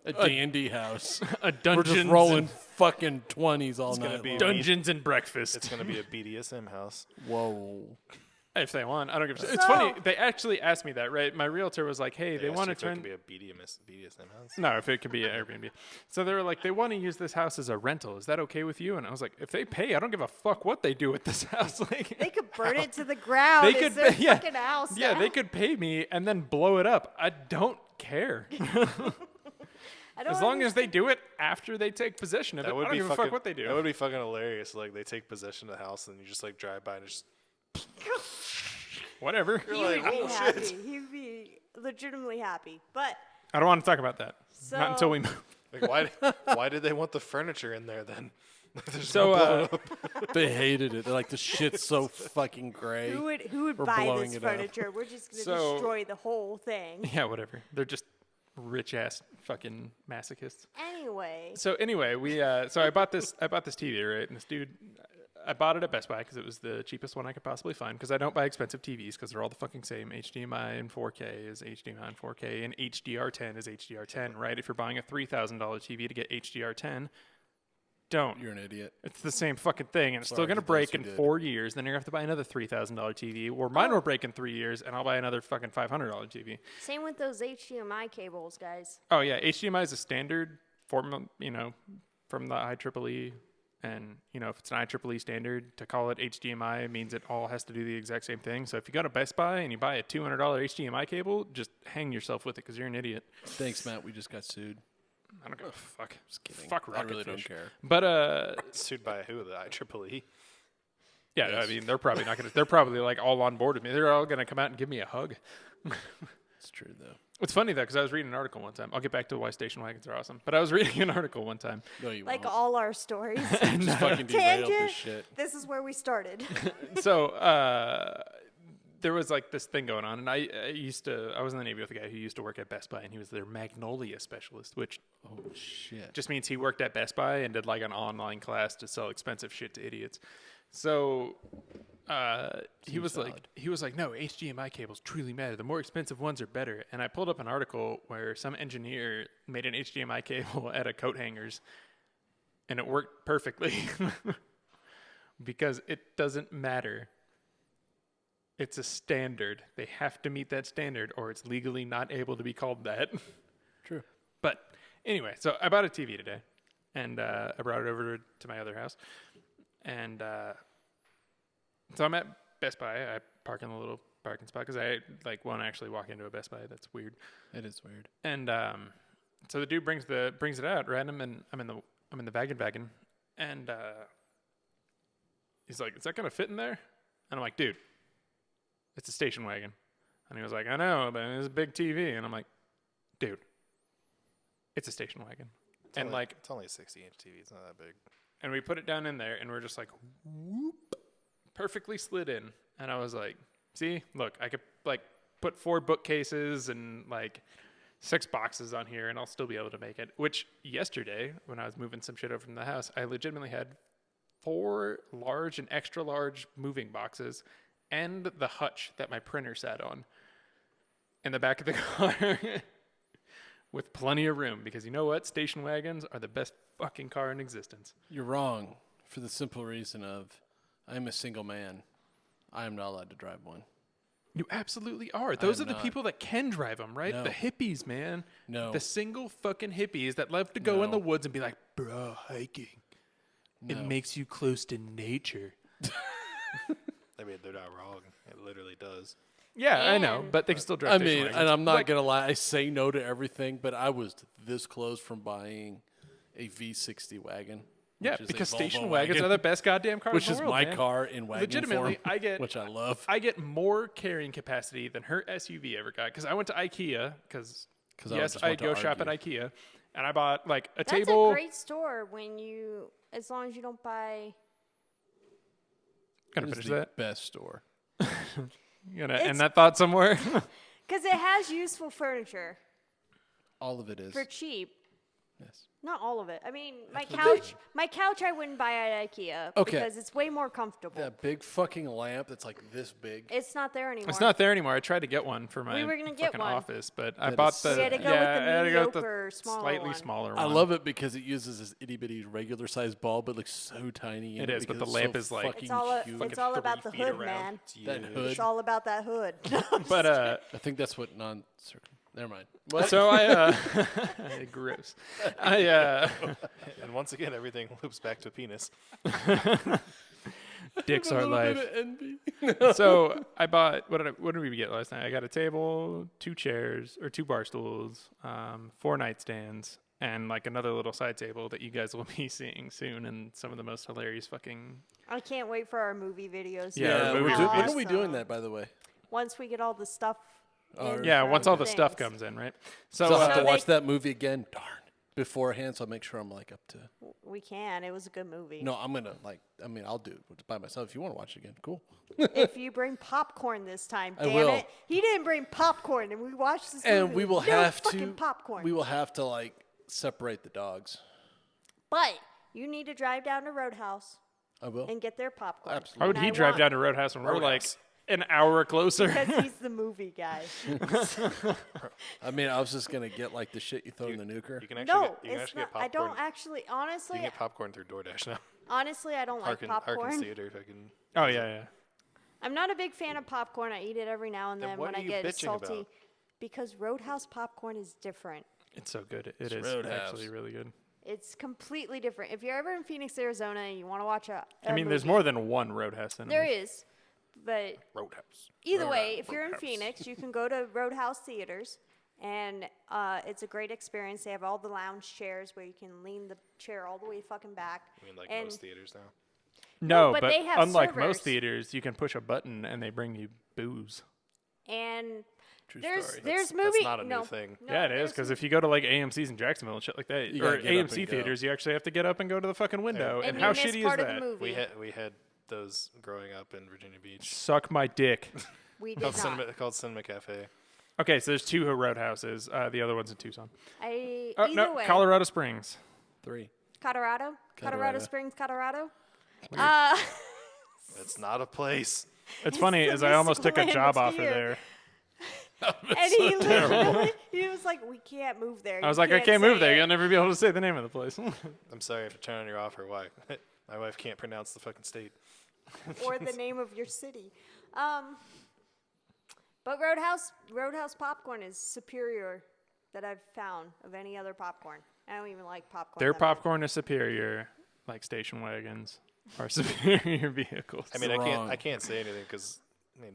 A D&D house. a We're Dungeons just rolling and, fucking 20s all gonna night be long. done. Dungeons and breakfast. It's going to be a BDSM house. Whoa. If they want, I don't give a shit. So- It's funny. They actually asked me that, right? My realtor was like, "Hey, they asked want you to if it turn." could be a BDSM house. No, if it could be an Airbnb. So they were like, they want to use this house as a rental. Is that okay with you? And I was like, if they pay, I don't give a fuck what they do with this house. Like, They could burn it to the ground. They It's could, their yeah, fucking house. yeah, now. they could pay me and then blow it up. I don't care. I don't As long as they understand- do it after they take possession of it, That I would don't be give a fucking, fuck what they do. That would be fucking hilarious. Like they take possession of the house and you just like drive by and just Whatever. He like, would be "Oh, happy. shit." He would be legitimately happy. But I don't want to talk about that. Not until we So- move. like why did they want the furniture in there then? They're just So, gonna blow it up. They hated it. They're like, this shit's so fucking gray. who would We're buy blowing this it up. furniture? We're just gonna So- destroy the whole thing. Yeah, whatever. They're just rich ass fucking masochists. Anyway, So anyway, we so I bought this TV, right? And this dude, I bought it at Best Buy because it was the cheapest one I could possibly find. Because I don't buy expensive TVs because they're all the fucking same. HDMI and 4K is HDMI and 4K, and HDR10 is HDR10, right? If you're buying a $3,000 TV to get HDR10, don't. You're an idiot. It's the same fucking thing, and it's still Sorry gonna to those break who in did. 4 years. Then you're gonna have to buy another $3,000 TV, or mine will break in 3 years, and I'll buy another fucking $500 TV. same with those HDMI cables, guys. Oh yeah, HDMI is a standard form, from the IEEE, and if it's an IEEE standard, to call it HDMI means it all has to do the exact same thing. So if you go to Best Buy and you buy a $200 HDMI cable, just hang yourself with it because you're an idiot. Thanks, Matt. We just got sued. I don't give a fuck. Just kidding. Fuck I really Rocketfish. don't care. But Sued by who? The IEEE. yeah, Yes. I mean they're probably not gonna. They're probably like all on board with me. They're all gonna come out and give me a hug. It's true, though. It's funny though because I was reading an article one time. I'll get back to why station wagons are awesome. But I was reading an article one time. No, you Like won't. all our stories. Just fucking derailed Tangent. this shit. This is where we started. So there was like this thing going on, and I was in the Navy with a guy who used to work at Best Buy, and he was their Magnolia specialist, which Oh, shit. just means he worked at Best Buy and did like an online class to sell expensive shit to idiots. So he Seems was valid. like, no, HDMI cables truly matter. The more expensive ones are better. And I pulled up an article where some engineer made an HDMI cable out of coat hangers, and it worked perfectly because it doesn't matter. It's a standard. They have to meet that standard, or it's legally not able to be called that. True. But anyway, so I bought a TV today, and I brought it over to my other house, and so I'm at Best Buy. I park in the little parking spot because I won't actually walk into a Best Buy. That's weird. It is weird. And so the dude brings it out, right? I'm in the wagon, and he's like, "Is that gonna fit in there?" And I'm like, "Dude, it's a station wagon." And he was like, "I know, but it's a big TV." And I'm like, "Dude, it's a station wagon." And like, it's only a 60-inch TV. It's not that big. and we put it down in there, and we're just like, whoop, perfectly slid in. And I was like, "See, look, I could like put 4 bookcases and like 6 boxes on here, and I'll still be able to make it." Which yesterday, when I was moving some shit over from the house, I legitimately had 4 large and extra large moving boxes and the hutch that my printer sat on in the back of the car with plenty of room. Because you know what? Station wagons are the best fucking car in existence. You're wrong for the simple reason of I'm a single man. I am not allowed to drive one. You absolutely are. Those are am the not. people that can drive them, right? No. The hippies, man. No. The single fucking hippies that love to go in No. the woods and be like, "Bro, hiking. It No. makes you close to nature." I mean, they're not wrong. It literally does. Yeah, I know, And- but they can still drive I station mean, wagons. and I'm not Like, going to lie. I say no to everything, but I was this close from buying a V60 wagon. yeah, which is a because Volvo station wagons are the best goddamn cars which in is the world, my man. car in wagon Legitimately, form, which I love. I get more carrying capacity than her SUV ever got because I went to IKEA because 'Cause I yes, just I want to go shop at argue. IKEA, and I bought like a That's table. a great store as long as you don't buy. Gonna It is finish the that. best store. Gonna It's- end that thought somewhere. Because it has useful furniture All of it is. for cheap. Yes. Not all of it. I mean, my couch I wouldn't buy at IKEA Okay. because it's way more comfortable. That big fucking lamp that's like this big. It's not there anymore. It's not there anymore. I tried to get one for my were gonna get fucking one. office, but I That bought is the We had to go with the I had to go with mediocre, smaller slightly one. smaller one. I love it because it uses this itty bitty regular sized bulb, but looks so tiny. in It is, but because the it's lamp so is, like, fucking It's all, huge. it's all about the 3 feet hood, around. man. That Huge. hood. It's all about that hood. But I think that's what non-circle. Never mind. What? so I gross. I And once again, everything loops back to penis. dicks A are little bit life. of envy. So I bought what did we get last night? I got a table, 2 chairs or 2 bar stools, 4 nightstands, and like another little side table that you guys will be seeing soon, and some of the most hilarious fucking. I can't wait for our movie videos. Yeah, Yeah, movie when are we Awesome. doing that, by the way? Once we get all the stuff. in Yeah, from once all the things. stuff comes in, right? So, So I'll have So to watch they- that movie again. Darn. Beforehand, so I'll make sure I'm like up to. We can. It was a good movie. No, I'm gonna I'll do it by myself. If you want to watch it again, cool. If you bring popcorn this time, I damn will. it. He didn't bring popcorn, and we watched this And movie we will with no have fucking to. popcorn. We will have to like separate the dogs. But you need to drive down to Roadhouse I will. and get their popcorn. Absolutely. how would And he I drive want- down to Roadhouse when we're like Roadhouse. an hour closer? Because he's the movie guy. I mean, I was just gonna get like the shit you throw in the nuker. You can actually No, get, you can it's actually not. get I popcorn. don't actually. You Honestly, can get popcorn through DoorDash now. honestly, I don't like Harkins popcorn. Theater, if I can. Oh yeah. I'm not a big fan of popcorn. I eat it every now and Then then what when are I you get bitching salty. about? Because Roadhouse popcorn is different. It's so good. It It's is Roadhouse. actually really good. It's completely different. If you're ever in Phoenix, Arizona, and you want to watch a I mean, there's movie, more than one Roadhouse cinema. There is, but Roadhouse. either way, if you're in Roadhouse. Phoenix, you can go to Roadhouse Theaters, and it's a great experience. They have all the lounge chairs where you can lean the chair all the way fucking back. I mean, like And- most theaters now. No, but but they have unlike servers. most theaters, you can push a button and they bring you booze. And True there's story. there's That's movie. not a new no, thing. no, Yeah, it is there's because if you go to like AMC's in Jacksonville and shit like that, You or gotta get up AMC and go. theaters, you actually have to get up and go to the fucking window. and And you how miss shitty part is of the that? movie. We had those growing up in Virginia Beach. Suck my dick. We did Called not. Cinema Cafe. Okay, so there's 2 roadhouses. The other one's in Tucson. Either No, way, Colorado Springs. 3. Colorado, Colorado. Springs, Colorado. It's not a place. It's funny the is I almost took a Miss job Land offer here. there. And he literally, he was like, "We can't move there." I was You like, I can't move say there. it." You'll never be able to say the name of the place. I'm sorry if I turn on your offer. Why? My wife can't pronounce the fucking state. or the name of your city. But Roadhouse popcorn is superior that I've found of any other popcorn. I don't even like popcorn. Their that much. popcorn is superior, like station wagons are superior vehicles. I mean, Wrong. I can't say anything because I mean,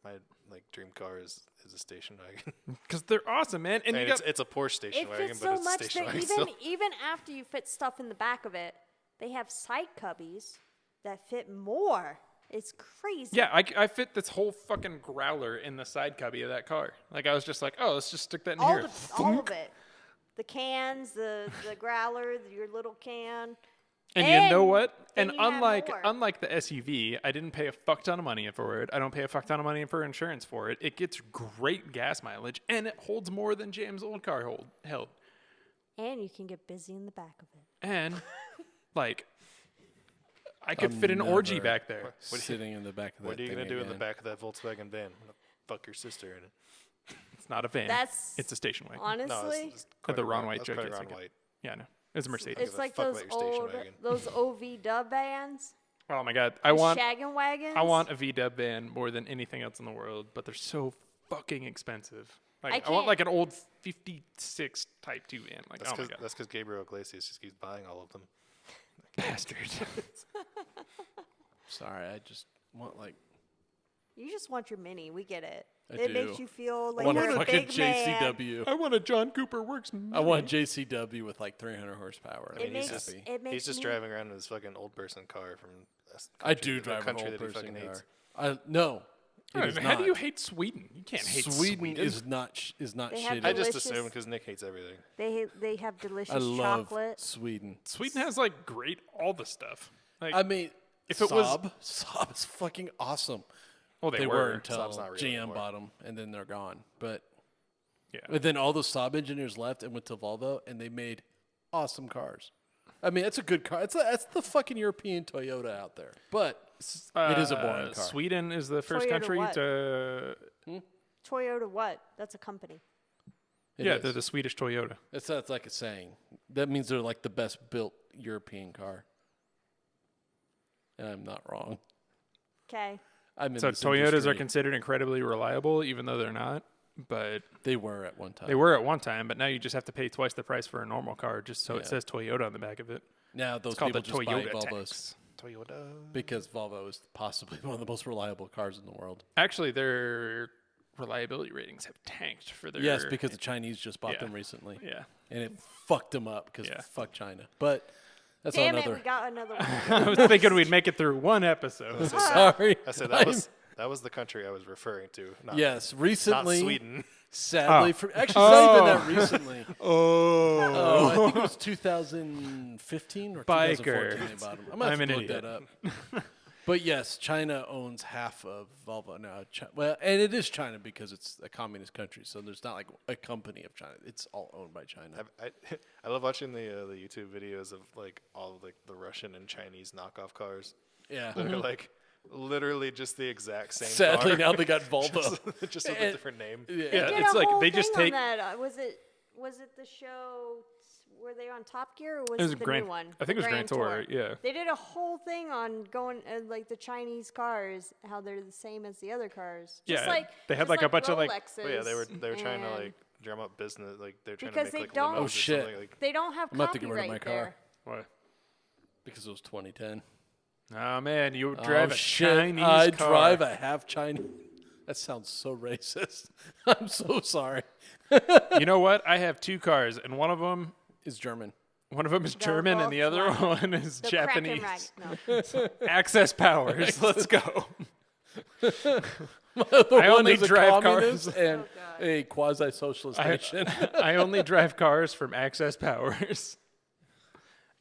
my like dream car is a station wagon. Because they're awesome, man. And I you mean, got it's a Porsche station It wagon, fits but so it's a much station that wagon even still. even after you fit stuff in the back of it, they have side cubbies that fit more. It's crazy. yeah, I fit this whole fucking growler in the side cubby of that car. Like I was just like, oh, let's just stick that in all here. all of it. The cans, the growler, your little can. And you know And what? then And you have more. unlike the SUV, I didn't pay a fuck ton of money for it. I don't pay a fuck ton of money for insurance for it. It gets great gas mileage, and it holds more than Jam's old car held. And you can get busy in the back of it. And like, I could I'm fit an orgy never back there. Sitting in the back of that What are you thing gonna do in the again. back of that Volkswagen van? I'm gonna fuck your sister in it. It's not a van. That's it's a station wagon. honestly. it's Had the quite Ron Ron- White that's joke quite gets Ron like it. White. Yeah, no, it's a Mercedes. It's give a like fuck those about your station old wagon. those OV dub vans. Oh my god, I want shaggin' wagons. a VW van more than anything else in the world, but they're so fucking expensive. Like I want can't- like an old '56 Type 2 van. Like That's oh my because god, Gabriel Iglesias just keeps buying all of them. bastard. Sorry, I just want like You just want your mini. We get it. I It do. makes you feel I like want you're a a fucking big man. JCW. I want a John Cooper Works. I want JCW with like 300 horsepower. It I'm makes happy. it makes He's just me- driving around in his fucking old person car from. I do the drive an country old that he person fucking hates. car. No, it is How do you not. hate Sweden? You can't hate Sweden is not They have shitty. I just Delicious. assume because Nick hates everything. They have delicious I love chocolate. Sweden. Sweden has like great all the stuff. Like I mean, If it was- Saab is fucking awesome. well, They were Saab's until not real GM anymore. bought them, and then they're gone. But yeah. then all those Saab engineers left and went to Volvo, and they made awesome cars. I mean, it's a good car. That's the fucking European Toyota out there. But it is a boring car. Sweden is the first Toyota country what? to. Toyota what? That's a company. It Yeah, is. they're the Swedish Toyota. That's like a saying. That means they're like the best built European car. And I'm not wrong. Okay. I'm in So this Toyotas industry. are considered incredibly reliable, even though they're not. But They were at one time. they were at one time. But now you just have to pay twice the price for a normal car, just so Yeah. it says Toyota on the back of it. Now those It's called people the just buy Toyota Volvos tax. Toyota. because Volvo is possibly one of the most reliable cars in the world. Actually, their reliability ratings have tanked for their. Yes, because the Chinese just bought Yeah. them recently. Yeah. And it fucked them up because Yeah. fuck China. But that's Damn another. it, we got another one. I was thinking we'd make it through one episode. Sorry. I said I'm- that was the country I was referring to. Not, Yes, not recently. Sweden. Sadly, Oh. actually, it's not even that recently. Oh. I think it was 2015 or Bicker. 2014 they bought them. I'm going I'm to an look idiot. that up. But yes, China owns half of Volvo now. Well, and it is China because it's a communist country, so there's not like a company of China. It's all owned by China. I love watching the YouTube videos of like all of like the Russian and Chinese knockoff cars Yeah. that are like literally just the exact same. Sadly, car. now they got Volvo. just with a And- different name. Yeah, Did it's a like whole they just thing take. on that. Was it the show? Were they on Top Gear or was It was the Grand. new one? I think it The was Grand Tour. Yeah. They did a whole thing on going like the Chinese cars, how they're the same as the other cars. Just Yeah, like they had, just like, a bunch of, like- Rolexes But yeah, they were trying to and like drum up business. Like they're trying Because to they make like don't- limos Oh, or shit. something. Like they don't have I'm about to get rid of copyright my car. there. What? Because it was 2010. Oh man, you drive Oh, a shit. Chinese I car. drive a half Chinese. That sounds so racist. I'm so sorry. You know what? I have two cars, and one of them It's German. is German, and both the other German. one is The Japanese. Kraken No. Access Powers. Let's go. The I one only is a drive communist cars. and Oh, God. a quasi-socialist nation. I only drive cars from Access Powers.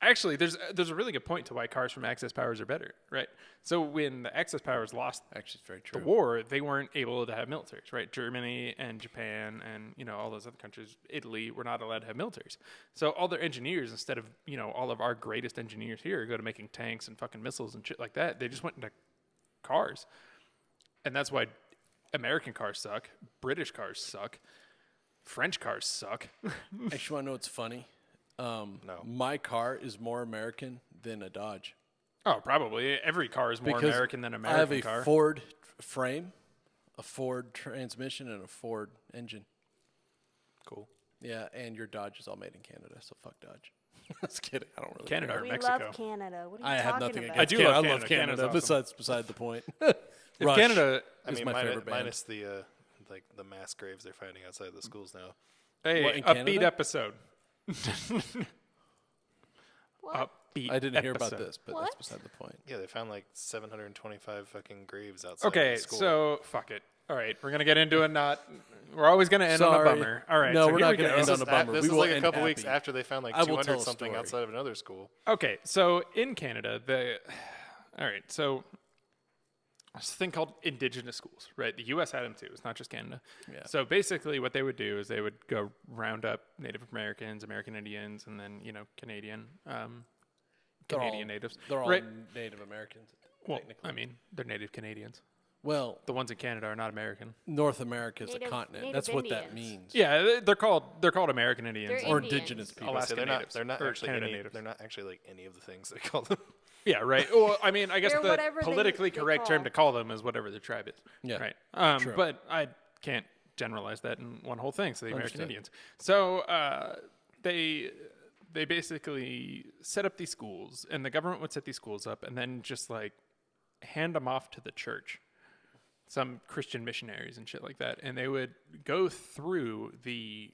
Actually, there's a really good point to why cars from Access Powers are better, right? So when the Access Powers lost Actually, it's very the true. war, they weren't able to have militaries, right? Germany and Japan and all those other countries, Italy, were not allowed to have militaries. So all their engineers, instead of all of our greatest engineers here, go to making tanks and fucking missiles and shit like that. They just went into cars, and that's why American cars suck, British cars suck, French cars suck. Actually, want to know what's funny? No. My car is more American than a Dodge. Oh, probably every car is more Because American than an I have American a car. Ford frame, a Ford transmission, and a Ford engine. cool. Yeah, and your Dodge is all made in Canada, so fuck Dodge. Just kidding. I don't really Canada care. or We Mexico. love Canada. What are you I have talking nothing about? against I do Canada. love I love Canada. Canada's Canada. awesome. Besides, beside the point. If Rush Canada, I is mean, my favorite band. minus the like the mass graves they're finding outside the schools now. hey, What, in upbeat Canada? episode. What? Upbeat. I didn't hear about episode. this, but What? that's beside the point. Yeah, they found like 725 fucking graves outside. Okay, of the school. so fuck it. All right, we're gonna get into a not. We're always gonna end on a Sorry. bummer. All right, No, so we're here not we gonna go. end this on is, a bummer. this We is will like a end couple weeks happy. after they found like I will tell 200 a something story. outside of another school. Okay, so in Canada, all right, so there's a thing called indigenous schools, right? The U.S. had them too. It's not just Canada. Yeah. So basically, what they would do is they would go round up Native Americans, American Indians, and then Canadian They're Canadian all- natives. They're all right. Native Americans. Well, technically. I mean, they're Native Canadians. Well, The ones in Canada are not American. North America is a Native- continent. Native That's what that Indians. means. Yeah, they're called American Indians. They're Or Indians. indigenous people. Alaska they're natives. not or actually Canada any, natives. they're not actually like any of the things they call them. Yeah, right. Well, I mean, I guess They're the whatever politically they correct term call. to call them is whatever the tribe is. Yeah, Right. true. But I can't generalize that in one whole thing. So the American Understood. Indians. So they basically set up these schools, and the government would set these schools up, and then just like hand them off to the church, some Christian missionaries and shit like that, and they would go through the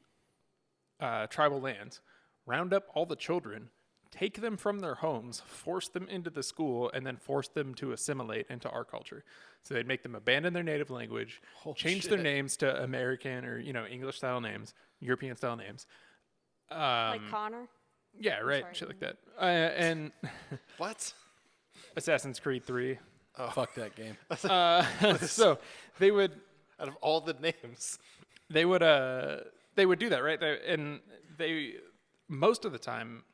tribal lands, round up all the children, take them from their homes, force them into the school, and then force them to assimilate into our culture. So they'd make them abandon their native language, change their shit. names to American or English style names, European style names. Like Connor? Yeah, right, sorry. shit like that. And What? Assassin's Creed 3. Fuck that game. So they would Out of all the names, they would do that, right? And they most of the time,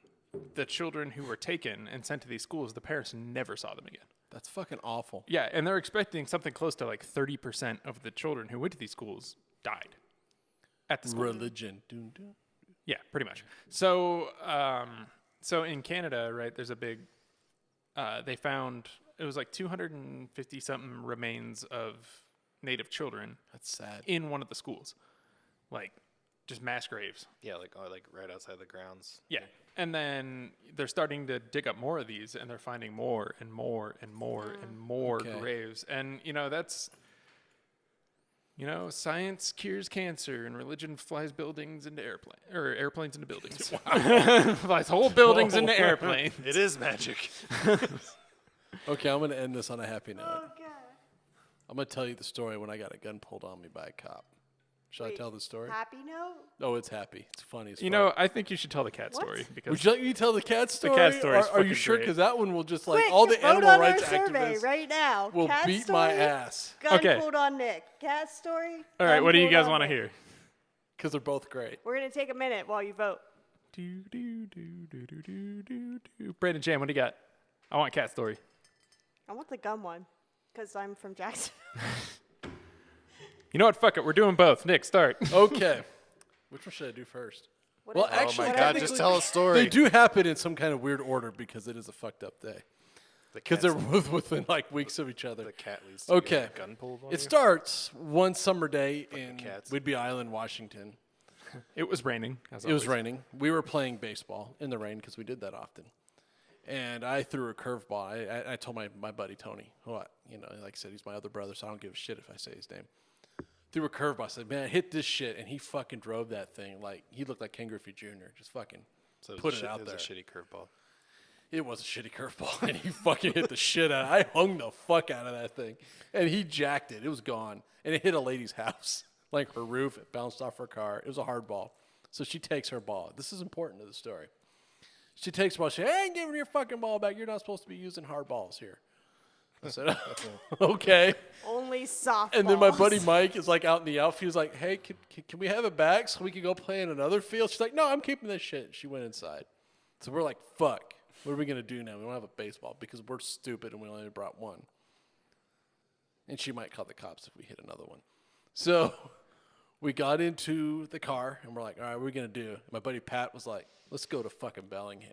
the children who were taken and sent to these schools, the parents never saw them again. That's fucking awful. Yeah, and they're expecting something close to like 30% of the children who went to these schools died at the school. Religion. Dun, dun. Yeah, pretty much. So, so in Canada, right, there's a big. They found it was like 250 something remains of Native children. That's sad. In one of the schools, like just mass graves. Yeah, like right outside the grounds. Yeah, and then they're starting to dig up more of these, and they're finding more and more and more and more graves. And that's. Science cures cancer and religion flies buildings into airplanes into buildings. Flies whole buildings into airplanes. It is magic. Okay, I'm going to end this on a happy note. Oh, God. I'm going to tell you the story when I got a gun pulled on me by a cop. Should I tell the story? Happy note? Oh, it's happy. It's funny as fuck. I think you should tell the cat story. Because Would you like me to tell the cat story? cat story is Are you fucking sure? great. Because that one will just Quick, all the vote animal on rights our survey activists right now. will Cat beat story, my ass. Gun Okay. pulled on Nick. Cat story. All right, gun what do you pulled guys on want to Nick. hear? Because they're both great. We're going to take a minute while you vote. Brandon Chan, what do you got? I want cat story. I want the gun one because I'm from Jackson. You know what? Fuck it. We're doing both. Nick, start. Okay. Which one should I do first? Well, Whatever. actually, Oh my God! Just tell a story. they do happen in some kind of weird order because it is a fucked up day. Because they're within like weeks of each other. the cat leads to Okay. get a gun pulled on It you. starts one summer day in cats. Whidbey Island, Washington. It was raining. As It was always. raining. We were playing baseball in the rain because we did that often. And I threw a curveball. I told my buddy Tony, like I said, he's my other brother, so I don't give a shit if I say his name. Threw a curveball. I said, man, hit this shit. And he fucking drove that thing like he looked like Ken Griffey Jr. Just fucking put it out there. It was a shitty curveball. It was a shitty curveball, and he fucking hit the shit out of it. I hung the fuck out of that thing, and he jacked it. It was gone, and it hit a lady's house, like her roof. It bounced off her car. It was a hard ball. So she takes her ball. This is important to the story. She takes the ball. She says, I ain't giving your fucking ball back. You're not supposed to be using hard balls here. I said, okay. Only softballs. And then my buddy Mike is like out in the outfield. He's like, hey, can we have it back so we can go play in another field? She's like, no, I'm keeping this shit. She went inside. So we're like, fuck. What are we going to do now? We don't have a baseball because we're stupid and we only brought one. And she might call the cops if we hit another one. So we got into the car and we're like, all right, what are we going to do? And my buddy Pat was like, let's go to fucking Bellingham.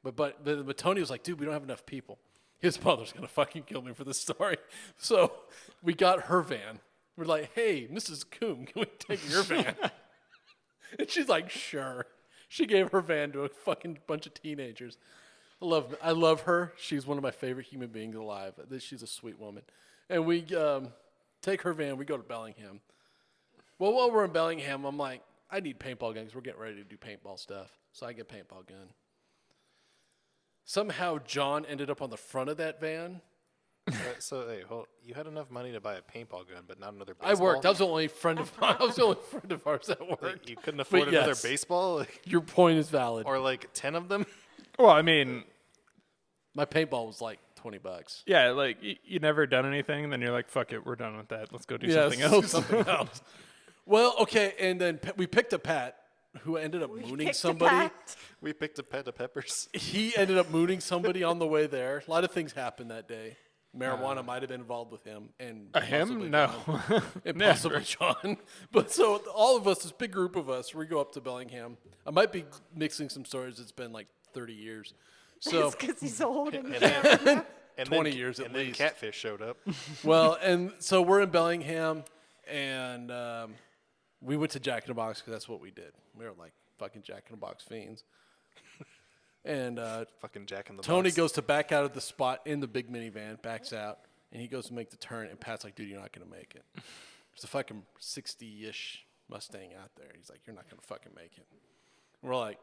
but Tony was like, dude, we don't have enough people. His mother's going to fucking kill me for this story. So we got her van. We're like, hey, Mrs. Coombe, can we take your van? And she's like, sure. She gave her van to a fucking bunch of teenagers. I love her. She's one of my favorite human beings alive. She's a sweet woman. And we take her van. We go to Bellingham. Well, while we're in Bellingham, I'm like, I need paintball guns. We're getting ready to do paintball stuff. So I get a paintball gun. Somehow John ended up on the front of that van. So, hey, you had enough money to buy a paintball gun, but not another I baseball? worked. I was the only friend of mine. I was the only friend of ours that worked. Like, you couldn't afford another yes. baseball? Your point is valid. Or like 10 of them? Well, I mean, My paintball was like $20. yeah, like you never done anything, then you're like, fuck it, we're done with that. Let's go do Yeah, something let's do else. something else. Well, okay, and then we picked a Pat who ended up mooning Picked a somebody. pact. We picked a pet of peppers. He ended up mooning somebody on the way there. A lot of things happened that day. Marijuana might have been involved with him, and possibly Him? No. John. And possibly John. But so all of us, this big group of us, we go up to Bellingham. I might be mixing some stories. It's been like 30 years. So It's because he's old and And 20 then, years at and least. then Catfish showed up. well, and so we're in Bellingham, and we went to Jack in the Box because that's what we did. We were like fucking Jack in the Box fiends. And Fucking Jack in the Tony Box. goes to back out of the spot in the big minivan, backs out, and he goes to make the turn, and Pat's like, dude, you're not going to make it. There's a fucking 60-ish Mustang out there. He's like, you're not going to fucking make it. And we're like,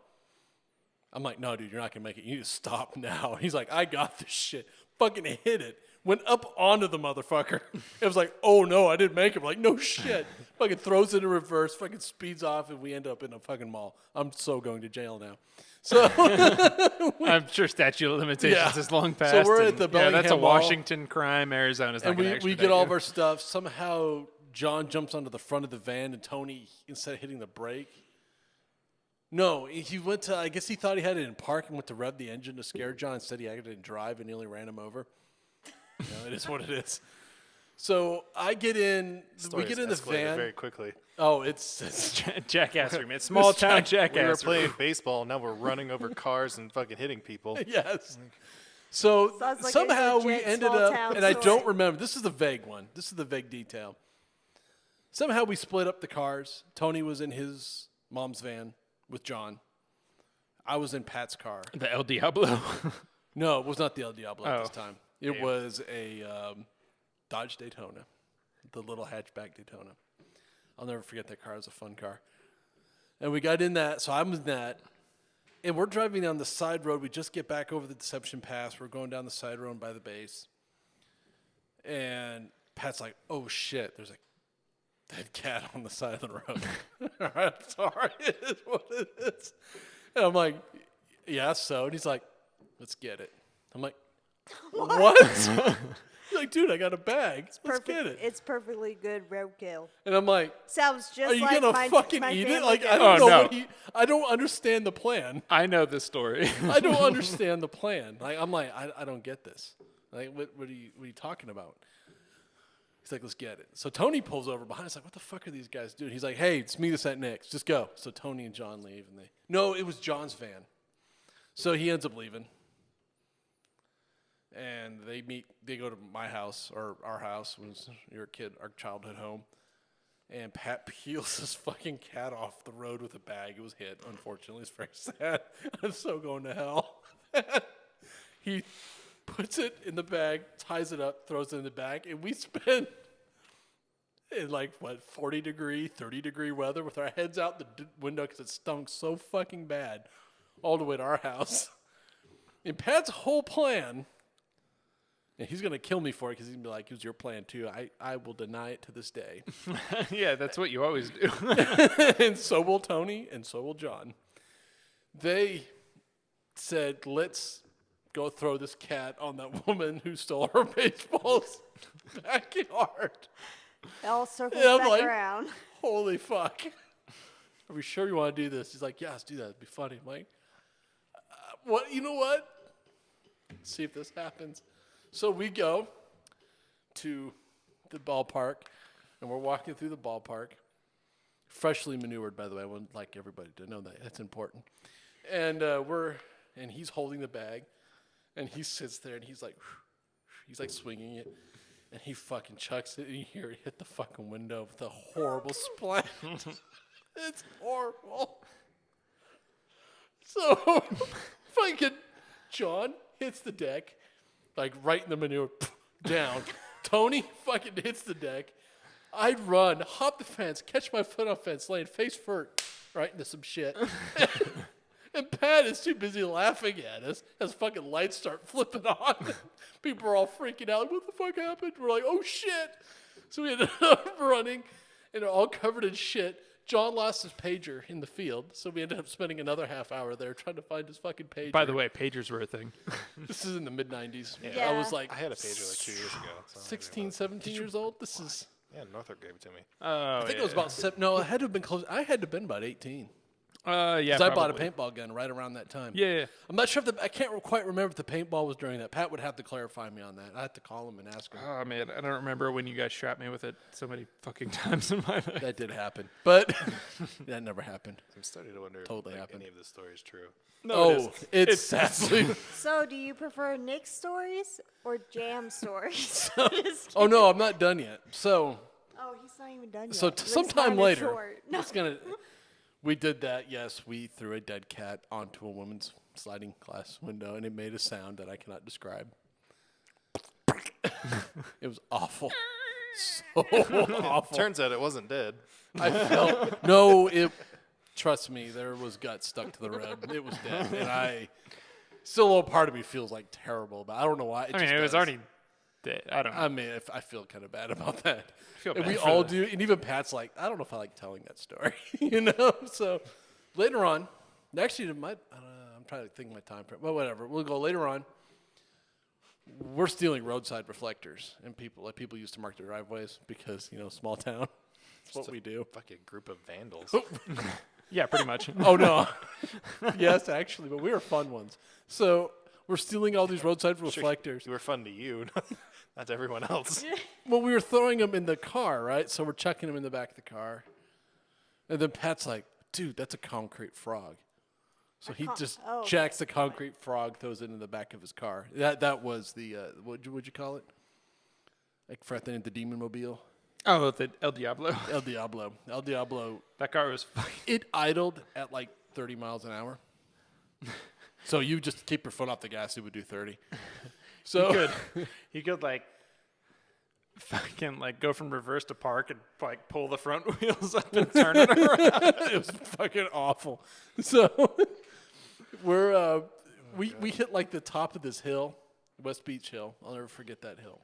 I'm like, no, dude, you're not going to make it. You need to stop now. He's like, I got this shit. Fucking hit it. Went up onto the motherfucker. It was like, oh, no, I didn't make it. We're like, no shit. Fucking throws it in reverse, fucking speeds off, and we end up in a fucking mall. I'm so going to jail now. So I'm sure statute of limitations Yeah. is long past. So we're at and, the yeah, that's a Bellingham Mall. Washington crime. Arizona's not and going to we extradite get all you. of our stuff. Somehow John jumps onto the front of the van, and Tony, instead of hitting the brake, No, he went to. I guess he thought he had it in park and went to rev the engine to scare John. Instead, he had it in drive and nearly ran him over. It is what it is. So I get in. We get in the van very quickly. Oh, it's Jackassery, man. Small town jackassery. We were playing baseball. Now we're running over cars and fucking hitting people. yes. So Sounds like somehow a we legit ended small up, town and I story. don't remember. This is the vague one. This is the vague detail. Somehow we split up the cars. Tony was in his mom's van with John. I was in Pat's car. The El Diablo. No, it was not the El Diablo at this Oh. time. It Damn. was a Dodge Daytona, the little hatchback Daytona. I'll never forget that car. It was a fun car. And we got in that, so I'm in that. And we're driving down the side road. We just get back over the Deception Pass. We're going down the side road by the base. And Pat's like, oh, shit, there's a dead cat on the side of the road. All right, I'm sorry. It is what it is. And I'm like, yeah, so. And he's like, let's get it. I'm like, what? He's like, dude, I got a bag. Let's get it. It's perfectly good roadkill. And I'm like, Sounds just are you like gonna my, fucking my eat it? family Like, I did. don't Oh, know no. what I don't understand the plan. I know this story. I don't understand the plan. Like, I'm like, I don't get this. Like, what are you talking about? He's like, let's get it. So Tony pulls over behind us, like, what the fuck are these guys doing? He's like, hey, it's me that's at next. Just go. So Tony and John leave, and no, it was John's van. So he ends up leaving. And they go to my house, or our house, when you're a kid, our childhood home. And Pat peels this fucking cat off the road with a bag. It was hit, unfortunately. It's very sad. I'm so going to hell. He puts it in the bag, ties it up, throws it in the bag, and we spend in 40-degree, 30-degree weather with our heads out the window because it stunk so fucking bad all the way to our house. And Pat's whole plan, and he's going to kill me for it because he's going to be like, it was your plan too. I will deny it to this day. Yeah, that's what you always do. And so will Tony, and so will John. They said, let's go throw this cat on that woman who stole her baseball's backyard. It all circles Yeah, I'm back like- around. Holy fuck. Are we sure you want to do this? He's like, yeah, let's do that. It'd be funny. I'm like, what? You know what? Let's see if this happens. So we go to the ballpark, and we're walking through the ballpark. Freshly manured, by the way. I would like everybody to know that. That's important. And and he's holding the bag, and he sits there, and he's like swinging it. And he fucking chucks it, and you hear it hit the fucking window with a horrible splat. It's horrible. So, fucking John hits the deck, like right in the manure, down. Tony fucking hits the deck. I run, hop the fence, catch my foot off fence, laying face first right into some shit. And Pat is too busy laughing at us as fucking lights start flipping on. People are all freaking out. What the fuck happened? We're like, oh shit. So we ended up running and all covered in shit. John lost his pager in the field, so we ended up spending another half hour there trying to find his fucking pager. By the way, pagers were a thing. This is in the mid-90s. Yeah. I was like I had a pager like 2 years ago. So 16, 17 years old. This is, Yeah, Northrop gave it to me. Oh, I think it was about, no, it had to have been close. I had to have been about 18. Yeah, Because I bought a probably. paintball gun right around that time. Yeah. I'm not sure if I can't quite remember if the paintball was during that. Pat would have to clarify me on that. I have to call him and ask him. Oh man, I don't remember when you guys strapped me with it so many fucking times in my life. That did happen, but that never happened. I'm starting to wonder Totally if happened. any of this story is true. No, it's sadly. So, do you prefer Nick stories or Jam stories? Just Oh kidding. no, I'm not done yet. So Oh, he's not even done yet. So Let's sometime find it later, short. No. it's gonna. We did that. Yes, we threw a dead cat onto a woman's sliding glass window, and it made a sound that I cannot describe. It was awful, so awful. Turns out it wasn't dead. I felt no. It. Trust me, there was guts stuck to the rib. It was dead, and I. Still, a little part of me feels like terrible, but I don't know why. I mean, it was already dead. I don't know. I mean, I feel kind of bad about that. feel And bad we for all the- do. And even Pat's like, I don't know if I like telling that story, you know? So later on, actually, I'm trying to think of my time frame. Well, whatever. We'll go later on. We're stealing roadside reflectors, and people used to mark their driveways because, small town. That's what we do. Fucking group of vandals. Yeah, pretty much. Oh, no. Yes, actually, but we were fun ones. So we're stealing all these roadside reflectors. You were fun to you, not to everyone else. Well, we were throwing them in the car, right? So we're chucking them in the back of the car. And then Pat's like, dude, that's a concrete frog. So he just jacks the concrete frog, throws it in the back of his car. That was the, what'd you call it? Like Fretting the Demon Mobile? Oh, the El Diablo. El Diablo. El Diablo. That car was It idled at like 30 miles an hour. So you just keep your foot off the gas, it would do 30. So he could like fucking like go from reverse to park and like pull the front wheels up and turn it around. It was fucking awful. So we hit like the top of this hill, West Beach Hill. I'll never forget that hill.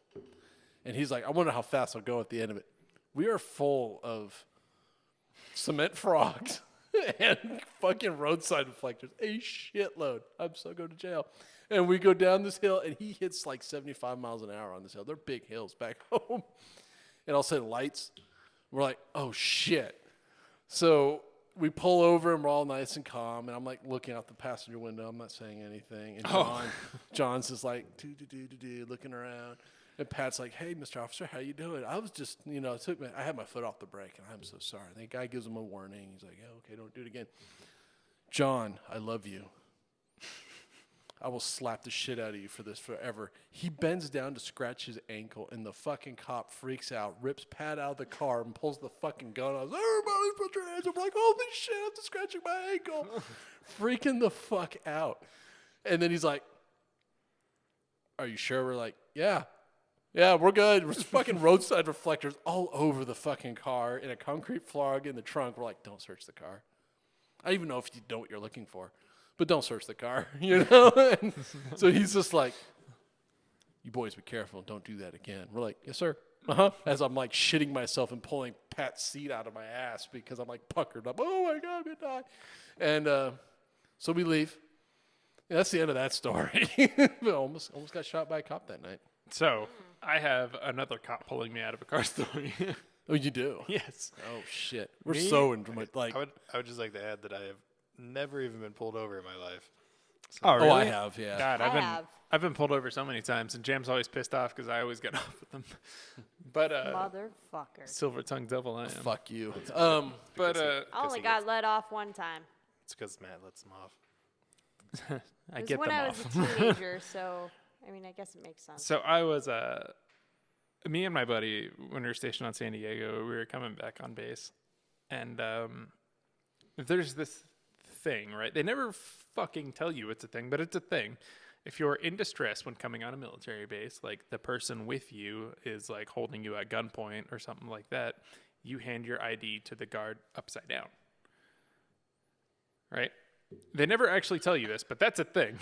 And he's like, I wonder how fast I'll go at the end of it. We are full of cement frogs and fucking roadside reflectors. A shitload. I'm so going to jail. And we go down this hill, and he hits like 75 miles an hour on this hill. They're big hills back home. And all of a sudden, lights. We're like, oh, shit. So we pull over, and we're all nice and calm. And I'm like looking out the passenger window. I'm not saying anything. And John's just like, looking around. And Pat's like, hey, Mr. Officer, how you doing? I was just, I had my foot off the brake, and I'm so sorry. The guy gives him a warning. He's like, yeah, okay, don't do it again. John, I love you. I will slap the shit out of you for this forever. He bends down to scratch his ankle, and the fucking cop freaks out, rips Pat out of the car, and pulls the fucking gun. I was like, everybody put your hands up. I'm like, holy shit, I'm just scratching my ankle. Freaking the fuck out. And then he's like, are you sure? We're like, yeah. Yeah, we're good. There's fucking roadside reflectors all over the fucking car and a concrete frog in the trunk. We're like, don't search the car. I don't even know if you know what you're looking for, but don't search the car, And so he's just like, you boys be careful. Don't do that again. We're like, yes, sir. Uh-huh. As I'm like shitting myself and pulling Pat's seat out of my ass because I'm like puckered up. Oh, my God, I'm going to die. And so we leave. Yeah, that's the end of that story. We almost got shot by a cop that night. So I have another cop pulling me out of a car story. Oh, you do? Yes. Oh, shit. We're so into like. I would just like to add that I have never even been pulled over in my life. So Oh, really? Oh, I have, yeah. God, I've been pulled over so many times, and Jam's always pissed off because I always get off with them. But Motherfucker. silver-tongued devil I am. Fuck you. But I only got let off one time. It's because Matt lets them off. I It get was when them I off. was a teenager, so I mean, I guess it makes sense. So I was me and my buddy, when we were stationed on San Diego, we were coming back on base, and there's this thing, right? They never fucking tell you it's a thing, but it's a thing. If you're in distress when coming on a military base, like the person with you is like holding you at gunpoint or something like that, you hand your ID to the guard upside down, right? They never actually tell you this, but that's a thing.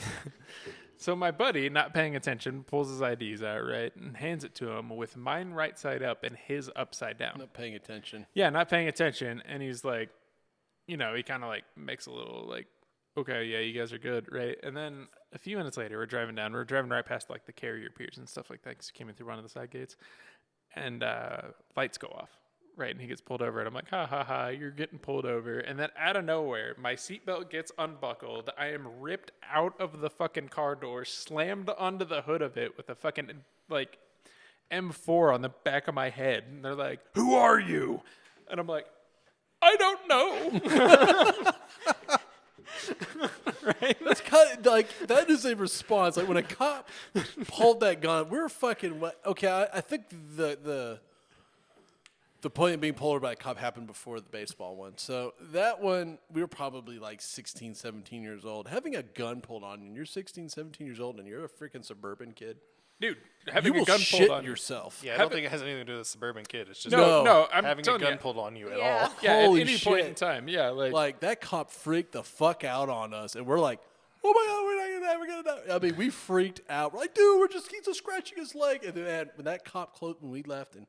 So my buddy, not paying attention, pulls his IDs out, right, and hands it to him with mine right side up and his upside down. Not paying attention. Yeah, not paying attention. And he's like, he kind of like makes a little like, okay, yeah, you guys are good, right? And then a few minutes later, we're driving right past like the carrier piers and stuff like that because he came in through one of the side gates. And lights go off. Right, and he gets pulled over, and I'm like, ha, ha, ha, you're getting pulled over. And then out of nowhere, my seatbelt gets unbuckled. I am ripped out of the fucking car door, slammed onto the hood of it with a fucking, like, M4 on the back of my head. And they're like, who are you? And I'm like, I don't know. Right? That's kind of like, that is a response. Like, when a cop pulled that gun, we're fucking, okay, I think the point of being pulled over by a cop happened before the baseball one. So that one, we were probably like 16, 17 years old. Having a gun pulled on you, and you're 16, 17 years old, and you're a freaking suburban kid. Dude, having you a will gun shit pulled on yourself. Yeah, I don't think it has anything to do with a suburban kid. It's just No, I'm having a telling gun you. pulled on you at Yeah. all. Yeah, Holy at any shit. point in time. Yeah, Like, that cop freaked the fuck out on us, and we're like, oh my God, we're not gonna die. I mean, we freaked out. We're like, dude, he's just scratching his leg. And then when that cop closed, when we left, and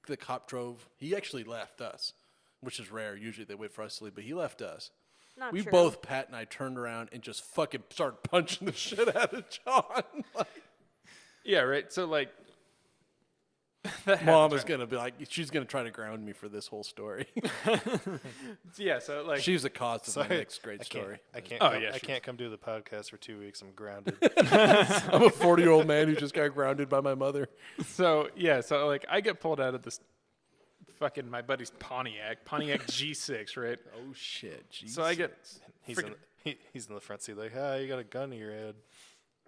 the cop drove, he actually left us, which is rare. Usually they wait for us to leave, but he left us. Not We true. both, Pat and I, turned around and just fucking started punching the shit out of John. Like, yeah, right. So like, Mom is gonna be like, she's gonna try to ground me for this whole story. Yeah, so like She's the cause of my Sorry, next great story. I can't. Oh, come, yeah, I sure. can't come do the podcast for 2 weeks. I'm grounded. I'm a 40-year-old man who just got grounded by my mother. so like I get pulled out of this fucking my buddy's Pontiac G6, right? Oh shit! Jesus. So I get He's freaking- he's in the front seat like, ah, you got a gun to your head.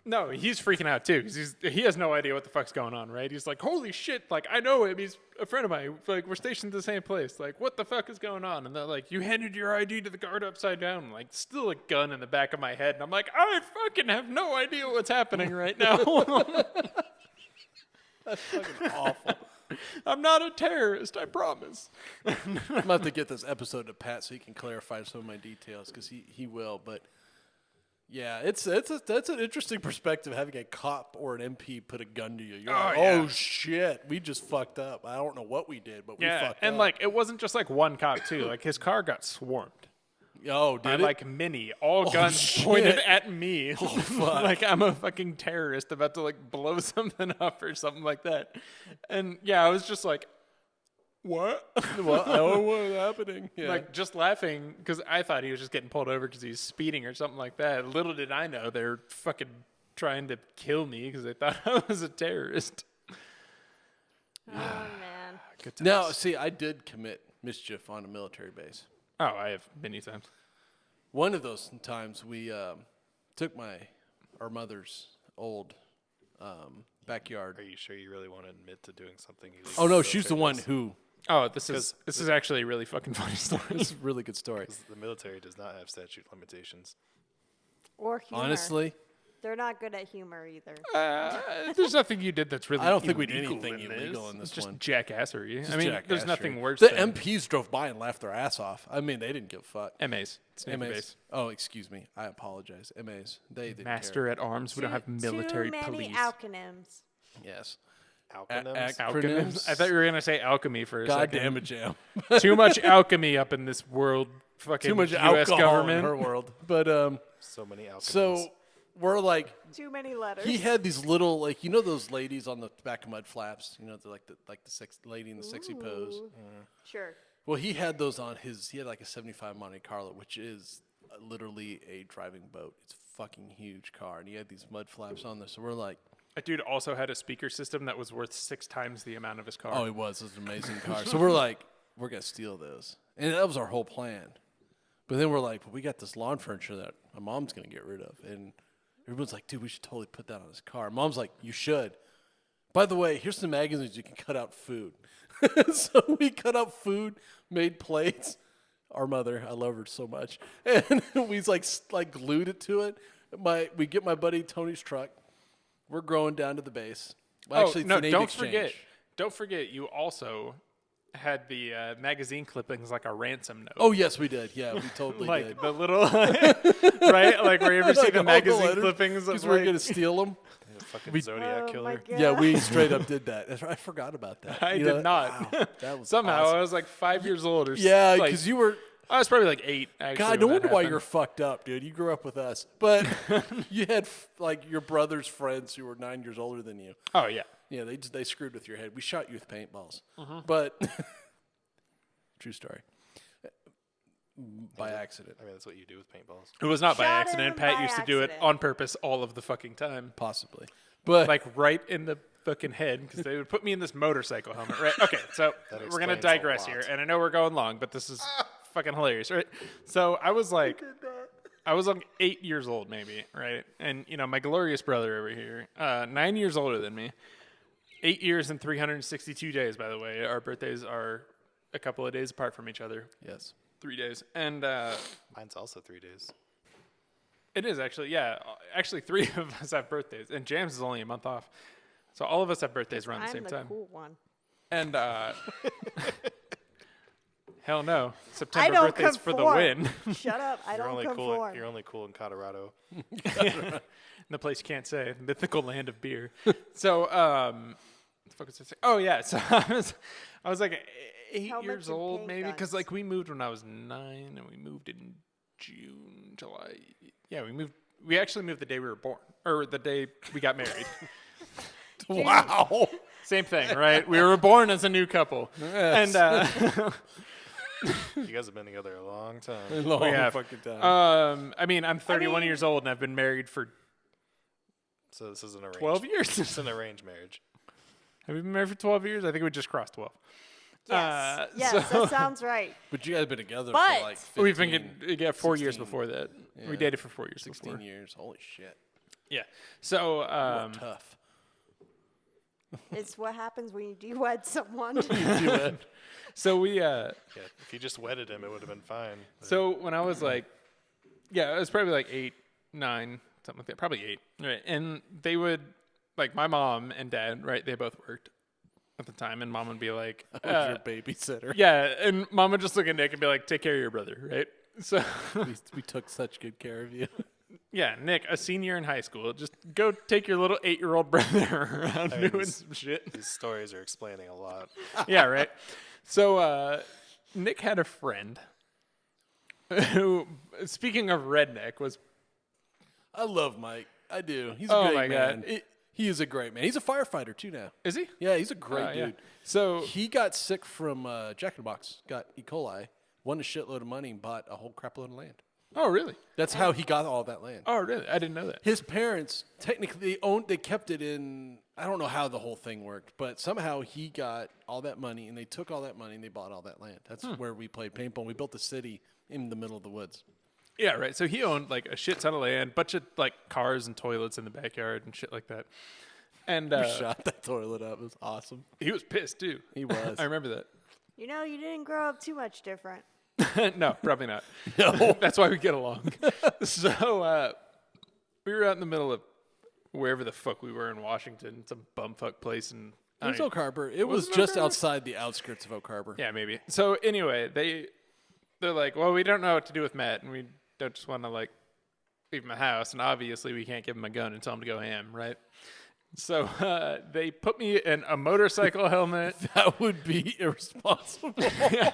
No, he's freaking out too because he has no idea what the fuck's going on, right? He's like, holy shit, like I know him. He's a friend of mine. Like we're stationed at the same place. Like what the fuck is going on? And they're like, you handed your ID to the guard upside down. I'm like still a gun in the back of my head, and I'm like, I fucking have no idea what's happening right now. That's fucking awful. I'm not a terrorist, I promise. I'm gonna have to get this episode to Pat so he can clarify some of my details because he will. But yeah, that's an interesting perspective having a cop or an MP put a gun to you. You're like, yeah. oh shit, we just fucked up. I don't know what we did, but we Yeah, fucked and up. like it wasn't just like one cop too. Like his car got swarmed. Oh, by did it? like many, all guns shit. pointed at me. Oh, fuck. Like I'm a fucking terrorist about to like blow something up or something like that. And yeah, I was just like, what? What? Oh, what's happening? Yeah. Like just laughing because I thought he was just getting pulled over because he was speeding or something like that. Little did I know they're fucking trying to kill me because they thought I was a terrorist. Oh man. Good times. now, see, I did commit mischief on a military base. Oh, I have many times. One of those times we took our mother's old backyard. Are you sure you really want to admit to doing something illegal? Oh no, she's the one who. Oh, this is actually a really fucking funny story. This is a really good story. The military does not have statute limitations. Or humor. Honestly, They're not good at humor either. There's nothing you did that's really. I don't think we did illegal anything illegal in It's this just one. jackassery. Just I mean, jackass there's nothing shit. worse. The than MPs drove by and laughed their ass off. I mean, they didn't give a fuck. MAs. It's Navy MAs. base. Oh, excuse me. I apologize. MAs. They didn't Master at arms. We don't have military Too many police. acronyms. care. Yes. Acronyms? Acronyms. I thought you were gonna say alchemy for a God second. damn it, Jam. Too much alchemy up in this world. Fucking Too much U.S. alcohol government. in her world. But So many alchemists. so we're like, Too many letters. he had these little, like, those ladies on the back of mud flaps. They're like the sex lady in the sexy pose. Ooh. Sure. Well, he had those on his. He had like a '75 Monte Carlo, which is literally a driving boat. It's a fucking huge car, and he had these mud flaps on there. So we're like, That dude also had a speaker system that was worth 6 times the amount of his car. oh, it was an amazing car. So we're like, we're gonna steal those, and that was our whole plan. But then we're like, well, we got this lawn furniture that my mom's gonna get rid of, and everyone's like, dude, we should totally put that on his car. Mom's like, you should. By the way, here's some magazines you can cut out food. So we cut out food, made plates. Our mother, I love her so much, and we like glued it to it. We get my buddy Tony's truck. We're going down to the base. Well, actually, it's no! an aid Don't exchange. forget. Don't forget. You also had the magazine clippings like a ransom note. Oh yes, we did. Yeah, we totally like did. the little right, like where you ever see Like the all magazine letters, clippings of because we're like, gonna steal them. The fucking Zodiac Oh my killer. God. Yeah, we straight up did that. That's right. I forgot about that. I You did know, not. wow, that was Somehow awesome. I was like 5 years old or Yeah, like, because you were. I was probably like 8. Actually, God, when no that wonder why happened. you're fucked up, dude. You grew up with us, but you had like your brother's friends who were 9 years older than you. Oh yeah. Yeah, they screwed with your head. We shot you with paintballs, Mm-hmm. but true story. By accident, I mean, that's what you do with paintballs. It was not by Shot accident. him Pat by used to do it accident. on purpose all of the fucking time. possibly, but Like right in the fucking head because they would put me in this motorcycle helmet, right? Okay, so That we're gonna explains a digress lot. here, and I know we're going long, but this is fucking hilarious, right? So I was like 8 years old, maybe, right? And my glorious brother over here, 9 years older than me, 8 years and 362 days. By the way, our birthdays are a couple of days apart from each other, yes, 3 days, and Mine's also 3 days. it is actually, yeah, actually 3 of us have birthdays, and James is only a month off. So all of us have birthdays around the I'm same the time. cool one. And hell no, I September don't birthdays for the conform. win. Shut up. I You're don't only conform. cool. You're only cool in Colorado. In the place you can't say, mythical land of beer. So, what the fuck was I saying? Oh yeah, so I was like 8 Helmets years and old paint maybe, because guns. like we moved when I was 9, and we moved in June, July. Yeah, we moved. We actually moved the day we were born, or the day we got married. wow. Same thing, right? We were born as a new couple. Yes. And You guys have been together a long time. Long we have. fucking time. I mean, I'm 31 years old and I've been married for So this is an arranged 12 years. It's an arranged marriage. Have we been married for 12 years? I think we just crossed 12. Yes, yes, so- that sounds right. But you guys have been together But- for like 15, We've been 4 years 16, before that. yeah. We dated for 4 years 16 before. years. Holy shit. Yeah. So, Tough. It's what happens when you de-wed someone. so we, Yeah, if you just wedded him, it would have been fine. so when I was like, yeah, it was probably like 8, 9, something like that, probably 8. Right. And they would, like my mom and dad, right, they both worked at the time. And mom would be like, I was your babysitter. yeah. And mom would just look at Nick and be like, take care of your brother, right? So, We took such good care of you. yeah, Nick, a senior in high school, just go take your little 8-year-old brother around I mean, doing these- some shit. These stories are explaining a lot. Yeah, right. So Nick had a friend who, speaking of redneck, was I love Mike. I do. He's a oh great my man. god, He is a great man. He's a firefighter too now. is he? Yeah, he's a great Oh, yeah. dude. So He got sick from Jack in the Box, got E. coli, won a shitload of money, and bought a whole crap load of land. oh really? That's how he got all that land. Oh really? I didn't know that. His parents technically they kept it in. I don't know how the whole thing worked, but somehow he got all that money, and they took all that money and they bought all that land. That's where we played paintball. We built a city in the middle of the woods. Yeah, right. So he owned like a shit ton of land, bunch of like cars and toilets in the backyard and shit like that. And We shot that toilet up. It was awesome. he was pissed too. He was. I remember that. You know, you didn't grow up too much different. No, probably not. No. That's why we get along. So we were out in the middle of wherever the fuck we were in Washington, some bumfuck place, and It was Oak Harbor. It was Wasn't it just Oak Harbor? outside the outskirts of Oak Harbor. yeah, maybe. So anyway, they're like, well, we don't know what to do with Matt, and we don't just want to like leave him a house, and obviously we can't give him a gun and tell him to go ham, right? So they put me in a motorcycle helmet. That would be irresponsible. Yeah.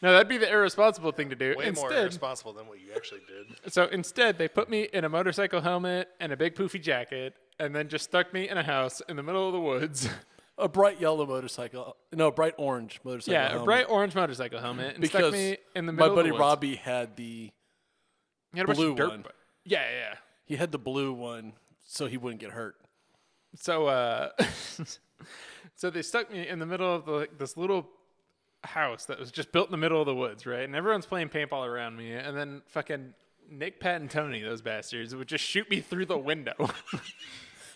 No, that'd be the irresponsible thing to do. Way more Instead, irresponsible than what you actually did. so instead, they put me in a motorcycle helmet and a big poofy jacket, and then just stuck me in a house in the middle of the woods. A bright yellow motorcycle. No, bright orange motorcycle. Yeah, a helmet. bright orange motorcycle helmet, and Because stuck me in the my middle buddy of the woods. Robbie had the He had a bunch blue of dirt one. Yeah, yeah. he had the blue one so he wouldn't get hurt. So, so they stuck me in the middle of this little house that was just built in the middle of the woods, right? And everyone's playing paintball around me, and then fucking Nick, Pat, and Tony, those bastards, would just shoot me through the window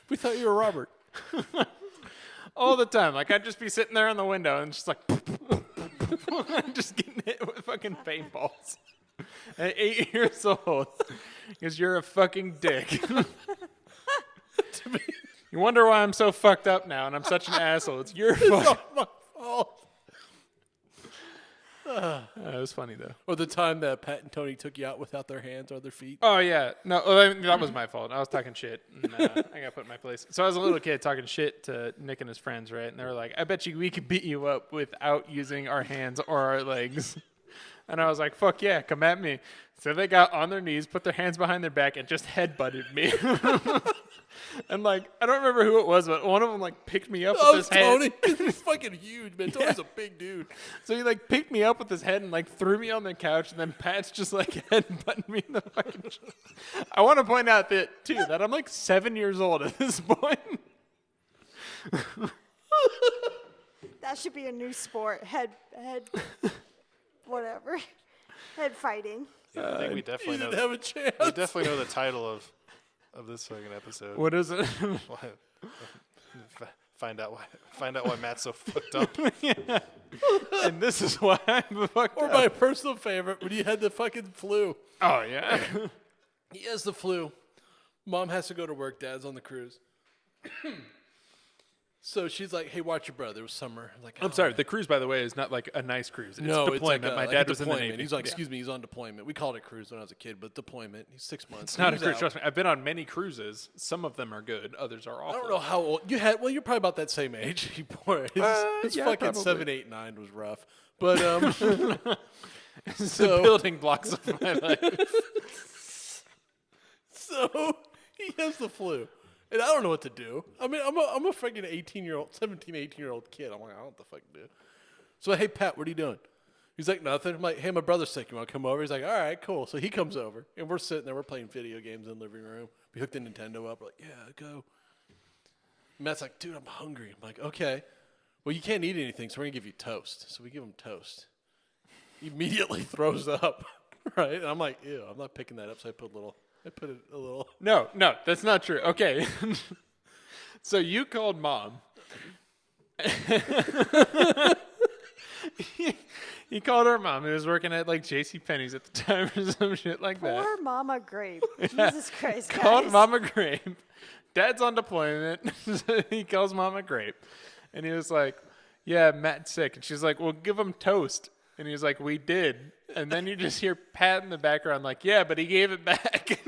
We thought you were Robert. all the time. Like I'd just be sitting there on the window and just like, just getting hit with fucking paintballs. At 8 years old, because you're a fucking dick. You wonder why I'm so fucked up now, and I'm such an asshole. It's your fault. My fault. It was funny though. Or the time that Pat and Tony took you out without their hands or their feet. Oh yeah, no, I mean, that was my fault. I was talking shit, and I got put in my place. So I was a little kid talking shit to Nick and his friends, right? And they were like, "I bet you we could beat you up without using our hands or our legs." And I was like, "Fuck yeah, come at me!" So they got on their knees, put their hands behind their back, and just headbutted me. And like, I don't remember who it was, but one of them like picked me up Oh, with his head. Tony. He's fucking huge, man. Tony's a big dude. So he like picked me up with his head and like threw me on the couch, and then Pat's just like headbutting me in the fucking. I want to point out that too that I'm like 7 years old at this point. That should be a new sport. Head, whatever. Head fighting. Yeah, I think we You definitely didn't know. have a chance. We definitely know the title of this fucking episode. What is it? Find out why Matt's so fucked up. And this is why I'm fucked Or up. my personal favorite, when you had the fucking flu. Oh yeah. He has the flu. Mom has to go to work. Dad's on the cruise. So she's like, "Hey, watch your brother." It was summer. Like, I'm sorry. The cruise, by the way, is not like a nice cruise. It's No, deployment. it's like My like dad a was in the deployment. Navy. He's like, Yeah. "Excuse me, he's on deployment." We called it cruise when I was a kid, but deployment. He's 6 months. It's not a He's cruise. out. Trust me. I've been on many cruises. Some of them are good. Others are I awful. don't know how old you had. Well, you're probably about that same age. His yeah, fucking probably. 7, 8, 9 was rough, but It's So- the building blocks of my life. so he has the flu, And I don't know what to do. I mean, I'm a freaking 18-year-old kid. I'm like, I don't know what the fuck to do. So, hey, Pat, what are you doing? He's like, nothing. I'm like, hey, my brother's sick. You want to come over? He's like, all right, cool. So he comes over, and we're sitting there. We're playing video games in the living room. We hooked the Nintendo up. We're like, yeah, go. Matt's like, dude, I'm hungry. I'm like, okay. Well, you can't eat anything, so we're going to give you toast. So we give him toast. He immediately throws up, right? And I'm like, ew, I'm not picking that up. So I put it a little. No, that's not true. Okay. So you called mom. He called her mom, who was working at like JCPenney's at the time or some shit like that. Poor Mama Grape. Jesus Christ, guys. Called Mama Grape. Dad's on deployment. So he calls Mama Grape. And he was like, yeah, Matt's sick. And she's like, well, give him toast. And he was like, we did. And then you just hear Pat in the background like, yeah, but he gave it back.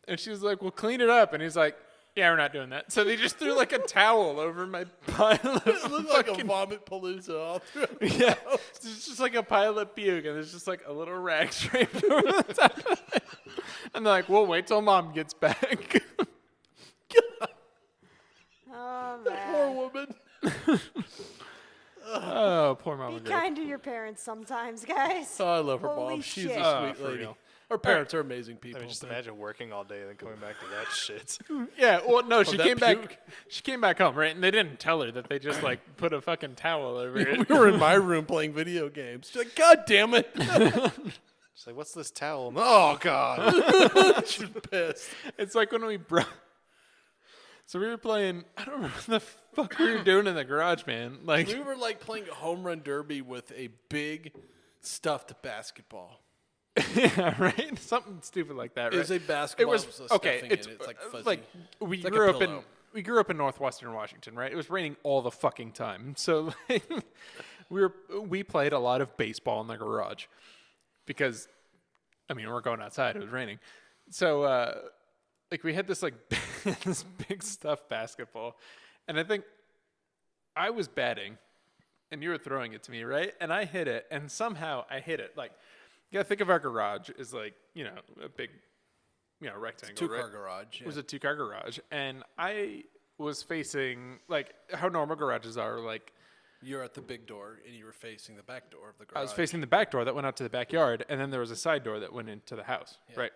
And she's like, well, clean it up. And he's like, yeah, we're not doing that. So they just threw like a towel over my pile of It looked like a vomit palooza all through. yeah, it's just like a pile of puke, and there's just like a little rag draped over the top of it. And they're like, we'll wait till mom gets back. Oh, Poor man. woman. Oh, poor mama. Be kind to your parents sometimes, guys. Oh, I love her Holy mom. She's shit. a sweet for lady. real. Her parents are amazing I people. mean, just imagine working all day and then coming back to that shit. Yeah, well, no, she that came back. puke. She came back home, right? And they didn't tell her that they just like put a fucking towel over it. We were in my room playing video games. She's like, God damn it. She's like, what's this towel? Oh, God. She's pissed. It's like when we brought. So we were playing. I don't remember what the fuck we were doing in the garage, man. Like We were like playing a home run derby with a big stuffed basketball. yeah, right. Something stupid like that, right? It was a basketball. It was with okay. stuffing It's in it. It's like fuzzy. like we It's like a grew up in pillow. we grew up in northwestern Washington, right? It was raining all the fucking time, so like, we played a lot of baseball in the garage because, I mean, we're going outside. It was raining, so like we had this like this big stuffed basketball, and I think I was batting, and you were throwing it to me, right? And I hit it, and somehow I hit it like. You gotta think of our garage as like, you know, a big, you know, rectangle. Two-car right? garage. It was a 2-car garage. And I was facing, like, how normal garages are. Like, You're at the big door, and you were facing the back door of the garage. I was facing the back door that went out to the backyard, and then there was a side door that went into the house, right?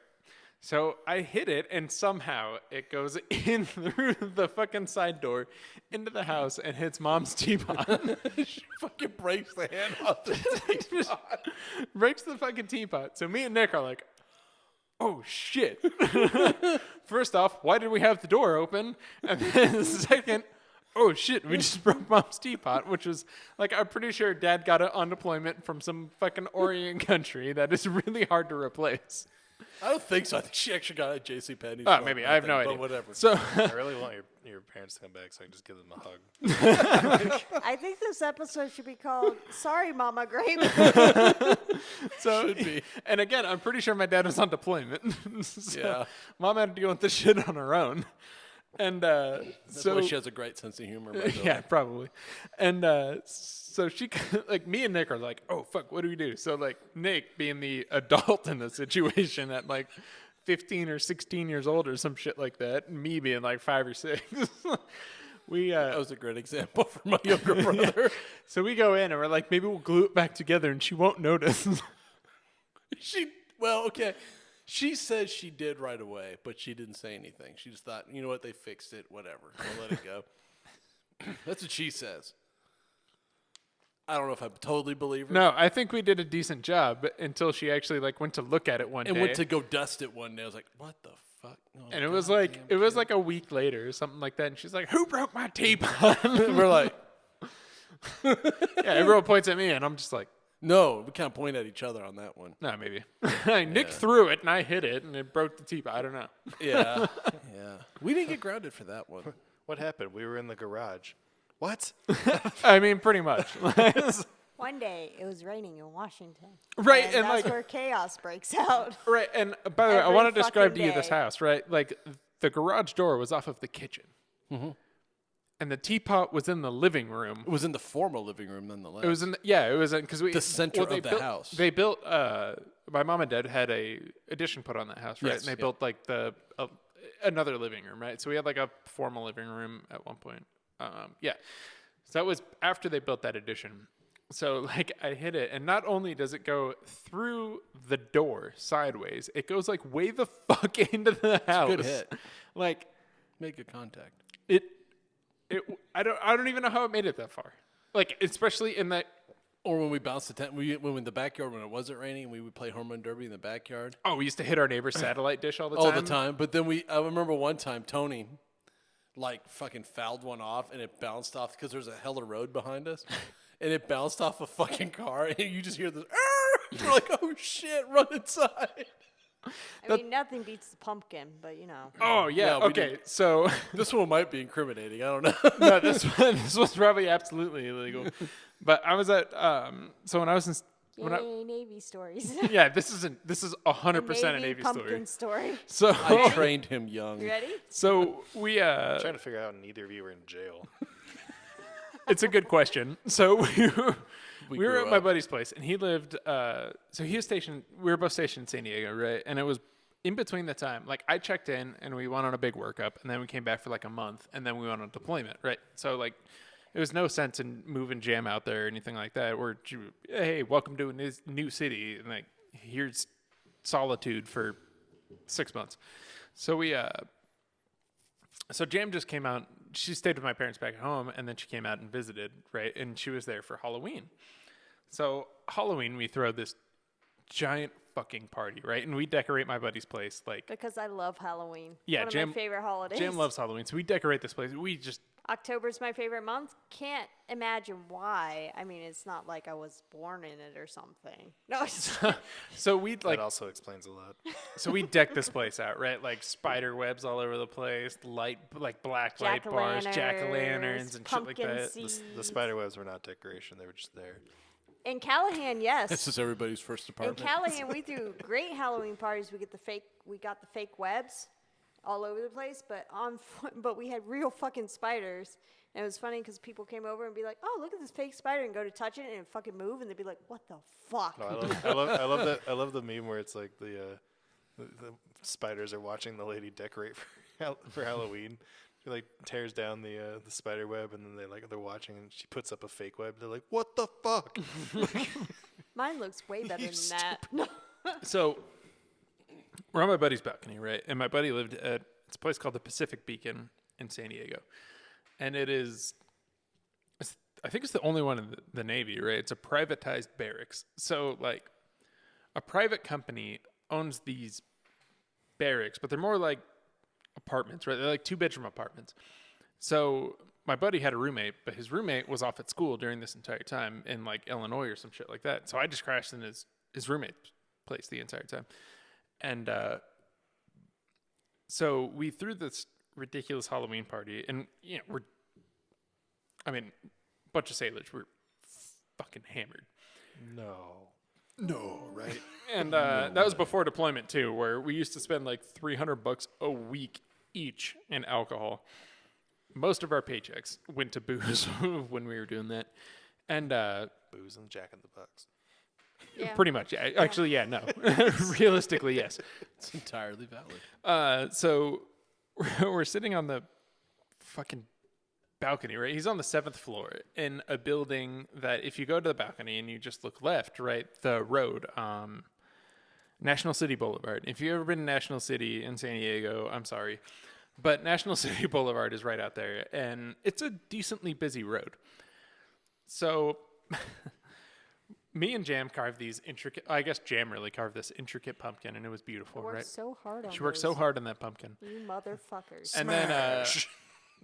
So I hit it, and somehow it goes in through the fucking side door into the house and hits Mom's teapot. She fucking breaks the hand off the teapot. Breaks the fucking teapot. So me and Nick are like, oh shit. First off, why did we have the door open? And then second, oh shit, we just broke Mom's teapot, which was like, I'm pretty sure Dad got it on deployment from some fucking Orient country that is really hard to replace. I don't think so. I think she actually got it at JCPenney's. Oh, maybe. I have no idea. But whatever. So I really want your parents to come back so I can just give them a hug. I think this episode should be called Sorry, Mama Grape. So, Should be. and again, I'm pretty sure my dad was on deployment. So Yeah. Mom had to deal with this shit on her own. And That's so why she has a great sense of humor. By the way. yeah, probably. And so she, like, me and Nick are like, oh, fuck, what do we do? So, like, Nick, being the adult in the situation at, like, 15 or 16 years old or some shit like that, and me being, like, 5 or 6, we, That was a great example for my younger brother. so we go in and we're like, maybe we'll glue it back together and she won't notice. Okay. She says she did right away, but she didn't say anything. She just thought, you know what, they fixed it, whatever. We'll let it go. That's what she says. I don't know if I totally believe her. No, I think we did a decent job until she actually, like, went to look at it one And day. went to go dust it one day. I was like, what the fuck? Oh, And it was like goddamn kid. like a week later or something like that. And she's like, "Who broke my teapot?" And we're like, "Yeah." Everyone points at me, and I'm just like, No, we can't point at each other on that one. "No, maybe." Nick threw it, and I hit it, and it broke the teapot. I don't know. Yeah. Yeah. We didn't get grounded for that one. What happened? We were in the garage. What? I mean, pretty much. One day it was raining in Washington. Right, And and, that's like- where chaos breaks out. Right. And by the way, I Every want to describe fucking to you this day. house. Right, like the garage door was off of the kitchen. and the teapot was in the living room. It was in the formal living room, nonetheless. It was in it was in because we The center they of the built, house. They built my mom and dad had a addition put on that house, right? Yes, And they yeah. built like another living room, right? So we had like a formal living room at one point. Yeah. So that was after they built that addition. So like I hit it, and not only does it go through the door sideways, it goes like way the fuck into the house. Good hit. Like Make good contact. I don't even know how it made it that far. Like especially in that. Or when we bounced the tent, when in the backyard when it wasn't raining, we would play home run derby in the backyard. Oh, we used to hit our neighbor's satellite dish all the time. All the time. But then I remember one time Tony, like fucking fouled one off, and it bounced off because there's a hella road behind us, and it bounced off a fucking car, and you just hear this. You're like, oh shit, run inside. I mean, nothing beats the pumpkin, but you know. Oh yeah. No, we okay. didn't. So This one might be incriminating. I don't know. no, this was probably absolutely illegal. But I was at so when I was in Yay, Navy stories. yeah, this is 100% a Navy pumpkin story. story. So I trained him young. You ready? so we I'm trying to figure out how neither of you were in jail. it's a good question. So we were grew at my up. buddy's place, and he lived. So he was stationed. We were both stationed in San Diego, right? And it was in between the time. Like I checked in, and we went on a big workup, and then we came back for like a month, and then we went on deployment, right? So like, it was no sense in moving Jam out there or anything like that. Or hey, welcome to a new city, and like here's solitude for 6 months. So we So Jam just came out. She stayed with my parents back at home, and then she came out and visited, right? And she was there for Halloween. So Halloween, we throw this giant fucking party, right? And we decorate my buddy's place like. Because I love Halloween. Yeah, One of Jam- my favorite holidays. Jam loves Halloween, so we decorate this place. We just October's my favorite month. Can't imagine why. I mean, it's not like I was born in it or something. No, it's so we'd like That also explains a lot. so we deck this place out, right? Like spider webs all over the place, light like black light bars, jack-o'-lanterns, and shit like pumpkin that. seeds. The spider webs were not decoration; they were just there. In Callahan, yes. This is everybody's first In apartment. Callahan, we threw great Halloween parties. We got the fake webs all over the place, but we had real fucking spiders. And it was funny because people came over and be like, "Oh, look at this fake spider," and go to touch it and it fucking move, and they'd be like, "What the fuck?" No, I love that. I love the meme where it's like the spiders are watching the lady decorate for Halloween. She like tears down the spider web, and then they're watching, and she puts up a fake web. They're like, "What the fuck?" Mine looks way better You than that. No. So we're on my buddy's balcony, right? And my buddy lived at it's a place called the Pacific Beacon in San Diego. And I think it's the only one in the Navy, right? It's a privatized barracks. So like a private company owns these barracks, but they're more like apartments, right? They're like 2-bedroom apartments. So my buddy had a roommate, but his roommate was off at school during this entire time in like Illinois or some shit like that. So I just crashed in his roommate's place the entire time. And so we threw this ridiculous Halloween party, and you know bunch of sailors were fucking hammered. No, right? And that was before deployment too, where we used to spend like $300 a week each in alcohol. Most of our paychecks went to booze when we were doing that, and Booze and Jack in the Box. Yeah. pretty much. Yeah. Actually, yeah, no. Realistically, yes. It's entirely valid. So we're sitting on the fucking balcony, right? He's on the 7th floor in a building that if you go to the balcony and you just look left, right, the road, National City Boulevard. If you've ever been to National City in San Diego, I'm sorry, but National City Boulevard is right out there, and it's a decently busy road. So me and Jam carved these intricate, I guess Jam really carved this intricate pumpkin, and it was beautiful, Worked right? so hard on She worked those. so hard on that pumpkin. You motherfuckers. And then,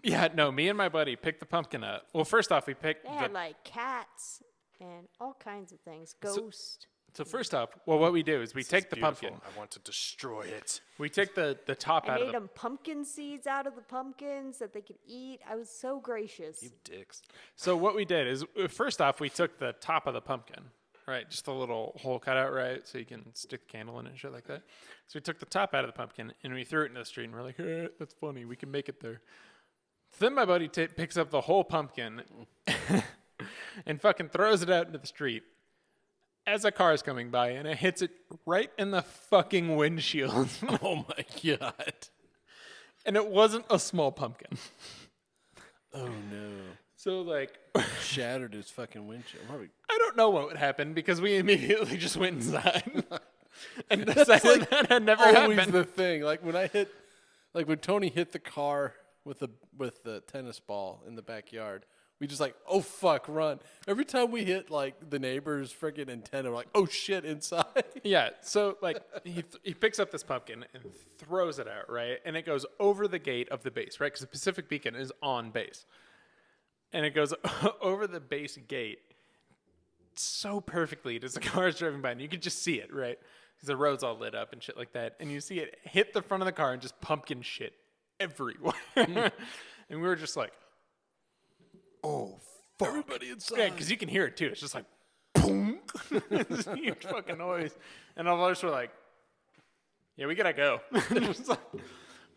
yeah, no, me and my buddy picked the pumpkin up. Well, first off, we picked They had like cats and all kinds of things. Ghost. so first off, well, what we do is we This take is the beautiful. pumpkin. I want to destroy it. We take the top I out of made the them pumpkin seeds out of the pumpkins that they could eat. I was so gracious. You dicks. So what we did is, first off, we took the top of the pumpkin, right? Just a little hole cut out, right? So you can stick the candle in it and shit like that. So we took the top out of the pumpkin and we threw it into the street and we're like, that's funny. We can make it there. Then my buddy picks up the whole pumpkin and fucking throws it out into the street as a car is coming by, and it hits it right in the fucking windshield. Oh my god. And it wasn't a small pumpkin. Oh no. So, like, Shattered his fucking windshield. Probably. I don't know what would happen because we immediately just went inside. And decided that had never Always happened. the thing. Like when Tony hit the car with the tennis ball in the backyard, we just like, oh fuck, run. Every time we hit like the neighbor's freaking antenna, we're like, oh shit, inside. Yeah, so like he picks up this pumpkin and throws it out, right? And it goes over the gate of the base, right? Because the Pacific Beacon is on base. And it goes over the base gate so perfectly as the car is driving by. And you can just see it, right? Because the road's all lit up and shit like that. And you see it hit the front of the car and just pumpkin shit everywhere. And we were just like, oh, fuck. Everybody inside. Yeah, because you can hear it too. It's just like, boom. It's a huge fucking noise. And all of us were like, yeah, we gotta go.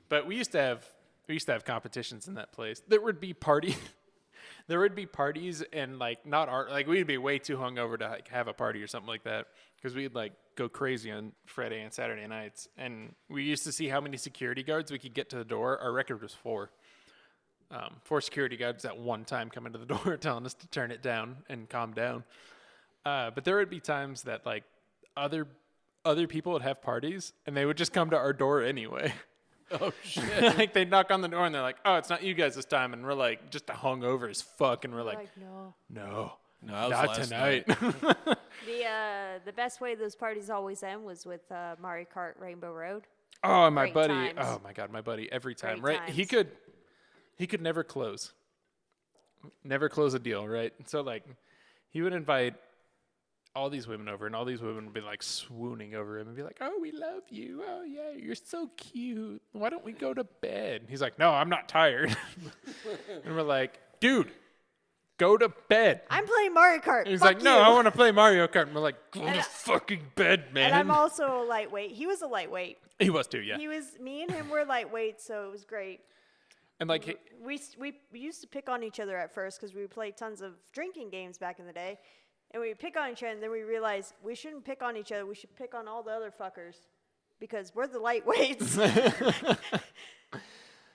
But we used to have competitions in that place. There would be parties. There would be parties and like not art. Like we'd be way too hungover to like have a party or something like that because we'd like go crazy on Friday and Saturday nights. And we used to see how many security guards we could get to the door. Our record was 4. 4 security guards at one time coming to the door telling us to turn it down and calm down. But there would be times that like other people would have parties and they would just come to our door anyway. Oh shit. Like they'd knock on the door and they're like, oh, it's not you guys this time. And we're like just hungover as fuck. And we're like, no. No, that was not last tonight. night. The best way those parties always end was with Mario Kart Rainbow Road. Oh, and my Great buddy. times. Oh my God, my buddy. Every time, Great right? times. He could never close a deal, right? So like, he would invite all these women over, and all these women would be like swooning over him and be like, "Oh, we love you. Oh yeah, you're so cute. Why don't we go to bed?" And he's like, "No, I'm not tired." And we're like, "Dude, go to bed." I'm playing Mario Kart. And he's Fuck like, "No, you." I want to play Mario Kart." And we're like, "Go to fucking bed, man." And I'm also a lightweight. He was a lightweight. He was too, yeah. Me and him were lightweight, so it was great. And like, We used to pick on each other at first because we played tons of drinking games back in the day. And we pick on each other, and then we realized we shouldn't pick on each other. We should pick on all the other fuckers because we're the lightweights.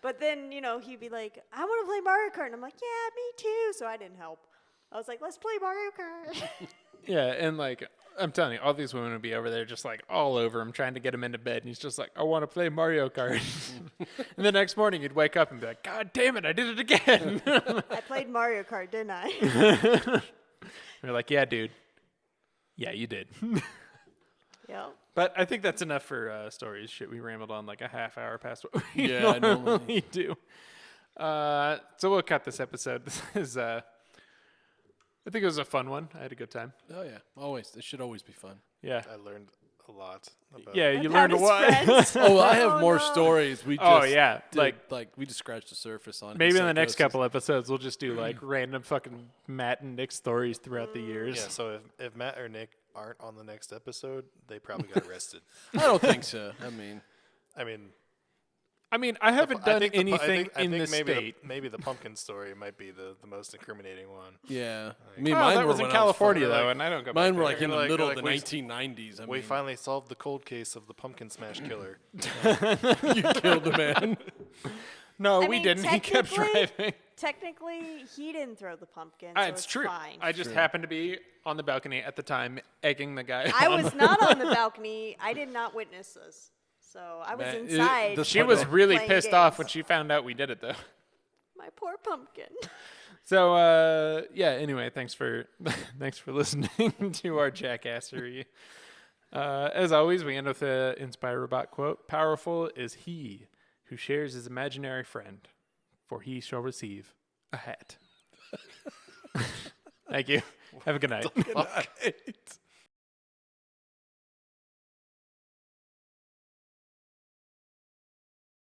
But then, he'd be like, I want to play Mario Kart. And I'm like, yeah, me too. So I didn't help. I was like, let's play Mario Kart. yeah, and like, I'm telling you, all these women would be over there just like all over him, trying to get him into bed. And he's just like, I want to play Mario Kart. And the next morning, he'd wake up and be like, God damn it, I did it again. I played Mario Kart, didn't I? We're like, yeah, dude. Yeah, you did. Yep. But I think that's enough for stories. Shit, we rambled on like a half hour past what we Yeah, normally do. So we'll cut this episode. This is, I think it was a fun one. I had a good time. Oh yeah, always. It should always be fun. Yeah. I learned a lot about Yeah, you About learned a his lot. friends. Oh, I have Oh, more no. stories. We just Oh, yeah, did, like we just scratched the surface on. Maybe his in the next psychosis. couple episodes, we'll just do like random fucking Matt and Nick stories throughout the years. Yeah, so if Matt or Nick aren't on the next episode, they probably got arrested. I don't think so. I mean, I haven't done I think anything I in think this maybe state. maybe the pumpkin story might be the most incriminating one. Yeah, Like- mine that were was in when California I was though, like- and I don't go. Mine back were there. like in the Like- middle like of the we- 1990s. We finally solved the cold case of the pumpkin smash killer. you killed the man. No, I we mean, didn't. He kept technically- driving. Technically, he didn't throw the pumpkin. So It's true. Fine. I just happened to be on the balcony at the time, egging the guy. I on. was not on the balcony. I did not witness this. So I was Man, inside. the She was really playing pissed off games. when she found out we did it though. My poor pumpkin. So yeah. Anyway, thanks for listening to our jackassery. As always, we end with the Inspire Robot quote: "Powerful is he who shares his imaginary friend, for he shall receive a hat." Thank you. Have a good night. Good night.